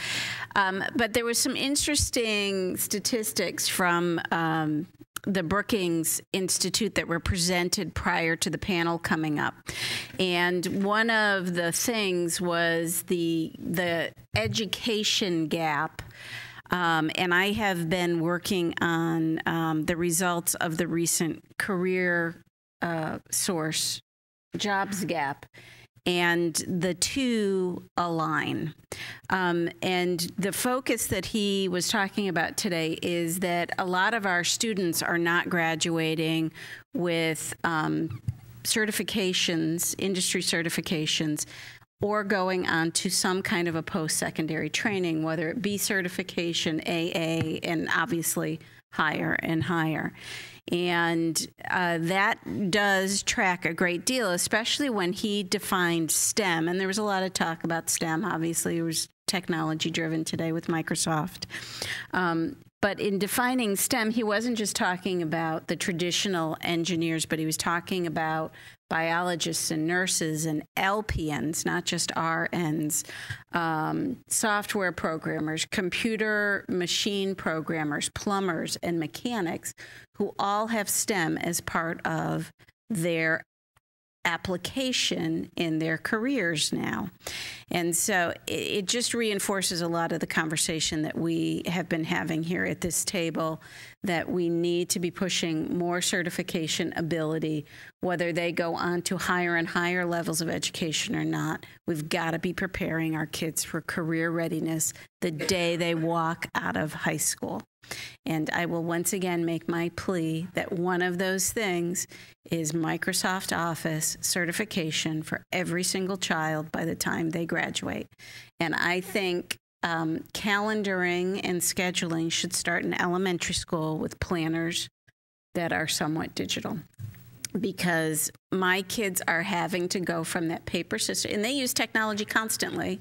But there was some interesting statistics from the Brookings Institute that were presented prior to the panel coming up. And one of the things was the education gap. And I have been working on the results of the recent career source jobs gap. And the two align. And the focus that he was talking about today is that a lot of our students are not graduating with certifications, industry certifications, or going on to some kind of a post-secondary training, whether it be certification, AA, and obviously higher and higher. And that does track a great deal, especially when he defined STEM. And there was a lot of talk about STEM. Obviously, it was technology-driven today with Microsoft. But in defining STEM, he wasn't just talking about the traditional engineers, but he was talking about biologists and nurses and LPNs, not just RNs, software programmers, computer machine programmers, plumbers, and mechanics, who all have STEM as part of their application in their careers now. And so it just reinforces a lot of the conversation that we have been having here at this table, that we need to be pushing more certification ability, whether they go on to higher and higher levels of education or not. We've got to be preparing our kids for career readiness the day they walk out of high school. And I will once again make my plea that one of those things is Microsoft Office certification for every single child by the time they graduate. And I think calendaring and scheduling should start in elementary school with planners that are somewhat digital. Because my kids are having to go from that paper system, and they use technology constantly,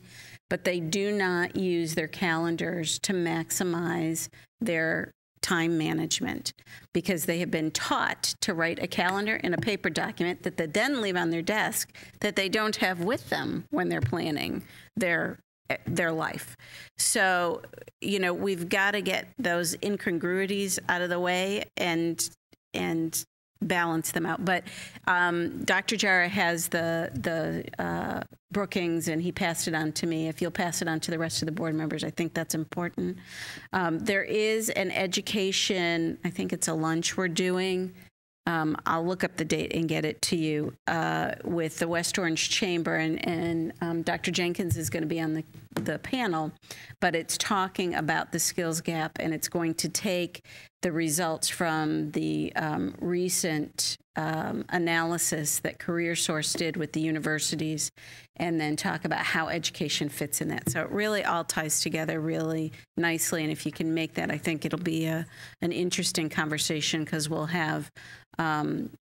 but they do not use their calendars to maximize their time management, because they have been taught to write a calendar in a paper document that they then leave on their desk that they don't have with them when they're planning their life. So, you know, we've got to get those incongruities out of the way, and and balance them out. But Dr. Jara has the Brookings, and he passed it on to me. If you'll pass it on to the rest of the board members, I think that's important. There is an education, I think it's a lunch we're doing. I'll look up the date and get it to you with the West Orange Chamber, and Dr. Jenkins is going to be on the panel, but it's talking about the skills gap, and it's going to take the results from the recent analysis that CareerSource did with the universities, and then talk about how education fits in that. So it really all ties together really nicely, and if you can make that, I think it'll be an interesting conversation, because we'll have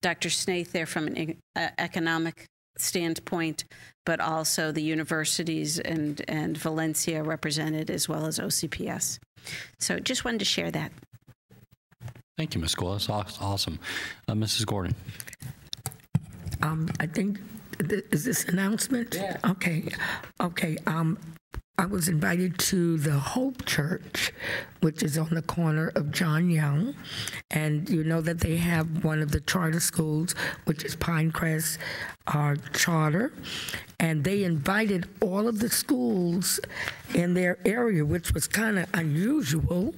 Dr. Snaith there from an economic standpoint, but also the universities and Valencia represented, as well as OCPS. So just wanted to share that. Thank you, Ms. Cole. That's awesome. Mrs. Gordon. I think, is this announcement? Yeah. Okay. I was invited to the Hope Church, which is on the corner of John Young. And you know that they have one of the charter schools, which is Pinecrest Charter. And they invited all of the schools in their area, which was kind of unusual.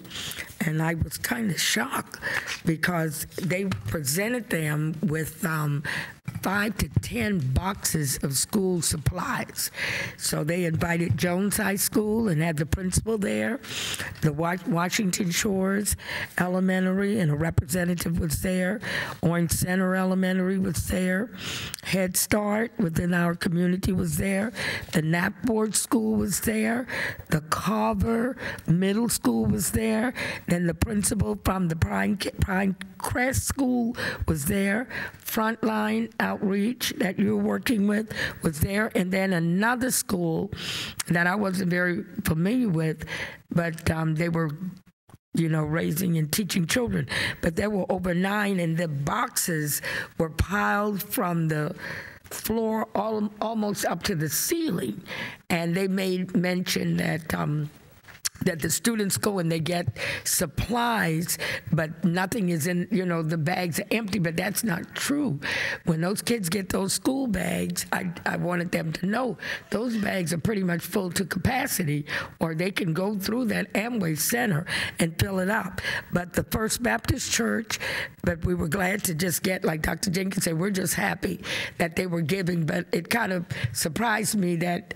And I was kind of shocked, because they presented them with 5 to 10 boxes of school supplies. So they invited Jones High School and had the principal there, the Washington Shores Elementary, and a representative was there. Orange Center Elementary was there. Head Start within our community was there. The Napboard School was there. The Carver Middle School was there. Then the principal from the Pinecrest School was there. Frontline Outreach that you're working with was there. And then another school that I wasn't very familiar with, but they were raising and teaching children. But there were over 9, and the boxes were piled from the floor almost up to the ceiling. And they made mention that the students go and they get supplies, but nothing is in, the bags are empty, but that's not true. When those kids get those school bags, I wanted them to know those bags are pretty much full to capacity, or they can go through that Amway Center and fill it up. But the First Baptist Church, but we were glad to just get, like Dr. Jenkins said, we're just happy that they were giving, but it kind of surprised me that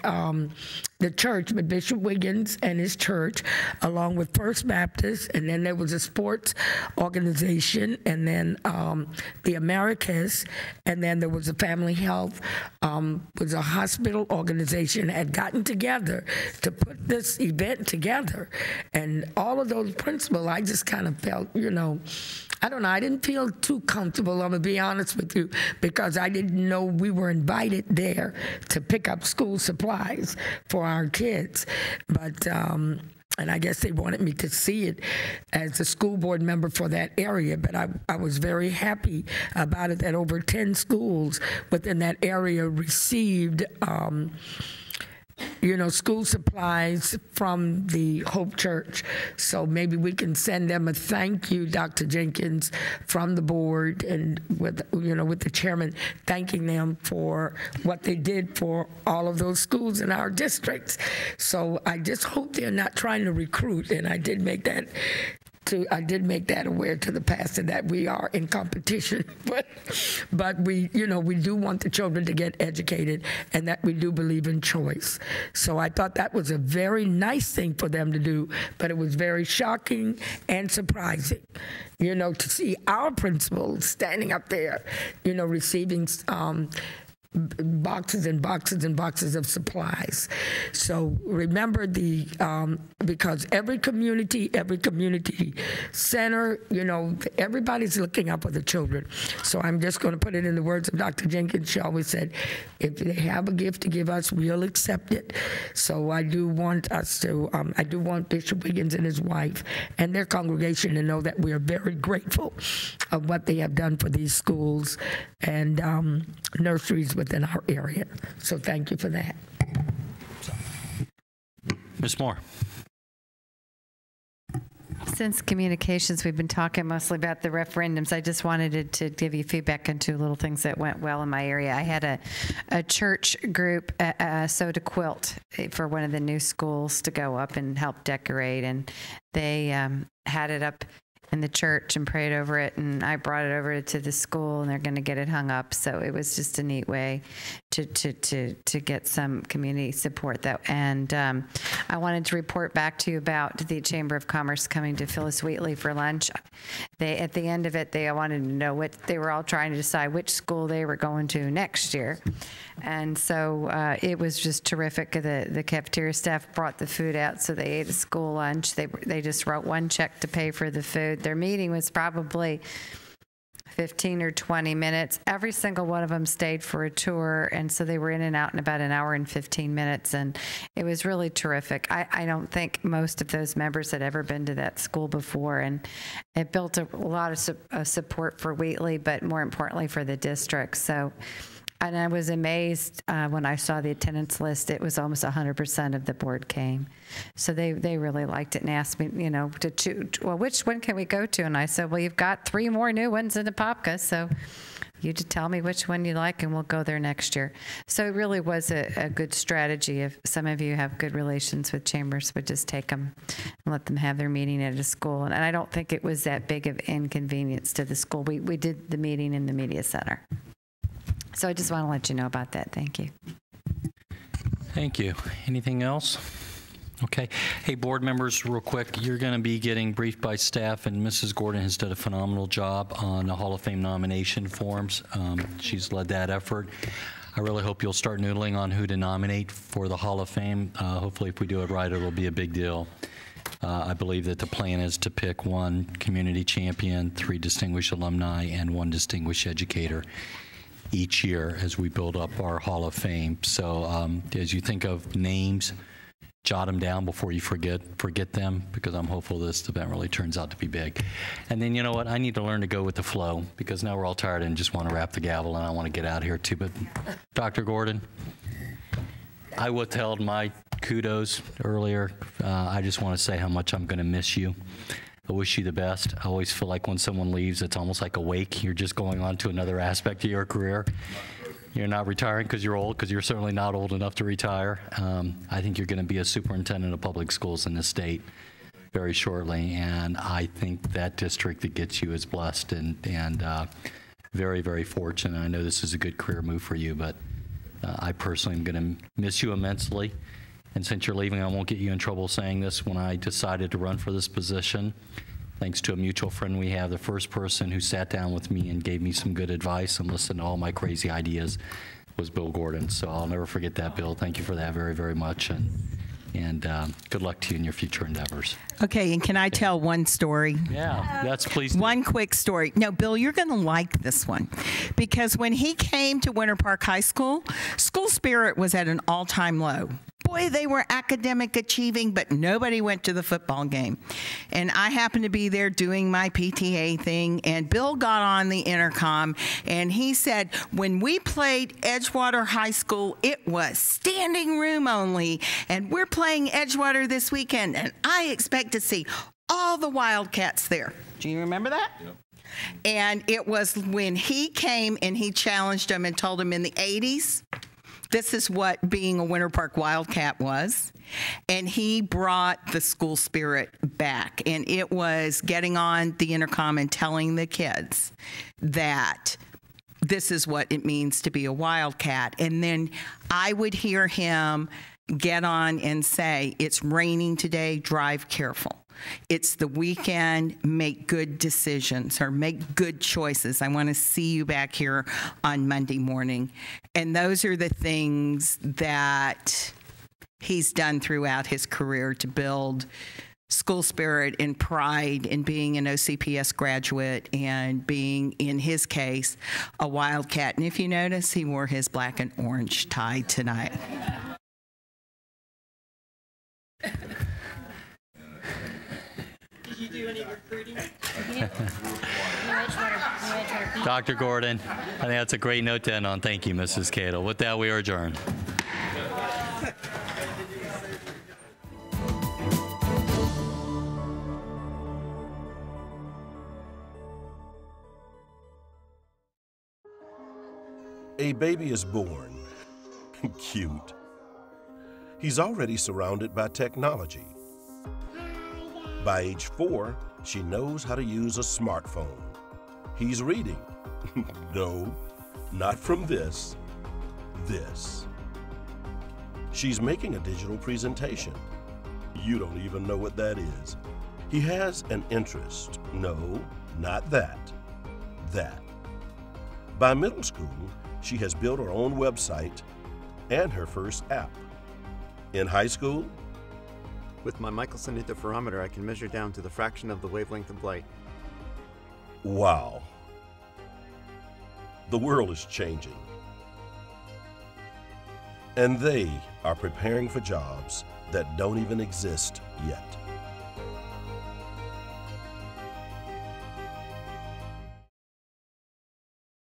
the church, but Bishop Wiggins and his church, along with First Baptist, and then there was a sports organization, and then the Americas, and then there was a family health, was a hospital organization, had gotten together to put this event together. And all of those principals, I just kind of felt, I don't know, I didn't feel too comfortable, I'm going to be honest with you, because I didn't know we were invited there to pick up school supplies for our kids. But and I guess they wanted me to see it as a school board member for that area, but I was very happy about it, that over 10 schools within that area received school supplies from the Hope Church. So maybe we can send them a thank you, Dr. Jenkins, from the board, and with the chairman, thanking them for what they did for all of those schools in our districts. So I just hope they're not trying to recruit, and I did make that aware to the pastor that we are in competition, but we do want the children to get educated, and that we do believe in choice. So I thought that was a very nice thing for them to do, but it was very shocking and surprising, to see our principals standing up there, receiving boxes and boxes and boxes of supplies. So remember because every community center, everybody's looking out for the children. So I'm just going to put it in the words of Dr. Jenkins. She always said, if they have a gift to give us, we'll accept it. So I do want Bishop Wiggins and his wife and their congregation to know that we are very grateful of what they have done for these schools and nurseries within our area. So thank you for that. Ms. Moore. Since communications, we've been talking mostly about the referendums. I just wanted to give you feedback on 2 little things that went well in my area. I had a church group sewed a quilt for one of the new schools to go up and help decorate, and they had it up in the church and prayed over it, and I brought it over to the school, and they're going to get it hung up. So it was just a neat way to get some community support. And I wanted to report back to you about the Chamber of Commerce coming to Phyllis Wheatley for lunch. At the end of it, they wanted to know what they were all trying to decide which school they were going to next year. And so it was just terrific. The cafeteria staff brought the food out, so they ate a school lunch. They just wrote one check to pay for the food. Their meeting was probably 15 or 20 minutes. Every single one of them stayed for a tour, and so they were in and out in about an hour and 15 minutes, and it was really terrific. I don't think most of those members had ever been to that school before, and it built a lot of support for Wheatley, but more importantly for the district. So. And I was amazed when I saw the attendance list. It was almost 100% of the board came. So they really liked it and asked me, to choose, well, which one can we go to? And I said, well, you've got 3 more new ones in Apopka, so you just tell me which one you like and we'll go there next year. So it really was a good strategy. If some of you have good relations with chambers, would just take them and let them have their meeting at a school. And I don't think it was that big of inconvenience to the school. We did the meeting in the media center. So I just want to let you know about that. Thank you. Thank you. Anything else? Okay. Hey, board members, real quick, you're going to be getting briefed by staff, and Mrs. Gordon has done a phenomenal job on the Hall of Fame nomination forms. She's led that effort. I really hope you'll start noodling on who to nominate for the Hall of Fame. Hopefully, if we do it right, it'll be a big deal. I believe that the plan is to pick 1 community champion, 3 distinguished alumni, and 1 distinguished educator each year as we build up our Hall of Fame. So as you think of names, jot them down before you forget them, because I'm hopeful this event really turns out to be big. And then, you know what, I need to learn to go with the flow, because now we're all tired and just want to wrap the gavel, and I want to get out of here too. But Dr. Gordon, I withheld my kudos earlier. I just want to say how much I'm going to miss you. I wish you the best. I always feel like when someone leaves, it's almost like a wake. You're just going on to another aspect of your career. You're not retiring because you're old, because you're certainly not old enough to retire. I think you're going to be a superintendent of public schools in this state very shortly, and I think that district that gets you is blessed and very, very fortunate. I know this is a good career move for you, but I personally am going to miss you immensely. And since you're leaving, I won't get you in trouble saying this. When I decided to run for this position, thanks to a mutual friend we have, the first person who sat down with me and gave me some good advice and listened to all my crazy ideas was Bill Gordon. So I'll never forget that, Bill. Thank you for that very, very much. And good luck to you in your future endeavors. Okay, and can I tell one story? Yeah, that's please. One quick story. No, Bill, you're going to like this one, because when he came to Winter Park High School, school spirit was at an all-time low. Boy, they were academic achieving, but nobody went to the football game. And I happened to be there doing my PTA thing, and Bill got on the intercom, and he said, when we played Edgewater High School, it was standing room only, and we're playing Edgewater this weekend, and I expect to see all the Wildcats there. Do you remember that? Yep. And it was when he came and he challenged them and told them in the 80s, this is what being a Winter Park Wildcat was. And he brought the school spirit back. And it was getting on the intercom and telling the kids that this is what it means to be a Wildcat. And then I would hear him get on and say, it's raining today, drive careful. It's the weekend, make good decisions or make good choices. I want to see you back here on Monday morning. And those are the things that he's done throughout his career to build school spirit and pride in being an OCPS graduate and being, in his case, a Wildcat. And if you notice, he wore his black and orange tie tonight. Did you do any recruiting? Dr. Gordon, I think that's a great note to end on. Thank you, Mrs. Cato. With that, we are adjourned. A baby is born. Cute. He's already surrounded by technology. By age 4, she knows how to use a smartphone. He's reading. No, not from this. This. She's making a digital presentation. You don't even know what that is. He has an interest. No, not that. That. By middle school, she has built her own website and her first app. In high school, with my Michelson interferometer, I can measure down to the fraction of the wavelength of light. wow. The world is changing. And they are preparing for jobs that don't even exist yet.